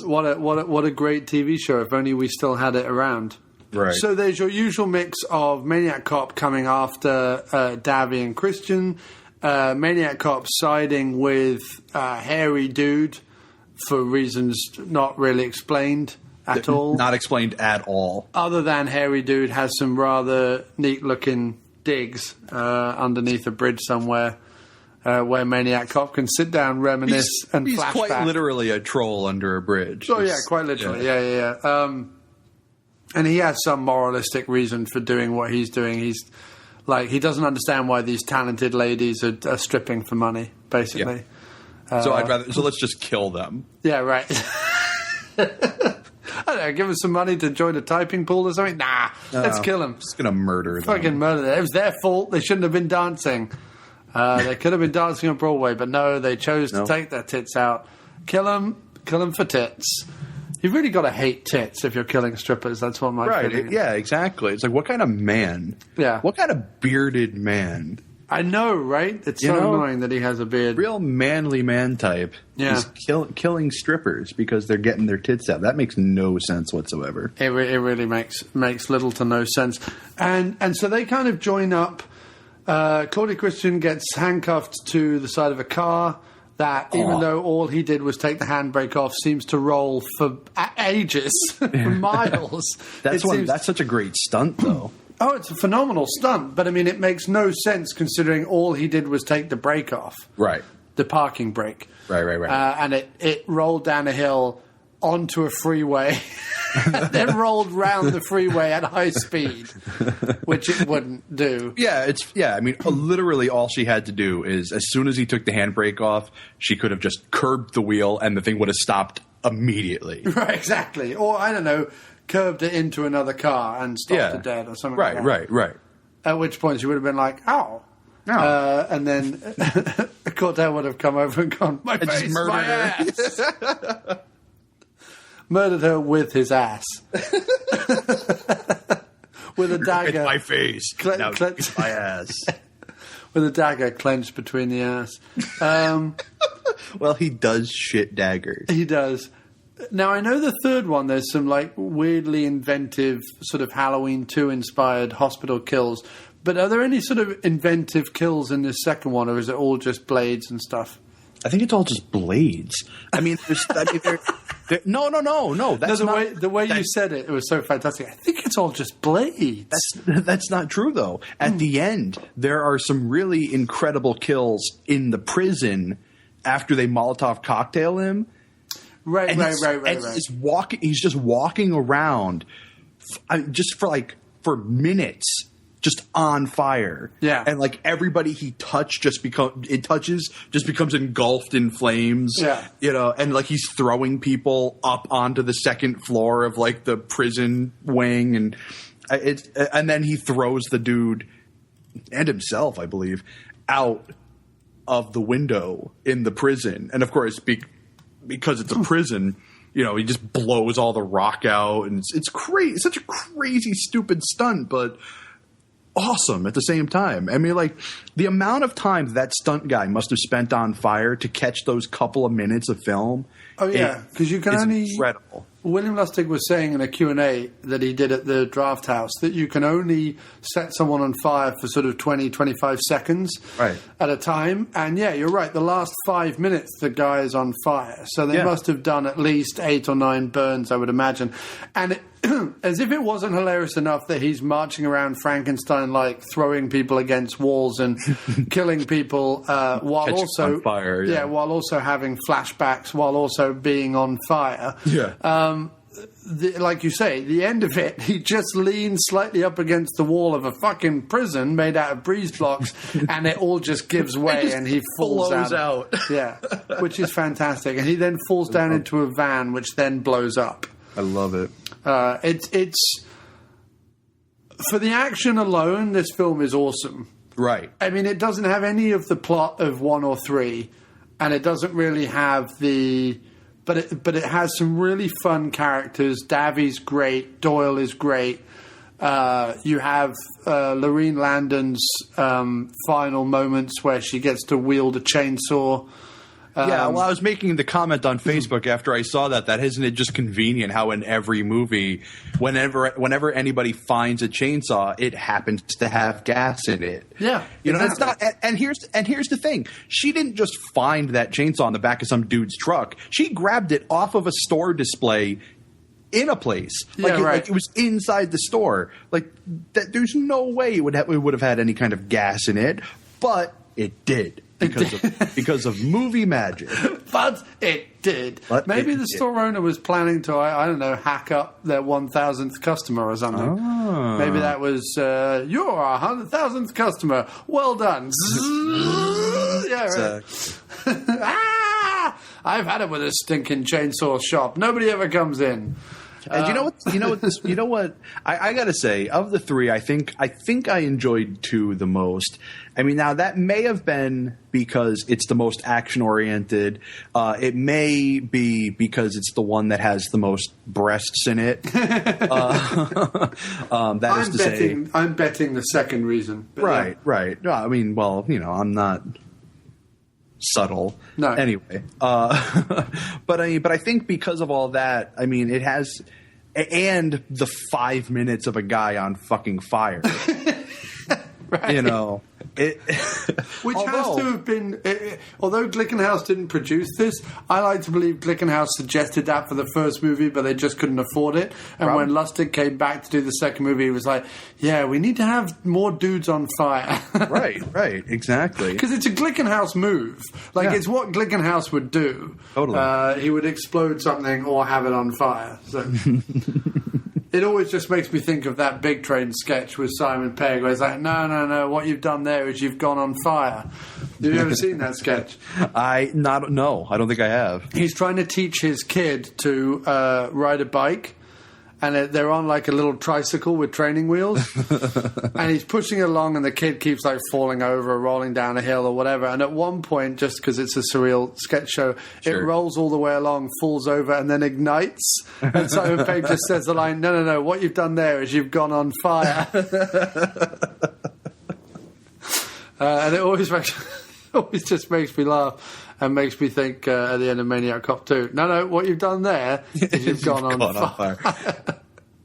What a great TV show. If only we still had it around. Right. So there's your usual mix of Maniac Cop coming after Davi and Christian. Maniac Cop siding with Hairy Dude for reasons not really explained at all. Not explained at all. Other than Hairy Dude has some rather neat-looking digs underneath a bridge somewhere where Maniac Cop can sit down, reminisce, and he's flashback. He's quite literally a troll under a bridge. Oh, yeah, quite literally. Yeah. And he has some moralistic reason for doing what he's doing. He's like, he doesn't understand why these talented ladies are stripping for money, basically. Yeah. So let's just kill them. Yeah, right. I don't know, give them some money to join a typing pool or something? Nah, let's kill them. Just gonna murder them. Fucking murder them. It was their fault. They shouldn't have been dancing. They could have been dancing on Broadway, but no, they chose to take their tits out. Kill them for tits. You've really got to hate tits if you're killing strippers. That's what my feeling is. Yeah, exactly. It's like, what kind of man? Yeah. What kind of bearded man? I know, right? It's so annoying that he has a beard. Real manly man type. Yeah. Is killing strippers because they're getting their tits out. That makes no sense whatsoever. It really makes little to no sense. And so they kind of join up. Claudia Christian gets handcuffed to the side of a car that, even though all he did was take the handbrake off, seems to roll for ages, for miles. That's such a great stunt, though. Oh, it's a phenomenal stunt, but I mean, it makes no sense considering all he did was take the brake off. Right. The parking brake. Right. And it rolled down a hill onto a freeway, and then rolled round the freeway at high speed, which it wouldn't do. I mean, literally all she had to do is, as soon as he took the handbrake off, she could have just curbed the wheel and the thing would have stopped immediately. Right, exactly. Or, I don't know, curbed it into another car and stopped it dead or something like that. Right. At which point she would have been like, ow. And then Cordell would have come over and gone, my face, my ass. Murdered her with his ass. With a dagger. My face. Now it's my ass. With a dagger clenched between the ass. Well, he does shit daggers. He does. Now, I know the third one, there's some like weirdly inventive sort of Halloween 2 inspired hospital kills. But are there any sort of inventive kills in this second one, or is it all just blades and stuff? I think it's all just blades. I mean, no. The way you said it was so fantastic. I think it's all just blades. That's not true, though. At the end, there are some really incredible kills in the prison after they Molotov cocktail him. Right. He's just walking around, just for minutes. Just on fire, and like everybody he touched just becomes engulfed in flames, and like he's throwing people up onto the second floor of like the prison wing, and then he throws the dude and himself, I believe, out of the window in the prison, and of course because it's a prison. He just blows all the rock out, and it's crazy. It's such a crazy, stupid stunt, but awesome at the same time. I mean, like, the amount of time that stunt guy must have spent on fire to catch those couple of minutes of film. Oh, yeah, because you can only... incredible. William Lustig was saying in a Q&A that he did at the Draft House that you can only set someone on fire for sort of 20, 25 seconds at a time. And, yeah, you're right. The last 5 minutes, the guy is on fire. So they must have done at least 8 or 9 burns, I would imagine. And as if it wasn't hilarious enough that he's marching around Frankenstein, like throwing people against walls and killing people while also on fire, while also having flashbacks, while also being on fire. Like you say, the end of it, he just leans slightly up against the wall of a fucking prison made out of breeze blocks, and it all just gives way, and he falls out. Yeah, which is fantastic. And he then falls down into a van, which then blows up. I love it. It's for the action alone, this film is awesome. Right. I mean, it doesn't have any of the plot of 1 or 3, and it doesn't really have the but it has some really fun characters. Davi's great. Doyle is great. You have Lorene Landon's final moments where she gets to wield a chainsaw. I was making the comment on Facebook after I saw that isn't it just convenient how in every movie, whenever anybody finds a chainsaw, it happens to have gas in it. Yeah, you know, it's not. And here's the thing: she didn't just find that chainsaw in the back of some dude's truck. She grabbed it off of a store display in a place. Like it was inside the store. Like there's no way it would have had any kind of gas in it, but it did. Because of movie magic. But it did. Maybe the store owner was planning to, I don't know, hack up their 1,000th customer or something. Oh. Maybe that was, you're our 100,000th customer. Well done. Yeah, right. I've had it with a stinking chainsaw shop. Nobody ever comes in. And you know what? I gotta say, of the three, I think I enjoyed 2 the most. I mean, now that may have been because it's the most action oriented. It may be because it's the one that has the most breasts in it. I'm betting the second reason. Right. No, I mean, well, I'm not subtle. No. Anyway, but I think because of all that, I mean, it has, and the 5 minutes of a guy on fucking fire. Right. Which has to have been, although Glickenhaus didn't produce this, I like to believe Glickenhaus suggested that for the first movie, but they just couldn't afford it. And when Lustig came back to do the second movie, he was like, yeah, we need to have more dudes on fire. Right, exactly. Because it's a Glickenhaus move. It's what Glickenhaus would do. Totally. He would explode something or have it on fire. So... It always just makes me think of that Big Train sketch with Simon Pegg, where he's like, no, what you've done there is you've gone on fire. Have you ever seen that sketch? No, I don't think I have. He's trying to teach his kid to ride a bike, and they're on like a little tricycle with training wheels, and he's pushing along, and the kid keeps like falling over or rolling down a hill or whatever. And at one point, just because it's a surreal sketch show, it rolls all the way along, falls over, and then ignites. And Simon Pegg just says the line, no, what you've done there is you've gone on fire. And it always just makes me laugh. And makes me think at the end of Maniac Cop 2. No, what you've done there is you've gone on fire.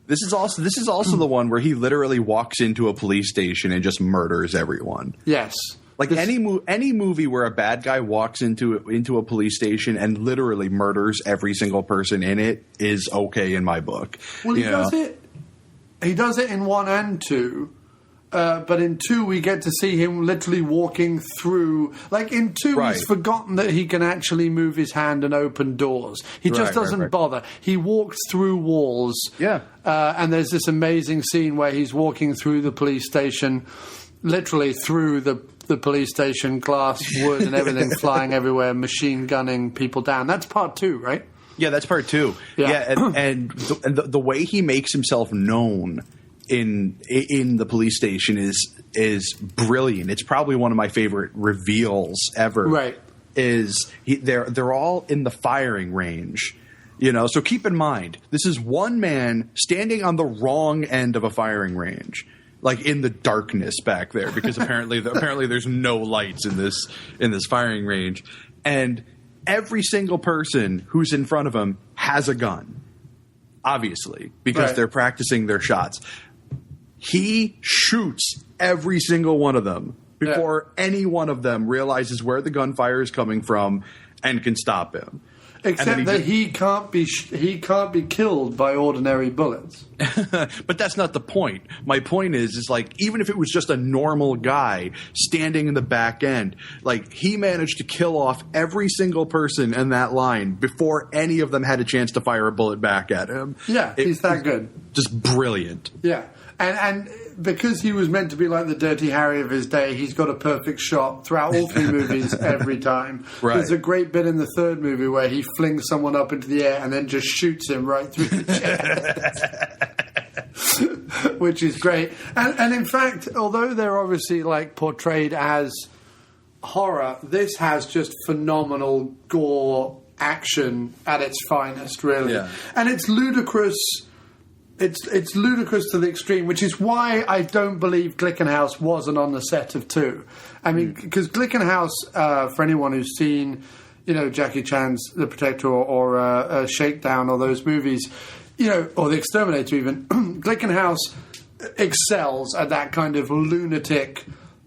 This is also the one where he literally walks into a police station and just murders everyone. Yes. Any movie where a bad guy walks into a police station and literally murders every single person in it is okay in my book. Well, he does it. He does it in 1 and 2. But in 2, we get to see him literally walking through. Like in 2, he's forgotten that he can actually move his hand and open doors. He just doesn't bother. He walks through walls. Yeah. And there's this amazing scene where he's walking through the police station, literally through the police station, glass, wood, and everything flying everywhere, machine gunning people down. That's part 2, right? Yeah, that's part 2. Yeah, and the way he makes himself known in the police station is brilliant. It's probably one of my favorite reveals ever. Right. They're all in the firing range. So keep in mind, this is one man standing on the wrong end of a firing range, like in the darkness back there, because apparently there's no lights in this firing range, and every single person who's in front of him has a gun, obviously, because they're practicing their shots. He shoots every single one of them before any one of them realizes where the gunfire is coming from and can stop him. Except that he can't be killed by ordinary bullets. But that's not the point. My point is like, even if it was just a normal guy standing in the back end, like he managed to kill off every single person in that line before any of them had a chance to fire a bullet back at him. Yeah, he's that good. Just brilliant. Yeah. And because he was meant to be like the Dirty Harry of his day, he's got a perfect shot throughout all 3 movies every time. Right. There's a great bit in the 3rd movie where he flings someone up into the air and then just shoots him right through the chest. Which is great. And in fact, although they're obviously like portrayed as horror, this has just phenomenal gore action at its finest, really. Yeah. And it's ludicrous. It's ludicrous to the extreme, which is why I don't believe Glickenhaus wasn't on the set of 2. I mean, because Glickenhaus, for anyone who's seen, Jackie Chan's The Protector or Shakedown or those movies, or The Exterminator even, Glickenhaus excels at that kind of lunatic,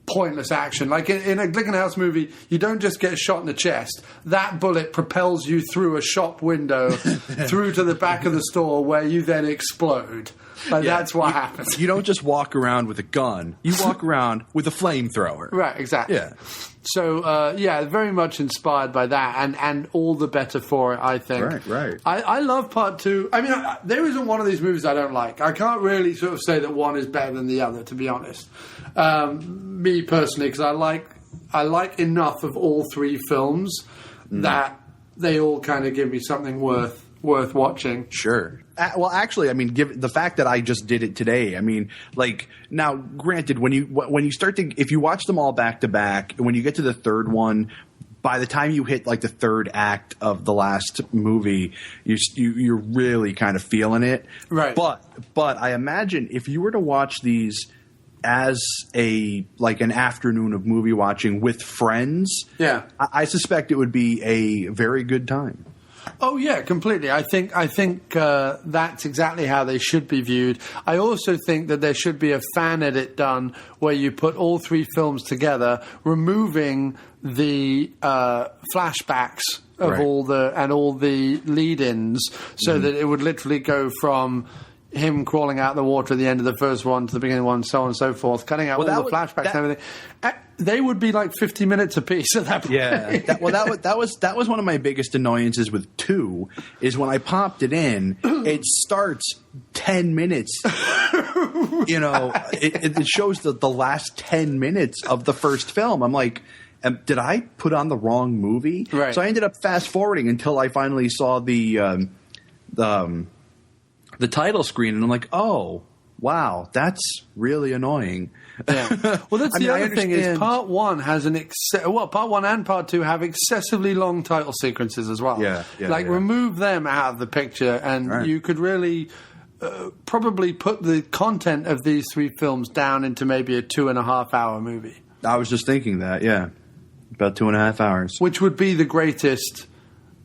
pointless action. Like in a Glickenhaus movie, you don't just get shot in the chest. That bullet propels you through a shop window, through to the back of the store, where you then explode. That's what happens. You don't just walk around with a gun. You walk around with a flamethrower. Right, exactly. Yeah. So, very much inspired by that, and all the better for it, I think. Right. I love Part 2. I mean, there isn't one of these movies I don't like. I can't really sort of say that one is better than the other, to be honest. Me personally, because I like enough of all 3 films that they all kind of give me something worth watching. Sure. Well, actually, I mean, given the fact that I just did it today, I mean, like, now, granted, when you start to, if you watch them all back to back, when you get to the third one, by the time you hit like the third act of the last movie, you're really kind of feeling it. Right. But I imagine if you were to watch these as an afternoon of movie watching with friends, I suspect it would be a very good time. Oh yeah, completely. I think that's exactly how they should be viewed. I also think that there should be a fan edit done where you put all 3 films together, removing the flashbacks of all the lead-ins, so that it would literally go from him crawling out the water at the end of the first one to the beginning of one, so on and so forth, cutting out all the flashbacks and everything. They would be like 50 minutes apiece at that point. Yeah. That was one of my biggest annoyances with 2, is when I popped it in, it starts 10 minutes. It shows the last 10 minutes of the first film. I'm like, did I put on the wrong movie? Right. So I ended up fast forwarding until I finally saw the title screen, and I'm like, oh, wow, that's really annoying. Yeah. Well, that's the other thing is Part 1 has Part 1 and Part 2 have excessively long title sequences as well. Remove them out of the picture, and you could really probably put the content of these 3 films down into maybe a 2.5 hour movie. I was just thinking that, about 2.5 hours, which would be the greatest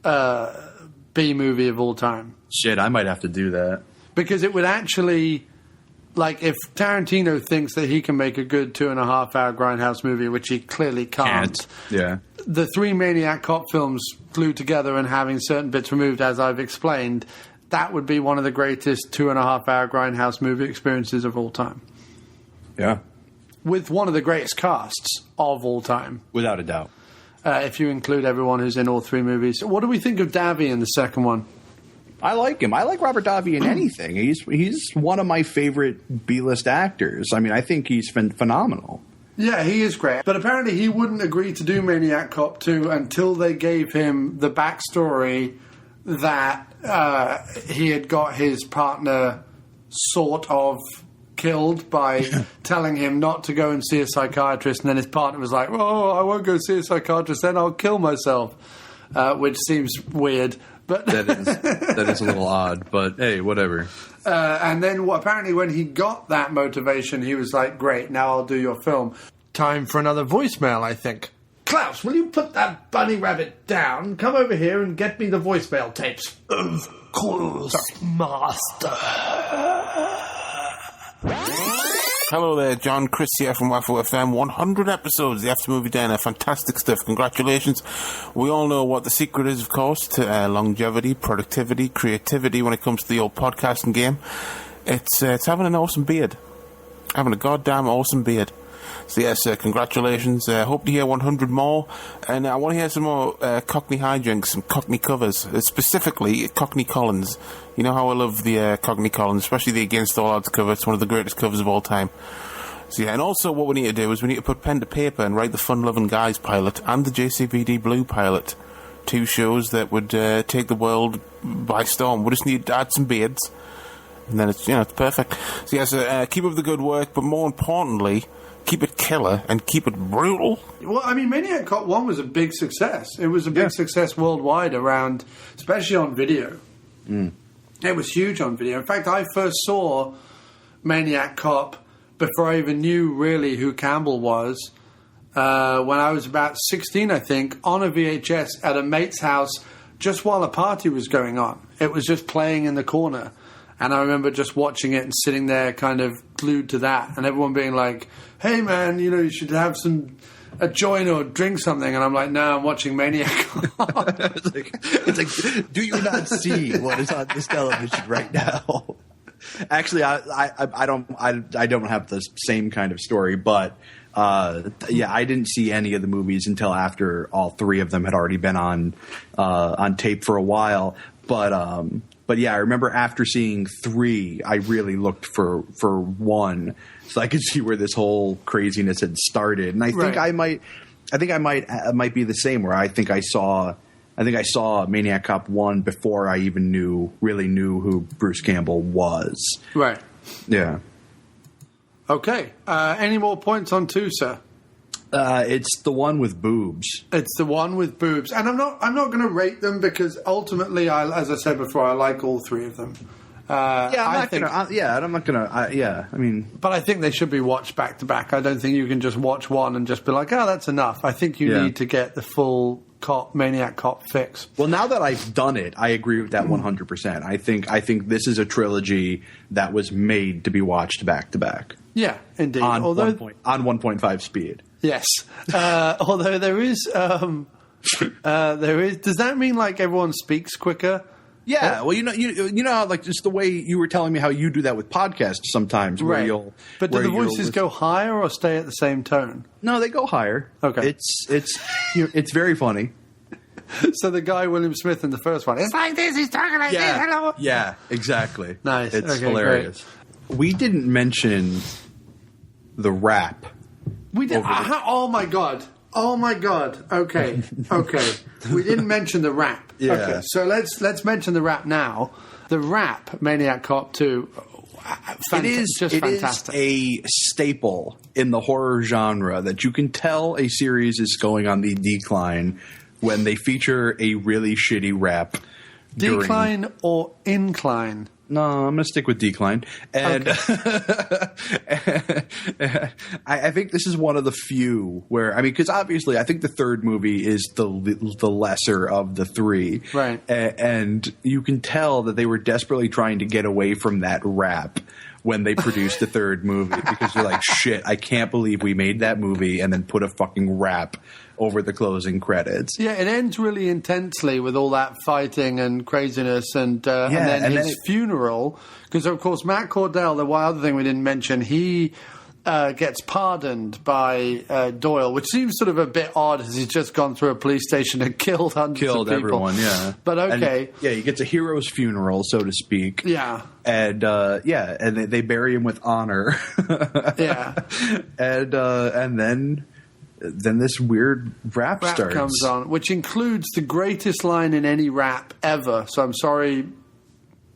B movie of all time. Shit, I might have to do that, because it would actually. Like, if Tarantino thinks that he can make a good 2.5 hour Grindhouse movie, which he clearly can't. Yeah. The 3 Maniac Cop films glued together and having certain bits removed, as I've explained, that would be one of the greatest 2.5 hour Grindhouse movie experiences of all time. Yeah. With one of the greatest casts of all time. Without a doubt. If you include everyone who's in all 3 movies. What do we think of Davi in the second one? I like him. I like Robert Davi in anything. He's one of my favorite B-list actors. I mean, I think he's phenomenal. Yeah, he is great. But apparently he wouldn't agree to do Maniac Cop 2 until they gave him the backstory that he had got his partner sort of killed by telling him not to go and see a psychiatrist, and then his partner was like, oh, I won't go see a psychiatrist, then I'll kill myself, which seems weird. But that is a little odd, but hey, whatever. And then apparently when he got that motivation, he was like, great, now I'll do your film. Time for another voicemail, I think. Klaus, will you put that bunny rabbit down? Come over here and get me the voicemail tapes. Of course, master. Hello there, John. Chris here from Waffle FM. 100 episodes, the After Movie Diner. Fantastic stuff. Congratulations. We all know what the secret is, of course, to longevity, productivity, creativity when it comes to the old podcasting game. It's having an awesome beard. Having a goddamn awesome beard. So yes, congratulations. Hope to hear 100 more. And I want to hear some more Cockney hijinks, some Cockney covers, specifically Cockney Collins. You know how I love the Cockney Collins, especially the Against All Odds cover. It's one of the greatest covers of all time. So yeah, and also what we need to do is we need to put pen to paper and write the Fun Loving Guys pilot and the JCVD Blue pilot. 2 shows that would take the world by storm. We just need to add some beards, and then it's perfect. So yes, keep up the good work, but more importantly, keep it killer, and keep it brutal. Well, I mean, Maniac Cop 1 was a big success. It was a big success worldwide around, especially on video. It was huge on video. In fact, I first saw Maniac Cop before I even knew really who Campbell was, when I was about 16, I think, on a VHS at a mate's house just while a party was going on. It was just playing in the corner. And I remember just watching it and sitting there kind of glued to that. And everyone being like, hey, man, you should have a joint or drink something. And I'm like, no, I'm watching Maniac Cop. it's like, do you not see what is on this television right now? Actually, I don't have the same kind of story, but I didn't see any of the movies until after all three of them had already been on tape for a while. But yeah, I remember after seeing 3, I really looked for 1, so I could see where this whole craziness had started. And I think I might be the same, where I think I saw Maniac Cop 1 before I even really knew who Bruce Campbell was. Right. Yeah. Okay. Any more points on 2, sir? It's the one with boobs. It's the one with boobs, and I'm not going to rate them because ultimately, as I said before, I like all 3 of them. I'm not gonna. I mean, but I think they should be watched back to back. I don't think you can just watch one and just be like, "Oh, that's enough." I think you need to get the full Maniac Cop fix. Well, now that I've done it, I agree with that 100%. I think this is a trilogy that was made to be watched back to back. Yeah, indeed. On 1.5 speed. Yes. Although there is. Does that mean like everyone speaks quicker? Yeah, well, you know, how, like just the way you were telling me how you do that with podcasts sometimes, where you'll. But do the voices go higher or stay at the same tone? No, they go higher. Okay, it's very funny. So the guy William Smith in the first one, it's like this. He's talking like this. Hello. Yeah, exactly. Nice. It's okay, hilarious. Great. We didn't mention the rap. We did. Oh my god. Oh my god. Okay. We didn't mention the rap. Yeah. Okay. So let's mention the rap now. The rap, Maniac Cop 2. It is fantastic. A staple in the horror genre that you can tell a series is going on the decline when they feature a really shitty rap. Decline or incline? No, I'm going to stick with decline. And I think this is one of the few where, I mean, because obviously I think the third movie is the lesser of the 3. Right. And you can tell that they were desperately trying to get away from that rap when they produced the third movie, because they're like, shit, I can't believe we made that movie and then put a fucking rap over the closing credits. Yeah, it ends really intensely with all that fighting and craziness, and then his funeral. Because of course, Matt Cordell, the one other thing we didn't mention, he gets pardoned by Doyle, which seems sort of a bit odd, as he's just gone through a police station and killed hundreds of people. Everyone, yeah. But okay, he gets a hero's funeral, so to speak. Yeah, and and they bury him with honor. Yeah, and then this weird rap starts. Comes on, which includes the greatest line in any rap ever. So I'm sorry,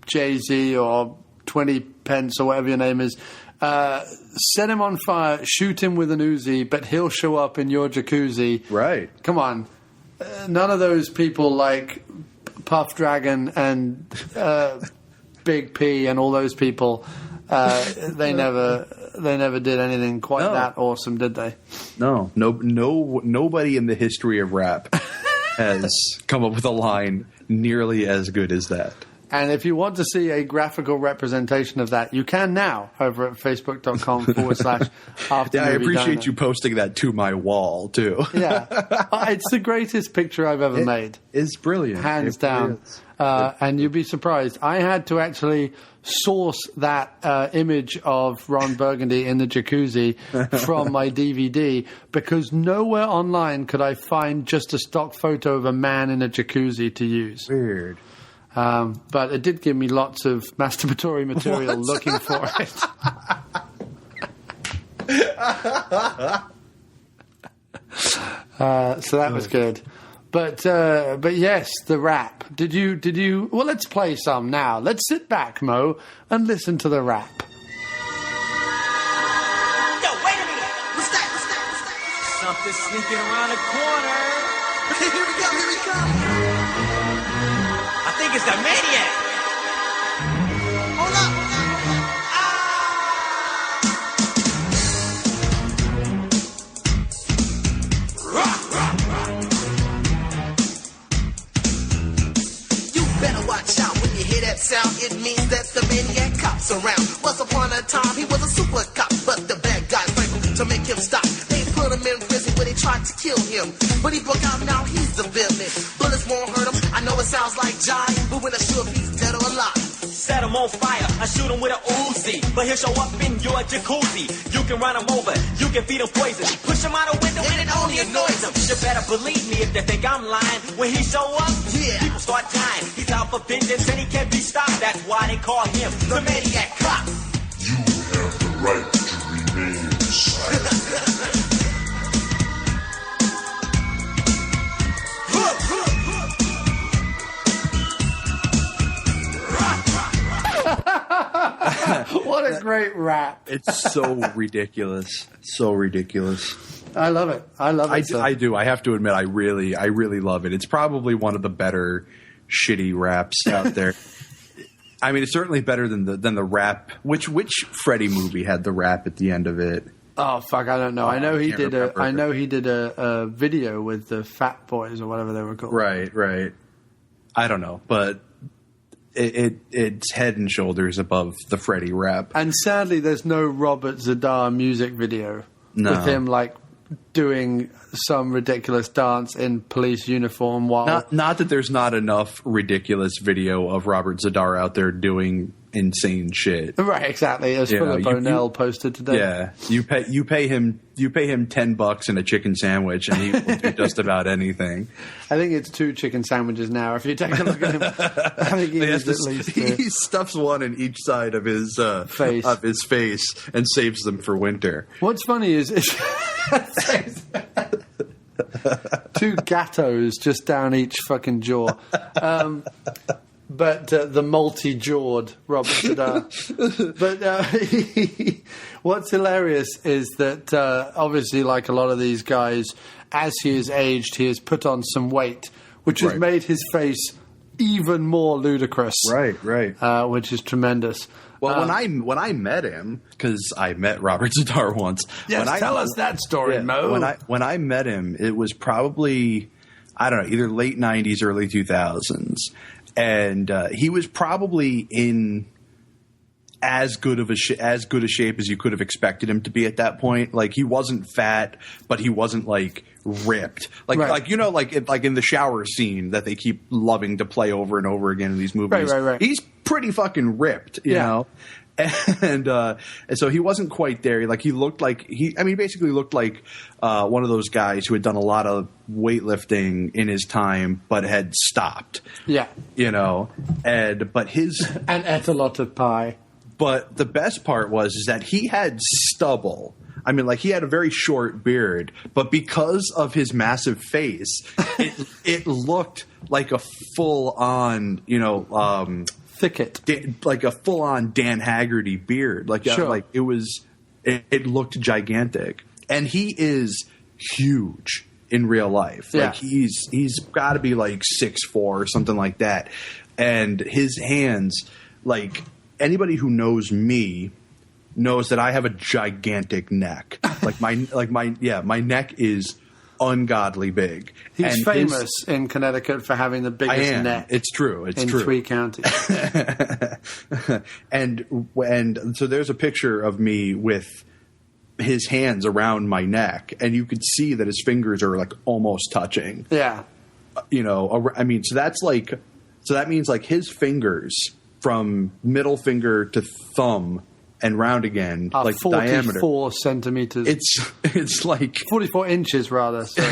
Jay-Z or 20 Pence or whatever your name is. Set him on fire, shoot him with an Uzi, but he'll show up in your jacuzzi. Right. Come on. None of those people like Puff Dragon and Big P and all those people, they never did anything quite that awesome, did they? No, nobody in the history of rap has come up with a line nearly as good as that. And if you want to see a graphical representation of that, you can now over at facebook.com/after. Yeah, I appreciate you posting that to my wall, too. Yeah. It's the greatest picture I've ever made. It's brilliant. Hands down. And you'd be surprised. I had to actually source that image of Ron Burgundy in the jacuzzi from my DVD, because nowhere online could I find just a stock photo of a man in a jacuzzi to use. Weird. But it did give me lots of masturbatory material looking for it. So that was good. But yes, the rap. Did you? Well, let's play some now. Let's sit back, Mo, and listen to the rap. Yo, wait a minute. just sneaking around the corner. Here we go, here we go. I think it's the Maniac. Hold up. You better watch out when you hear that sound. It means that the Maniac Cop's around. Once upon a time, he was a super cop, but the bad guys went to make him stop. They put him in prison where they tried to kill him. But he broke out, now he's the villain. Bullets won't hurt him. I know it sounds like jive, but when I sure if he's dead or alive. Set him on fire, I shoot him with an Uzi. But he'll show up in your jacuzzi. You can run him over, you can feed him poison. Push him out a window and it only annoys him. You better believe me if they think I'm lying. When he show up, people start dying. He's out for vengeance and he can't be stopped. That's why they call him the Maniac Cop. You have the right to remain silent. What a great rap. It's so ridiculous. So ridiculous. I love it. I love it. I do. I have to admit, I really love it. It's probably one of the better shitty raps out there. I mean, it's certainly better than the rap. Which Freddy movie had the rap at the end of it? Oh fuck, I don't know. I know he did a video with the Fat Boys or whatever they were called. Right. I don't know, but it's head and shoulders above the Freddy rap. And sadly, there's no Robert Zadar music video with him like doing some ridiculous dance in police uniform while not that there's not enough ridiculous video of Robert Zadar out there doing insane shit. Right, exactly. As Philip O'Neill posted today. Yeah, you pay him $10 and a chicken sandwich, and he will do just about anything. I think it's 2 chicken sandwiches now. If you take a look at him, I think he is at least. He stuffs one in each side of his face and saves them for winter. What's funny is 2 gattos just down each fucking jaw. But the multi-jawed Robert Zadar. But what's hilarious is that obviously, like a lot of these guys, as he has aged, he has put on some weight, which has made his face even more ludicrous. Right. Which is tremendous. Well, when I met him, because I met Robert Zadar once. Yes, tell us that story, Mo. When I met him, it was probably, I don't know, either late 90s, early 2000s. And he was probably in as good a shape as you could have expected him to be at that point. Like, he wasn't fat, but he wasn't like ripped. Like in the shower scene that they keep loving to play over and over again in these movies. Right. He's pretty fucking ripped, you know. And so he wasn't quite there. Like, he basically looked like one of those guys who had done a lot of weightlifting in his time, but had stopped. Yeah, you know. And ate a lot of pie. But the best part is that he had stubble. I mean, like, he had a very short beard, but because of his massive face, it looked like a full on, thicket, like a full-on Dan Haggerty beard. Like, like it looked gigantic, and he is huge in real life. Yeah. Like, he's got to be like 6'4" or something like that, and his hands, like, anybody who knows me knows that I have a gigantic neck. My neck is ungodly big. He's famous in Connecticut for having the biggest neck. It's true. It's true. In 3 counties. and so there's a picture of me with his hands around my neck, and you could see that his fingers are like almost touching. Yeah. I mean, so that means like his fingers from middle finger to thumb and round again, like 44 diameter. centimeters. It's like 44 inches, rather. So.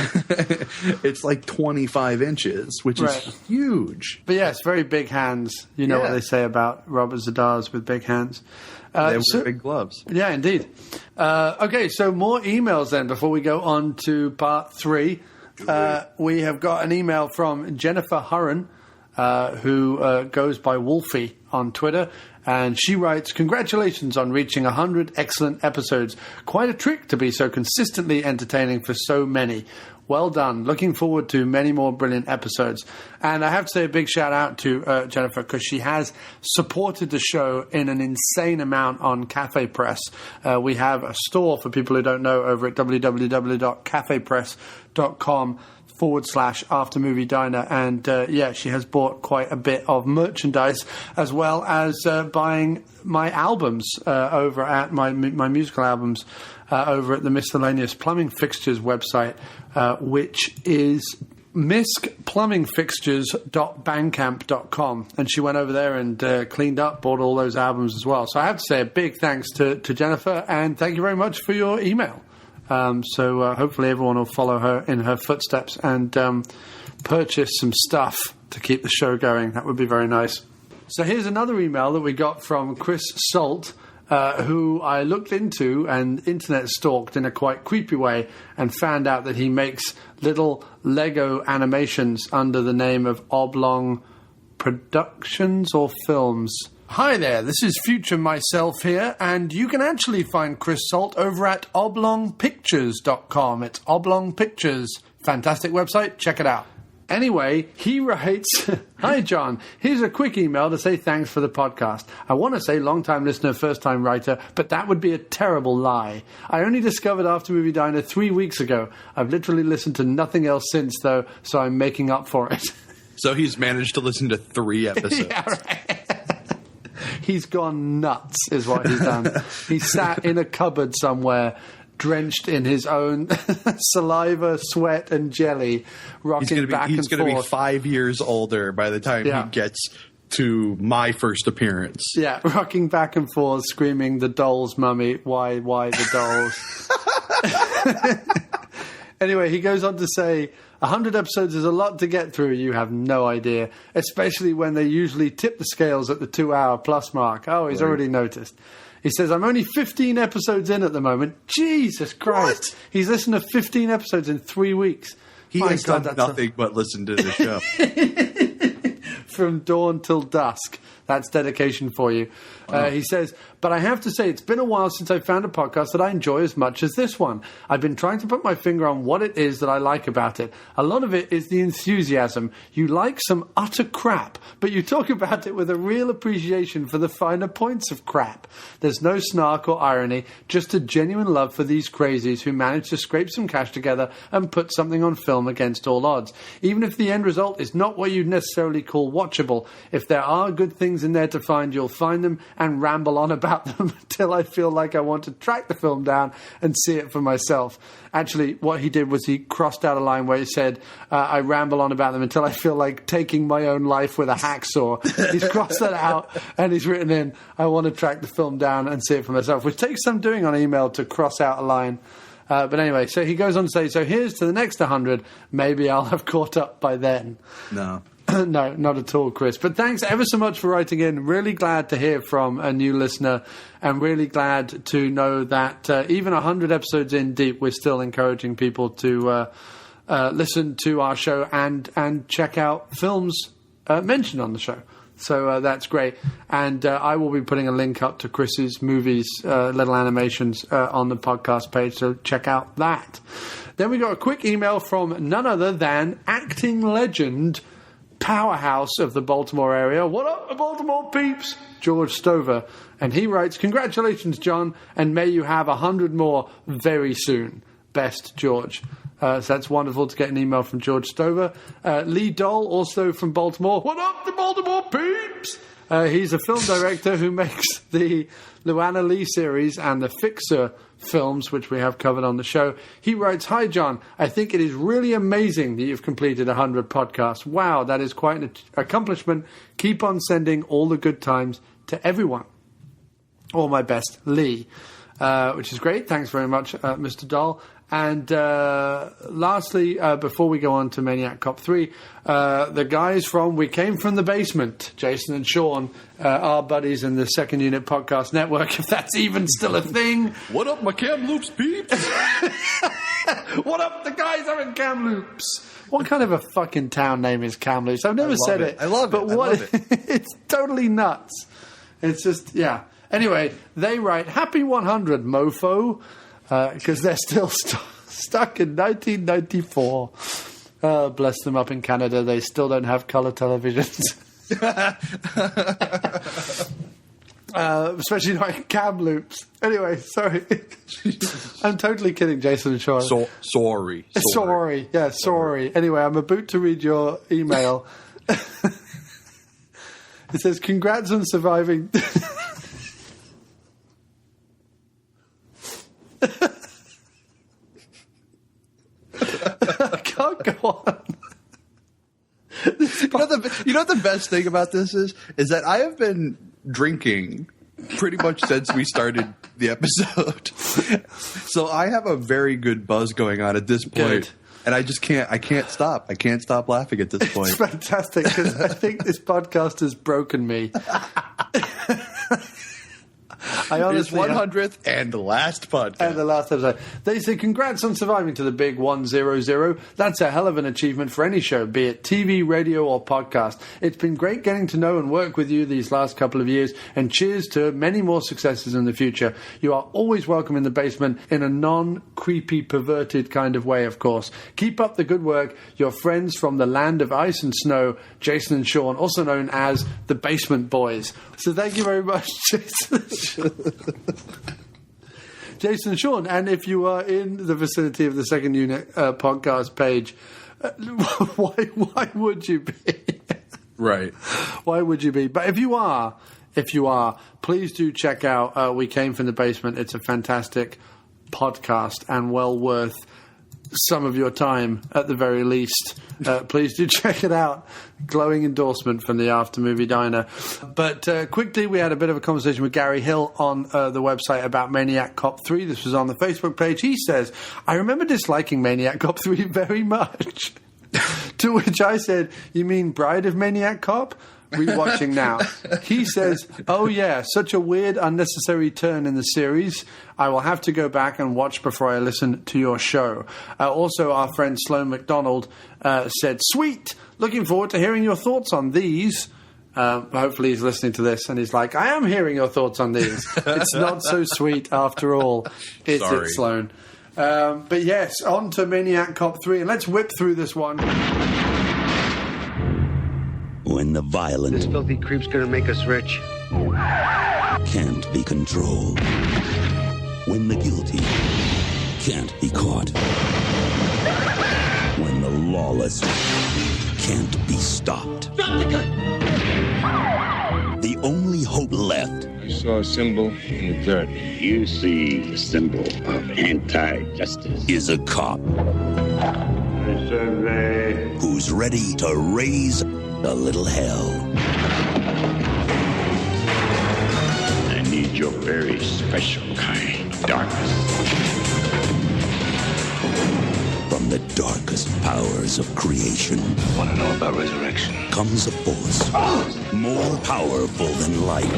It's like 25 inches, which is huge. But yes, very big hands. You know what they say about Robert Zadars with big hands. They wear big gloves. Yeah, indeed. Okay, so more emails then before we go on to part 3. We have got an email from Jennifer Hurren. who goes by Wolfie on Twitter. And she writes, "Congratulations on reaching 100 excellent episodes. Quite a trick to be so consistently entertaining for so many. Well done. Looking forward to many more brilliant episodes." And I have to say a big shout out to Jennifer, because she has supported the show in an insane amount on Cafe Press. We have a store, for people who don't know, over at www.cafepress.com/After Movie Diner, and she has bought quite a bit of merchandise, as well as buying my albums over at my musical albums over at the Miscellaneous Plumbing Fixtures website, which is miskplumbingfixtures.bandcamp.com, and she went over there and cleaned up, bought all those albums as well. So I have to say a big thanks to Jennifer, and thank you very much for your email. So hopefully everyone will follow her in her footsteps and purchase some stuff to keep the show going. That would be very nice. So here's another email that we got from Chris Salt, who I looked into and internet stalked in a quite creepy way, and found out that he makes little Lego animations under the name of Oblong Productions or Films. Hi there, this is future myself here, and you can actually find Chris Salt over at oblongpictures.com. It's Oblong Pictures. Fantastic website, check it out. Anyway, he writes, "Hi John, here's a quick email to say thanks for the podcast. I want to say long-time listener, first-time writer, but that would be a terrible lie. I only discovered After Movie Diner 3 weeks ago. I've literally listened to nothing else since, though, so I'm making up for it." So he's managed to listen to 3 episodes. Yeah, right. He's gone nuts, is what he's done. He sat in a cupboard somewhere, drenched in his own saliva, sweat, and jelly, rocking back and forth. He's going to be 5 years older by the time he gets to my first appearance. Yeah, rocking back and forth, screaming, "The dolls, mummy, why the dolls?" Anyway, he goes on to say, 100 episodes is a lot to get through, you have no idea, especially when they usually tip the scales at the 2-hour plus mark. Oh, he's already noticed. He says, "I'm only 15 episodes in at the moment." Jesus Christ. What? He's listened to 15 episodes in 3 weeks. He has done nothing but listen to the show. From dawn till dusk. That's dedication for you. He says, "But I have to say, it's been a while since I found a podcast that I enjoy as much as this one. I've been trying to put my finger on what it is that I like about it. A lot of it is the enthusiasm. You like some utter crap, but you talk about it with a real appreciation for the finer points of crap. There's no snark or irony, just a genuine love for these crazies who manage to scrape some cash together and put something on film against all odds. Even if the end result is not what you'd necessarily call watchable, if there are good things in there to find, you'll find them and ramble on about them until I feel like I want to track the film down and see it for myself." Actually, what he did was he crossed out a line where he said, "I ramble on about them until I feel like taking my own life with a hacksaw." He's crossed that out and he's written in, "I want to track the film down and see it for myself," which takes some doing on email to cross out a line. But anyway, so he goes on to say, "So here's to the next 100. Maybe I'll have caught up by then." No. No, not at all, Chris. But thanks ever so much for writing in. Really glad to hear from a new listener, and really glad to know that even 100 episodes in deep, we're still encouraging people to listen to our show and check out films mentioned on the show. So that's great. And I will be putting a link up to Chris's movies, little animations, on the podcast page, so check out that. Then we got a quick email from none other than acting legend, powerhouse of the Baltimore area. What up, Baltimore peeps? George Stover. And he writes, "Congratulations, John, and may you have 100 more very soon. Best, George." So that's wonderful to get an email from George Stover. Lee Dole, also from Baltimore. What up, the Baltimore peeps? He's a film director who makes the Luana Lee series and the Fixer films, which we have covered on the show. He writes, "Hi, John. I think it is really amazing that you've completed 100 podcasts. Wow, that is quite an accomplishment. Keep on sending all the good times to everyone. All my best, Lee." which is great. Thanks very much, Mr. Doll. And lastly, before we go on to Maniac Cop 3, the guys from We Came From the Basement, Jason and Sean, our buddies in the Second Unit Podcast Network, if that's even still a thing. What up, my Kamloops peeps? What up, the guys are in Kamloops? What kind of a fucking town name is Kamloops? I've never said it. I love it. But it's totally nuts. It's just, yeah. Anyway, they write, Happy 100, mofo, because they're still stuck in 1994. Bless them, up in Canada. They still don't have colour televisions. Especially like Kamloops. Anyway, sorry. I'm totally kidding, Jason and Sean. Sorry. Yeah, sorry. Anyway, I'm about to read your email. It says, congrats on surviving... I can't go on. You know what the best thing about this is that I have been drinking pretty much since we started the episode. So I have a very good buzz going on at this point. Good. And I can't stop. I can't stop laughing at this point. It's fantastic because I think this podcast has broken me. I honestly, it is 100th and the last podcast. And the last episode. They say, congrats on surviving to the big 100. That's a hell of an achievement for any show, be it TV, radio, or podcast. It's been great getting to know and work with you these last couple of years, and cheers to many more successes in the future. You are always welcome in the basement in a non-creepy, perverted kind of way, of course. Keep up the good work. Your friends from the land of ice and snow, Jason and Sean, also known as the Basement Boys. So thank you very much, Jason. Jason and Sean, and if you are in the vicinity of the Second Unit podcast page, why would you be? Right. Why would you be? But if you are, please do check out We Came From the Basement. It's a fantastic podcast and well worth some of your time at the very least. Please do check it out. Glowing endorsement from the After Movie Diner. But quickly, we had a bit of a conversation with Gary Hill on the website about Maniac Cop 3. This was on the Facebook page. He says, I remember disliking Maniac Cop 3 very much. To which I said, you mean Bride of Maniac Cop? Rewatching now. He says, oh yeah, such a weird, unnecessary turn in the series. I will have to go back and watch before I listen to your show. Also, our friend Sloan McDonald said, sweet, looking forward to hearing your thoughts on these. Hopefully he's listening to this and he's like, I am hearing your thoughts on these. It's not so sweet after all, is it, Sloan? But yes, on to Maniac Cop 3, and let's whip through this one. When the violent... This filthy creep's gonna make us rich. ...can't be controlled. When the guilty can't be caught. When the lawless can't be stopped. Drop the gun! The only hope left... I saw a symbol in the dirt. You see the symbol of anti-justice. ...is a cop. Who's ready to raise... a little hell. I need your very special kind of darkness. From the darkest powers of creation. Want to know about resurrection? Comes a force more powerful than light.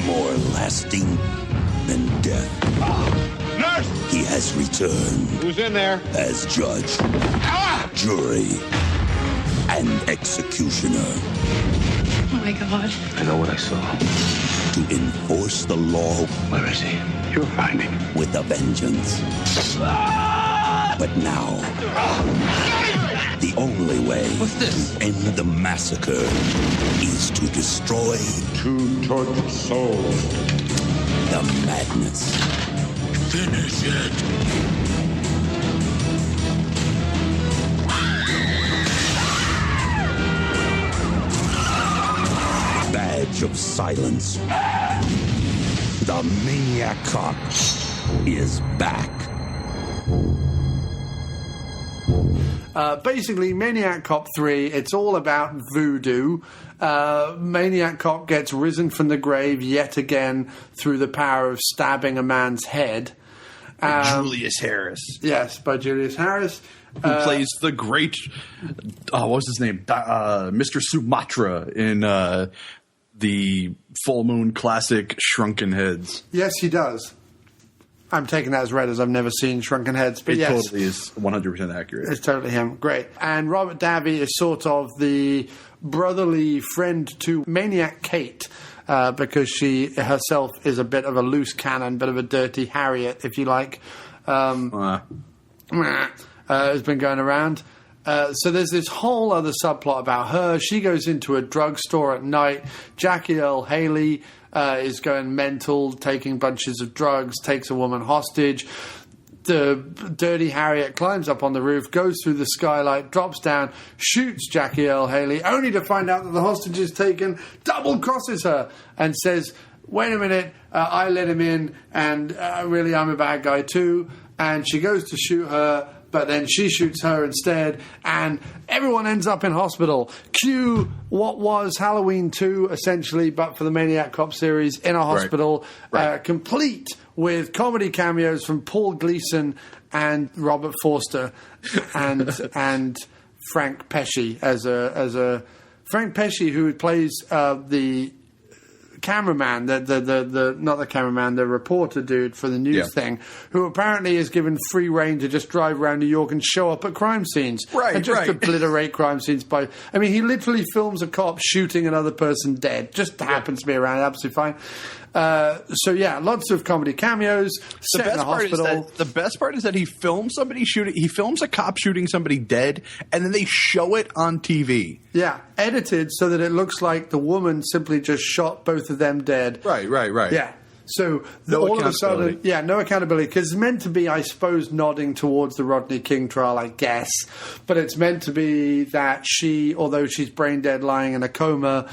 More lasting than death. Nurse! He has returned. Who's in there? As judge, jury, and executioner. Oh my God. I know what I saw. To enforce the law. Where is he? You'll find him. With a vengeance. But now, the only way to end the massacre is to destroy two tortured souls. The madness. Finish it. Badge of silence. The Maniac Cop is back. Basically, Maniac Cop 3, it's all about voodoo. Maniac Cop gets risen from the grave yet again through the power of stabbing a man's head. Julius Harris. Yes, by Julius Harris. Who plays the great, what was his name? Mr. Sumatra in the Full Moon classic Shrunken Heads. Yes, he does. I'm taking that as read as I've never seen Shrunken Heads. But it yes, totally is 100% accurate. It's totally him. Great. And Robert Davi is sort of the brotherly friend to Maniac Kate. Because she herself is a bit of a loose cannon, bit of a dirty Harriet, if you like. Has been going around. So there's this whole other subplot about her. She goes into a drugstore at night. Jackie Earle Haley is going mental, taking bunches of drugs, takes a woman hostage. The dirty Harriet climbs up on the roof, goes through the skylight, drops down, shoots Jackie Earle Haley, only to find out that the hostage is taken, double-crosses her, and says, wait a minute, I let him in, and really I'm a bad guy too. And she goes to shoot her, but then she shoots her instead, and everyone ends up in hospital. Cue what was Halloween 2, essentially, but for the Maniac Cop series, in a hospital, Right. complete with comedy cameos from Paul Gleason and Robert Forster, and Frank Pesci as a Frank Pesci, who plays the cameraman, the not the cameraman, the reporter dude for the news thing, who apparently is given free rein to just drive around New York and show up at crime scenes, and just obliterate crime scenes by. I mean, he literally films a cop shooting another person dead. Just happens to be around, absolutely fine. So yeah, lots of comedy cameos. Set in a hospital. The best part is that he films somebody shooting. He films a cop shooting somebody dead, and then they show it on TV. Yeah, edited so that it looks like the woman simply just shot both of them dead. Right. Yeah. So no all of a sudden, no accountability, because it's meant to be, I suppose, nodding towards the Rodney King trial, I guess. But it's meant to be that she, although she's brain dead, lying in a coma,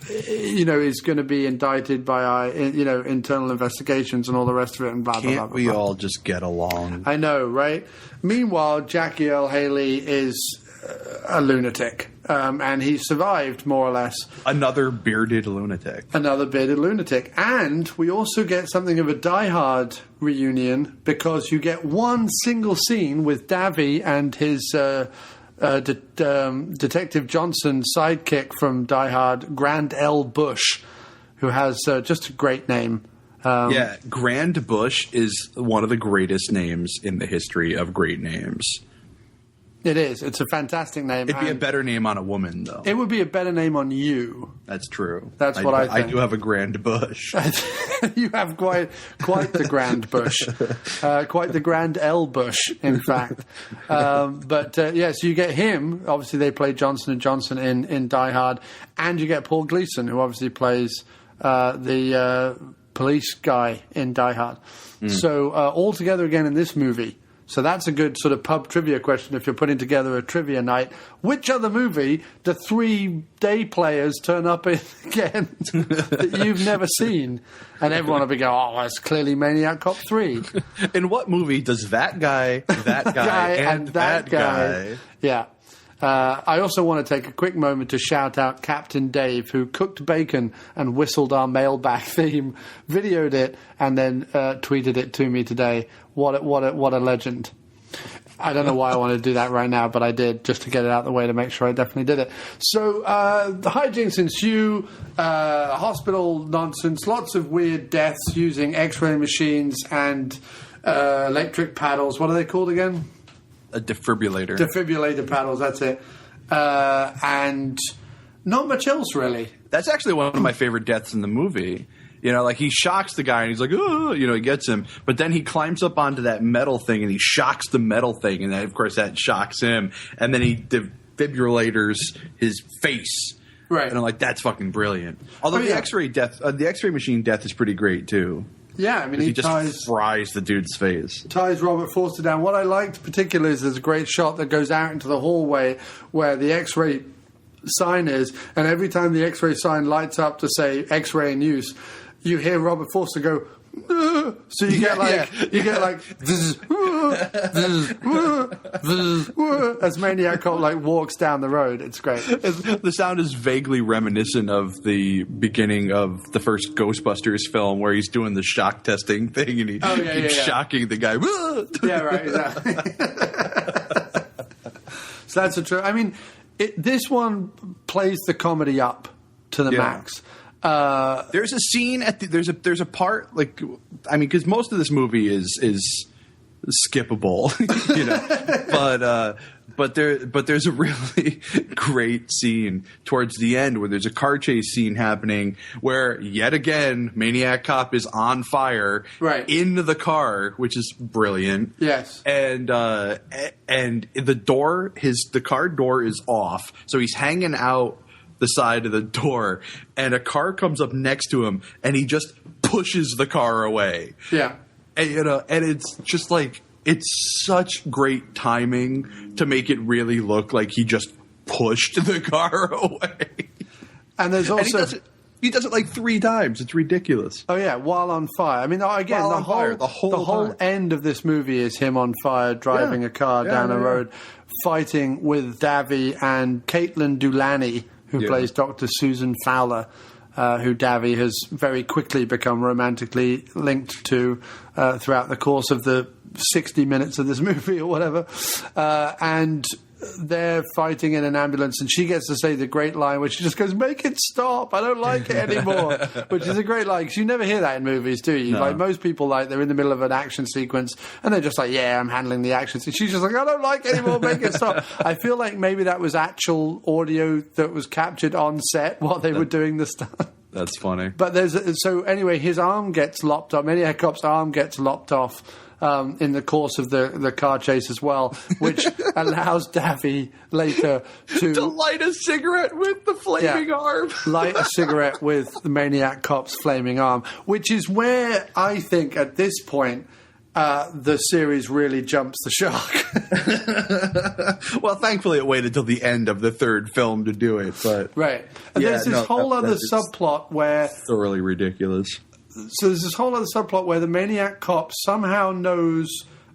is going to be indicted by, internal investigations and all the rest of it, and blah, blah, blah. Can't we all just get along? I know, right? Meanwhile, Jackie Earle Haley is a lunatic, and he survived, more or less. Another bearded lunatic. And we also get something of a Die Hard reunion, because you get one single scene with Davi and his Detective Johnson sidekick from Die Hard, Grand L. Bush, who has just a great name. Grand Bush is one of the greatest names in the history of great names. It is. It's a fantastic name. It'd be a better name on a woman, though. It would be a better name on you. That's true. That's what I think. I do have a Grand Bush. You have quite the Grand Bush. Quite the Grand L Bush, in fact. So you get him. Obviously, they play Johnson & Johnson in Die Hard. And you get Paul Gleason, who obviously plays the police guy in Die Hard. So all together again in this movie. So that's a good sort of pub trivia question if you're putting together a trivia night. Which other movie do 3 day players turn up in again that you've never seen? And everyone will be going, oh, that's clearly Maniac Cop 3. In what movie does that guy, and that guy... Yeah. I also want to take a quick moment to shout out Captain Dave, who cooked bacon and whistled our mailbag theme, videoed it, and then tweeted it to me today. What a legend. I don't know why I want to do that right now, but I did, just to get it out of the way to make sure I definitely did it. So the hijinks ensue, hospital nonsense, lots of weird deaths using X-ray machines and electric paddles. What are they called again? A defibrillator. Defibrillator paddles, that's it. And not much else, really. That's actually one of my favorite deaths in the movie. He shocks the guy and he's like, oh, he gets him. But then he climbs up onto that metal thing and he shocks the metal thing. And then, of course, that shocks him. And then he defibrillators his face. Right. And I'm like, that's fucking brilliant. Although the X-ray machine death is pretty great, too. Yeah, I mean, he just fries the dude's face. Ties Robert Forster down. What I liked particularly is there's a great shot that goes out into the hallway where the X-ray sign is, and every time the X-ray sign lights up to say X-ray in use, you hear Robert Forster go, So you get like as Maniac Cop like walks down the road. It's great. The sound is vaguely reminiscent of the beginning of the first Ghostbusters film, where he's doing the shock testing thing and he keeps shocking the guy. Yeah, right. Exactly. So that's a true. I mean, this one plays the comedy up to the max. There's a scene there's a part because most of this movie is skippable, but there's a really great scene towards the end where there's a car chase scene happening where yet again Maniac Cop is on fire in the car, which is brilliant. Yes, and the car door is off, so he's hanging out the side of the door, and a car comes up next to him, and he just pushes the car away. Yeah, and it's just like, it's such great timing to make it really look like he just pushed the car away. And there's also he does it like 3 times. It's ridiculous. Oh yeah, while on fire. I mean, again, the whole end of this movie is him on fire, driving a car down a road, fighting with Davi and Caitlin Dulany, who plays Dr. Susan Fowler, who Davi has very quickly become romantically linked to throughout the course of the 60 minutes of this movie or whatever. And they're fighting in an ambulance, and she gets to say the great line where she just goes, "Make it stop, I don't like it anymore," which is a great line, because you never hear that in movies, do you? No. Like, most people, like, they're in the middle of an action sequence and they're just like, "Yeah, I'm handling the action," and she's just like, "I don't like it anymore, make it stop." I feel like maybe that was actual audio that was captured on set while they were doing the stuff. That's funny. But so anyway, his arm gets lopped off. Maniac Cop's arm gets lopped off in the course of the car chase as well, which allows Davi later to light a cigarette with the flaming arm. Light a cigarette with the Maniac Cop's flaming arm, which is where I think at this point the series really jumps the shark. Well, thankfully it waited till the end of the 3rd film to do it, but right. And there's this whole other subplot where thoroughly ridiculous. So there's this whole other subplot where the Maniac Cop somehow knows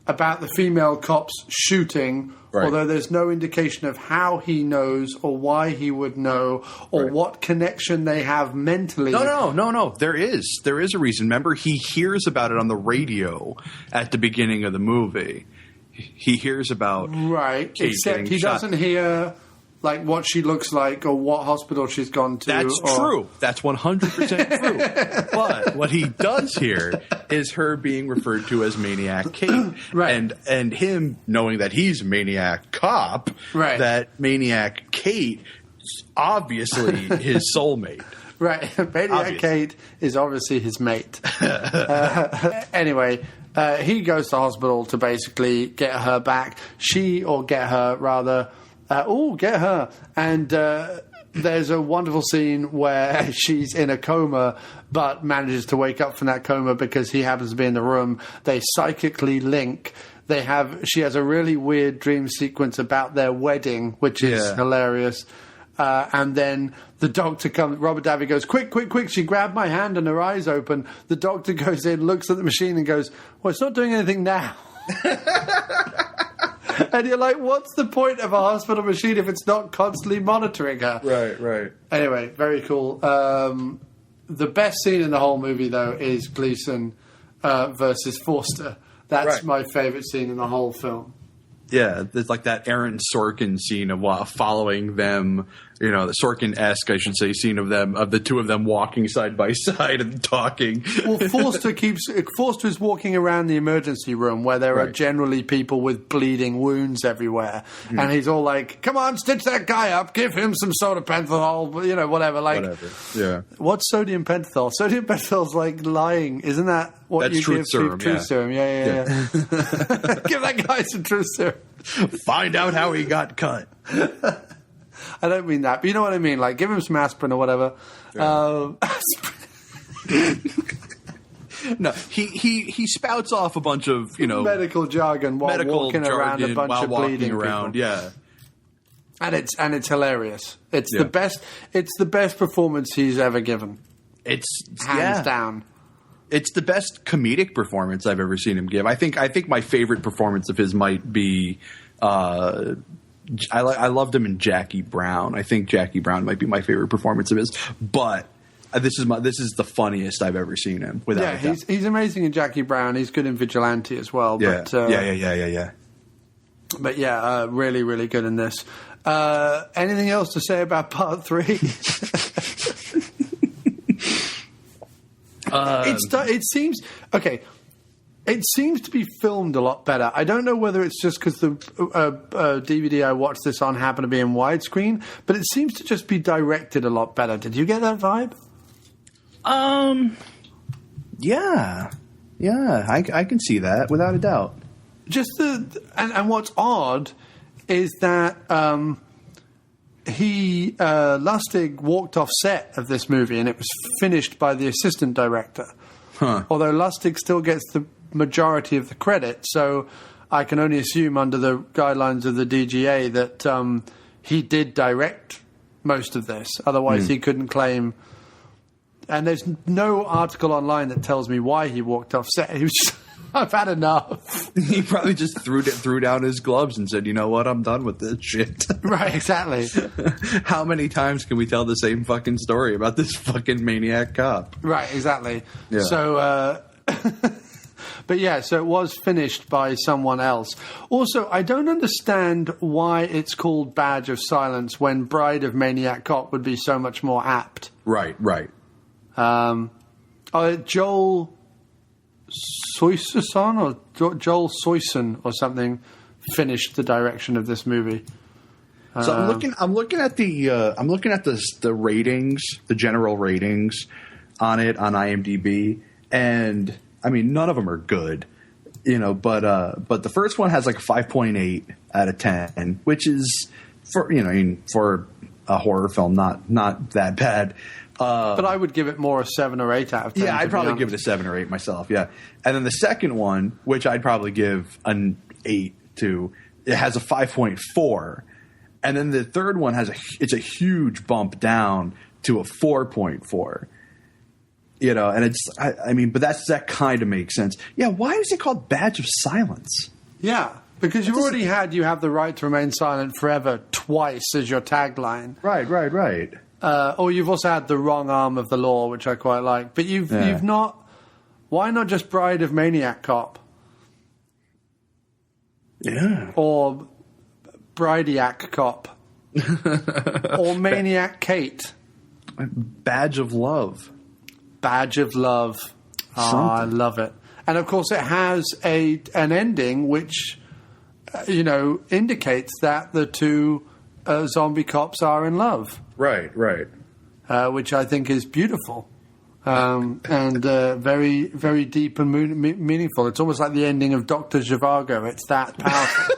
about the female cops shooting, although there's no indication of how he knows or why he would know or what connection they have mentally. No. There is a reason. Remember, he hears about it on the radio at the beginning of the movie. He hears about Kate, except he doesn't hear like what she looks like or what hospital she's gone to. That's true. That's 100% true. But what he does hear is her being referred to as Maniac Kate. Right. And him knowing that he's Maniac Cop, that Maniac Kate is obviously his soulmate. Right. Maniac Kate is obviously his mate. Anyway, he goes to hospital to basically get her back. Get her. And there's a wonderful scene where she's in a coma but manages to wake up from that coma because he happens to be in the room. They psychically link. She has a really weird dream sequence about their wedding, which is hilarious. And then the doctor comes, Robert Davi goes, quick, she grabbed my hand and her eyes open. The doctor goes in, looks at the machine and goes, "Well, it's not doing anything now." And you're like, what's the point of a hospital machine if it's not constantly monitoring her? Right. Anyway, very cool. The best scene in the whole movie, though, is Gleason versus Forster. That's my favorite scene in the whole film. Yeah, there's like that Aaron Sorkin scene of following them, the Sorkin-esque, I should say, scene of the two of them walking side by side and talking. Well, Forster is walking around the emergency room where there are generally people with bleeding wounds everywhere, and he's all like, "Come on, stitch that guy up, give him some soda pentothal, whatever." Yeah. What's sodium pentothal? Sodium pentothal's like lying, isn't that what That's you truth give serum, truth serum? Yeah. Give that guy some truth serum. Find out how he got cut. I don't mean that, but you know what I mean. Like, give him some aspirin or whatever. No, he spouts off a bunch of medical jargon while walking around a bunch of bleeding people. Yeah, and it's hilarious. It's the best performance he's ever given. It's hands down. It's the best comedic performance I've ever seen him give. I think my favorite performance of his might be. I loved him in Jackie Brown. I think Jackie Brown might be my favorite performance of his, but. This is the funniest I've ever seen him. Without a doubt. He's amazing in Jackie Brown. He's good in Vigilante as well. Yeah, but, yeah. But yeah, really, really good in this. Anything else to say about part 3? It seems okay. It seems to be filmed a lot better. I don't know whether it's just because the DVD I watched this on happened to be in widescreen, but it seems to just be directed a lot better. Did you get that vibe? Yeah, I can see that without a doubt. Just and what's odd is that Lustig walked off set of this movie and it was finished by the assistant director. Huh. Although Lustig still gets the majority of the credit, so I can only assume under the guidelines of the DGA that he did direct most of this. Otherwise, he couldn't claim. And there's no article online that tells me why he walked off set. He was just, I've had enough. He probably just threw down his gloves and said, "You know what? I'm done with this shit." Right, exactly. How many times can we tell the same fucking story about this fucking maniac cop? Right, exactly. Yeah. So, but yeah, so it was finished by someone else. Also, I don't understand why it's called Badge of Silence when Bride of Maniac Cop would be so much more apt. Right. Joel Soyson or Joel Soyson or something finished the direction of this movie. So I'm looking at the ratings, the general ratings on it on IMDb, and I mean none of them are good, but the first one has like a 5.8 out of 10, which is for a horror film not that bad. But I would give it more a 7 or 8 out of 10. Yeah, I'd probably give it a 7 or 8 myself. Yeah, and then the second one, which I'd probably give an 8 to, it has a 5.4, and then the third one it's a huge bump down to a 4.4. And it's but that kind of makes sense. Yeah, why is it called Badge of Silence? Yeah, because you have the right to remain silent forever twice as your tagline. Right. Or you've also had the wrong arm of the law, which I quite like. But you've not. Why not just Bride of Maniac Cop? Yeah. Or Brideiac Cop. Or Maniac Kate. Badge of Love. Badge of Love. Oh, I love it. And of course, it has an ending which, indicates that the two zombie cops are in love. Right. Which I think is beautiful and very, very deep and meaningful. It's almost like the ending of Dr. Zhivago. It's that powerful.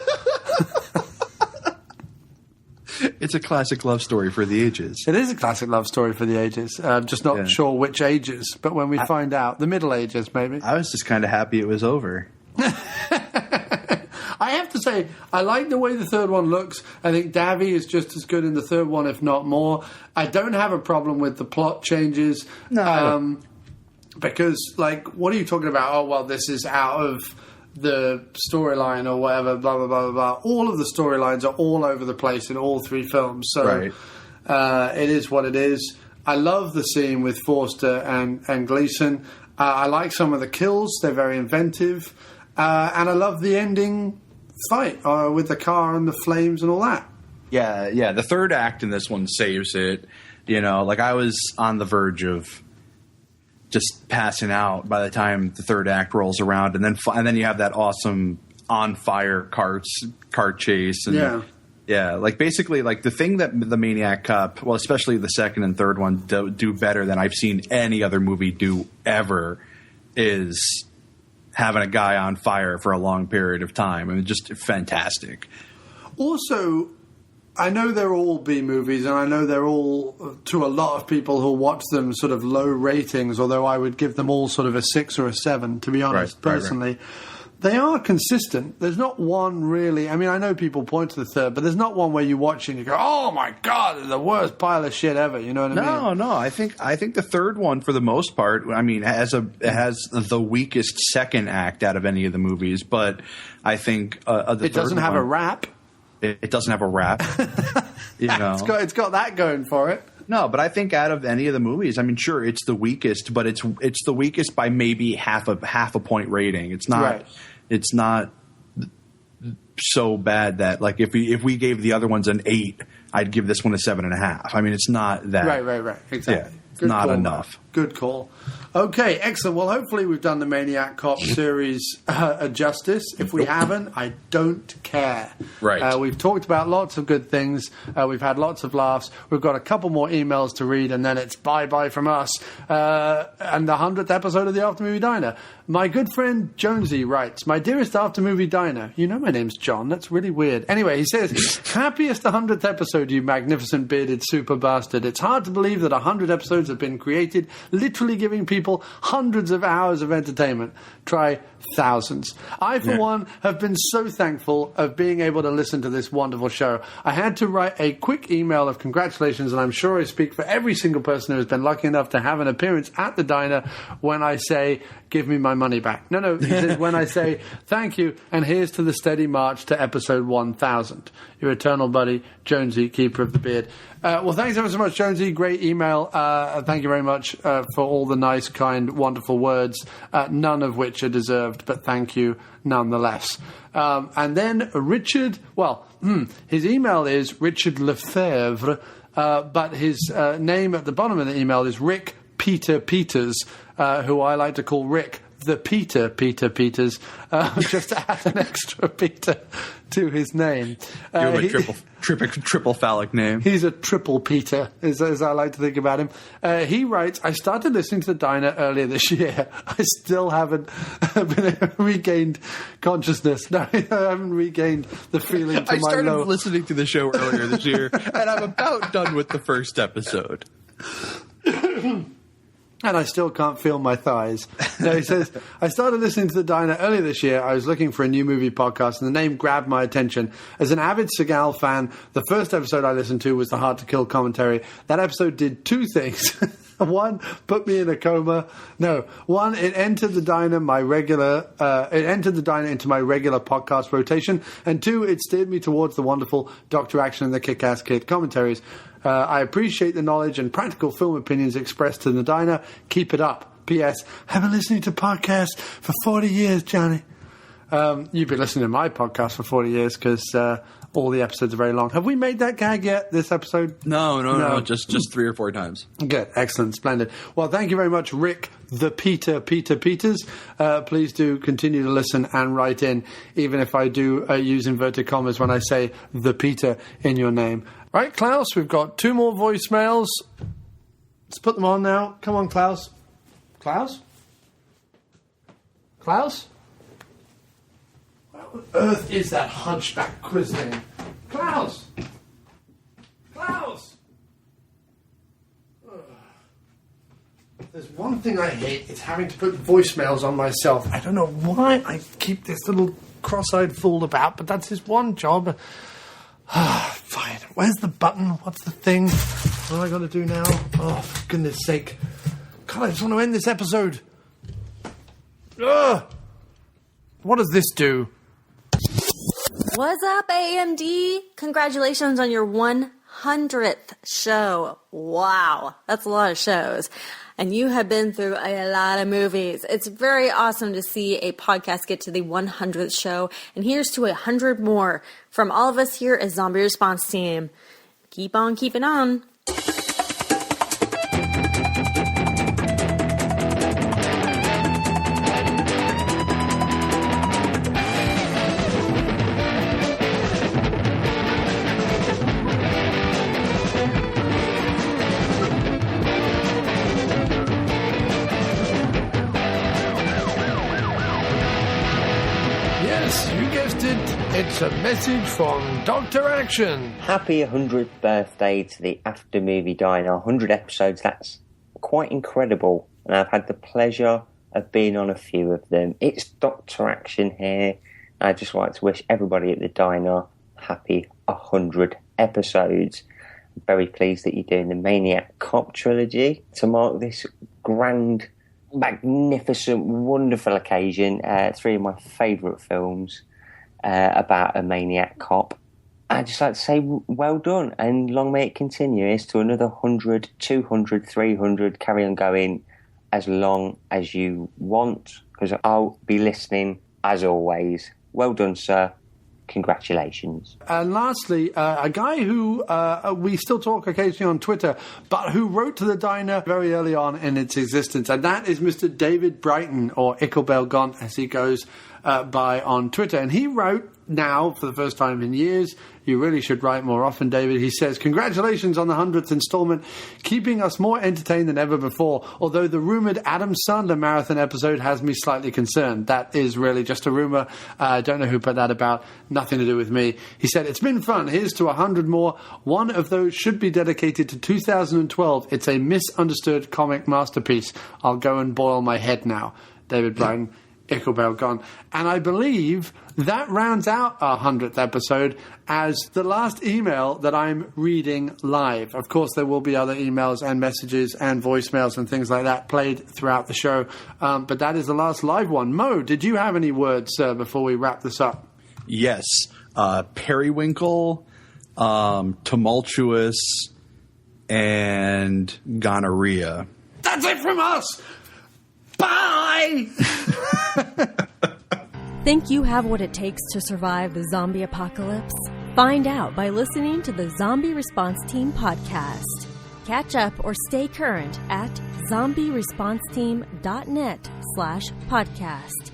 It's a classic love story for the ages. It is a classic love story for the ages. Just not sure which ages, but when we find out, the Middle Ages maybe. I was just kind of happy it was over. I have to say, I like the way the third one looks. I think Davi is just as good in the third one, if not more. I don't have a problem with the plot changes. No. Because, what are you talking about? Oh, well, this is out of the storyline or whatever, blah, blah, blah, blah, blah. All of the storylines are all over the place in all three films. So it is what it is. I love the scene with Forster and Gleason. I like some of the kills. They're very inventive. And I love the ending fight with the car and the flames and all that. Yeah. The third act in this one saves it. I was on the verge of just passing out by the time the third act rolls around, and then you have that awesome on fire car chase. And basically the thing that the Maniac Cop, well, especially the second and third one, do better than I've seen any other movie do ever is having a guy on fire for a long period of time. I mean, just fantastic. Also, I know they're all B movies, and I know they're all, to a lot of people who watch them, sort of low ratings, although I would give them all sort of a 6 or a 7, to be honest, personally. They are consistent. There's not one really. I mean, I know people point to the third, but there's not one where you watch it and you go, "Oh my God, they're the worst pile of shit ever." You know what I mean? No. I think the third one, for the most part, I mean, has the weakest second act out of any of the movies. But I think it doesn't have a rap. It doesn't have a rap. You know, it's got that going for it. No, but I think out of any of the movies, I mean, sure, it's the weakest, but it's the weakest by maybe half a point rating. It's not. Right. It's not so bad that, like, if we gave the other ones an 8, I'd give this one a 7.5. I mean, it's not that. Right. Exactly. Yeah, it's not enough. Good call. Okay, excellent. Well, hopefully we've done the Maniac Cop series a justice. If we haven't, I don't care. Right. We've talked about lots of good things. We've had lots of laughs. We've got a couple more emails to read, and then it's bye-bye from us. And the 100th episode of the After Movie Diner. My good friend Jonesy writes, "My dearest After Movie Diner." You know my name's John. That's really weird. Anyway, he says, "Happiest 100th episode, you magnificent bearded super bastard. It's hard to believe that 100 episodes have been created, literally giving people hundreds of hours of entertainment. Try thousands. I, for one, have been so thankful of being able to listen to this wonderful show. I had to write a quick email of congratulations, and I'm sure I speak for every single person who has been lucky enough to have an appearance at the diner when I say, give me my money back. No, he says, when I say, thank you, and here's to the steady march to episode 1000. Your eternal buddy, Jonesy, keeper of the beard." Well, thanks ever so much, Jonesy. Great email. Thank you very much for all the nice, kind, wonderful words, none of which are deserved, but thank you nonetheless. And then Richard, his email is Richard Lefebvre, but his name at the bottom of the email is Rick Peter Peters, who I like to call Rick the Peter Peters, just to add an extra Peter to his name. You have a triple phallic name. He's a triple Peter, as I like to think about him. He writes, "I started listening to The Diner earlier this year. I still haven't regained consciousness. No, I haven't regained the feeling to my low." I started listening to the show earlier this year, and I'm about done with the first episode. And I still can't feel my thighs. No, he says, "I started listening to The Diner earlier this year. I was looking for a new movie podcast, and the name grabbed my attention. As an avid Seagal fan, the first episode I listened to was the Hard to Kill commentary. That episode did two things. One, put me in a coma. No, one, it entered the diner into my regular podcast rotation. And two, it steered me towards the wonderful Dr. Action and the Kick-Ass Kid commentaries. I appreciate the knowledge and practical film opinions expressed in the diner. Keep it up. P.S. I've been listening to podcasts for 40 years, Johnny." You've been listening to my podcast for 40 years because all the episodes are very long. Have we made that gag yet, this episode? No. Just 3 or 4 times. Good. Excellent. Splendid. Well, thank you very much, Rick the Peter Peters. Please do continue to listen and write in, even if I do use inverted commas when I say the Peter in your name. Right, Klaus, we've got 2 more voicemails. Let's put them on now. Come on, Klaus. Klaus? Klaus? Where on earth is that hunchback quiz thing? Klaus! Klaus! There's one thing I hate, it's having to put voicemails on myself. I don't know why I keep this little cross-eyed fool about, but that's his one job. Fine. Where's the button? What's the thing? What am I going to do now? Oh, for goodness sake. God, I just want to end this episode. Ugh. What does this do? What's up, AMD? Congratulations on your 100th show. Wow, that's a lot of shows. And you have been through a lot of movies. It's very awesome to see a podcast get to the 100th show. And here's to 100 more from all of us here at Zombie Response Team. Keep on keeping on. It's a message from Dr. Action. Happy 100th birthday to the After Movie Diner. 100 episodes, that's quite incredible. And I've had the pleasure I've been on a few of them. It's Dr. Action here. I'd just like to wish everybody at the diner happy 100 episodes. I'm very pleased that you're doing the Maniac Cop trilogy to mark this grand, magnificent, wonderful occasion. 3 of my favourite films about a maniac cop. I'd just like to say well done, and long may it continue. Here's to another 100, 200, 300, carry on going as long as you want, because I'll be listening as always. Well done, sir. Congratulations. And lastly, a guy who we still talk occasionally on Twitter, but who wrote to the diner very early on in its existence, and that is Mr. David Brighton, or Icklebell as he goes by on Twitter. And he wrote now, for the first time in years, you really should write more often, David. He says, congratulations on the 100th installment, keeping us more entertained than ever before, although the rumoured Adam Sandler marathon episode has me slightly concerned. That is really just a rumour. I don't know who put that about. Nothing to do with me. He said, it's been fun. Here's to 100 more. One of those should be dedicated to 2012. It's a misunderstood comic masterpiece. I'll go and boil my head now. David Brighton. Icklebell gone. And I believe that rounds out our 100th episode as the last email that I'm reading live. Of course, there will be other emails and messages and voicemails and things like that played throughout the show. But that is the last live one. Mo, did you have any words, sir, before we wrap this up? Yes. Periwinkle, tumultuous, and gonorrhea. That's it from us! Bye! Think you have what it takes to survive the zombie apocalypse? Find out by listening to the Zombie Response Team podcast. Catch up or stay current at zombieresponseteam.net/podcast.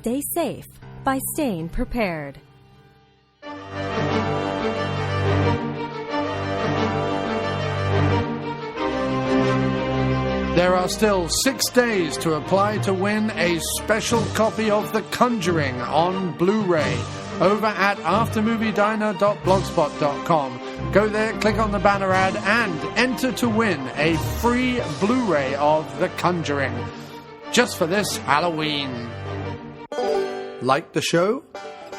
Stay safe by staying prepared. There are still 6 days to apply to win a special copy of The Conjuring on Blu-ray over at aftermoviediner.blogspot.com. Go there, click on the banner ad, and enter to win a free Blu-ray of The Conjuring. Just for this Halloween. Like the show?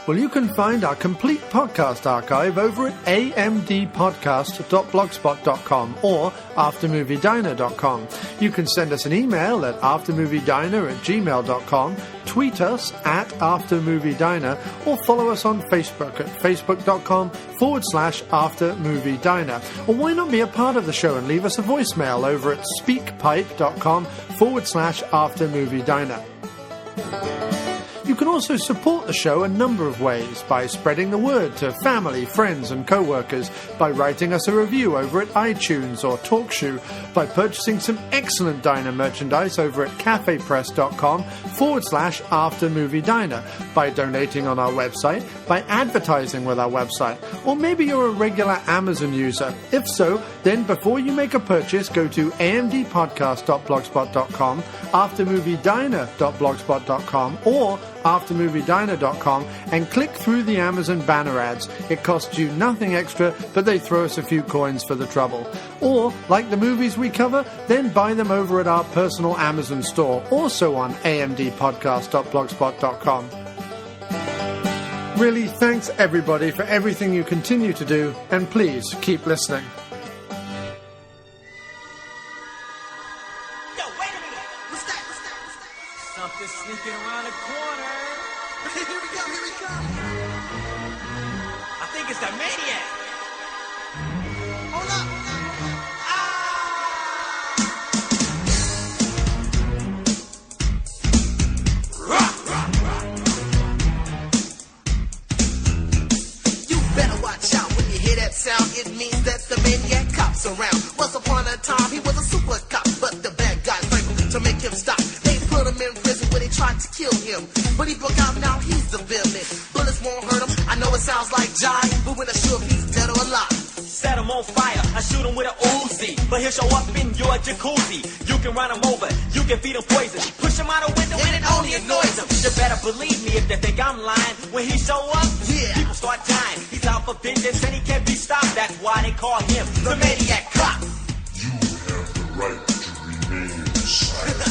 Well, you can find our complete podcast archive over at amdpodcast.blogspot.com or aftermoviediner.com. You can send us an email at aftermoviediner@gmail.com, tweet us at aftermoviediner, or follow us on Facebook at facebook.com/aftermoviediner. Or why not be a part of the show and leave us a voicemail over at speakpipe.com/aftermoviediner. You can also support the show a number of ways by spreading the word to family, friends and co-workers, by writing us a review over at iTunes or TalkShoe, by purchasing some excellent diner merchandise over at cafepress.com/aftermoviediner, by donating on our website, by advertising with our website, or maybe you're a regular Amazon user. If so, then before you make a purchase, go to amdpodcast.blogspot.com, aftermoviediner.blogspot.com, or aftermoviediner.com and click through the Amazon banner ads. It costs you nothing extra, but they throw us a few coins for the trouble. Or, like the movies we cover, then buy them over at our personal Amazon store, also on amdpodcast.blogspot.com. Really, thanks everybody for everything you continue to do, and please keep listening. Something sneaking around the corner. Here we come. I think it's the Maniac. Hold up. You better watch out when you hear that sound. It means that the Maniac Cop's around. Once upon a time, he was a super cop, but the bad guys strangled to make him stop. They put him in prison when they tried to kill him, but he broke out, now he's the villain. Bullets won't hurt him. I know it sounds like jive, but when I sure if he's dead or alive. Set him on fire, I shoot him with an Uzi, but he'll show up in your jacuzzi. You can run him over, you can feed him poison, push him out a window and it only annoys him. You better believe me if they think I'm lying. When he show up, people start dying. He's out for vengeance and he can't be stopped. That's why they call him the Maniac Cop. You have the right to remain silent.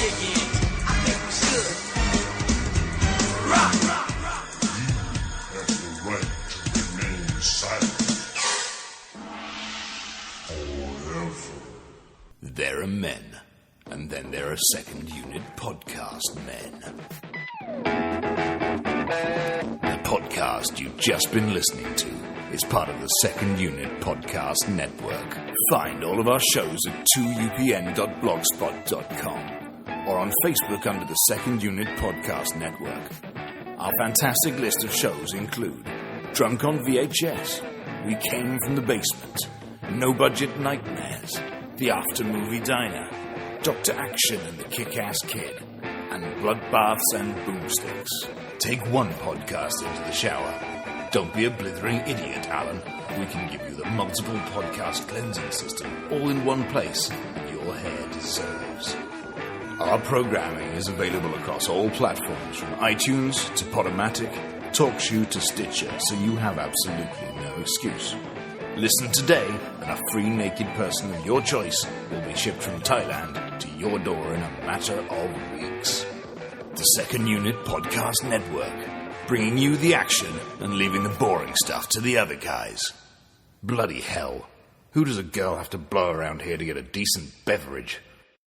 dig in. I think we should. Rock, rock, rock. You have the right to remain silent. Forever. There are men, and then there are second unit podcast men. The podcast you've just been listening to is part of the Second Unit Podcast Network. Find all of our shows at 2upn.blogspot.com or on Facebook under the Second Unit Podcast Network. Our fantastic list of shows include Drunk on VHS, We Came from the Basement, No Budget Nightmares, The After Movie Diner, Dr. Action and the Kick-Ass Kid, and Bloodbaths and Boomsticks. Take one podcast into the shower. Don't be a blithering idiot, Alan. We can give you the multiple podcast cleansing system all in one place that your hair deserves. Our programming is available across all platforms from iTunes to Podomatic, TalkShoe to Stitcher, so you have absolutely no excuse. Listen today, and a free naked person of your choice will be shipped from Thailand to your door in a matter of weeks. The Second Unit Podcast Network, bringing you the action and leaving the boring stuff to the other guys. Bloody hell. Who does a girl have to blow around here to get a decent beverage?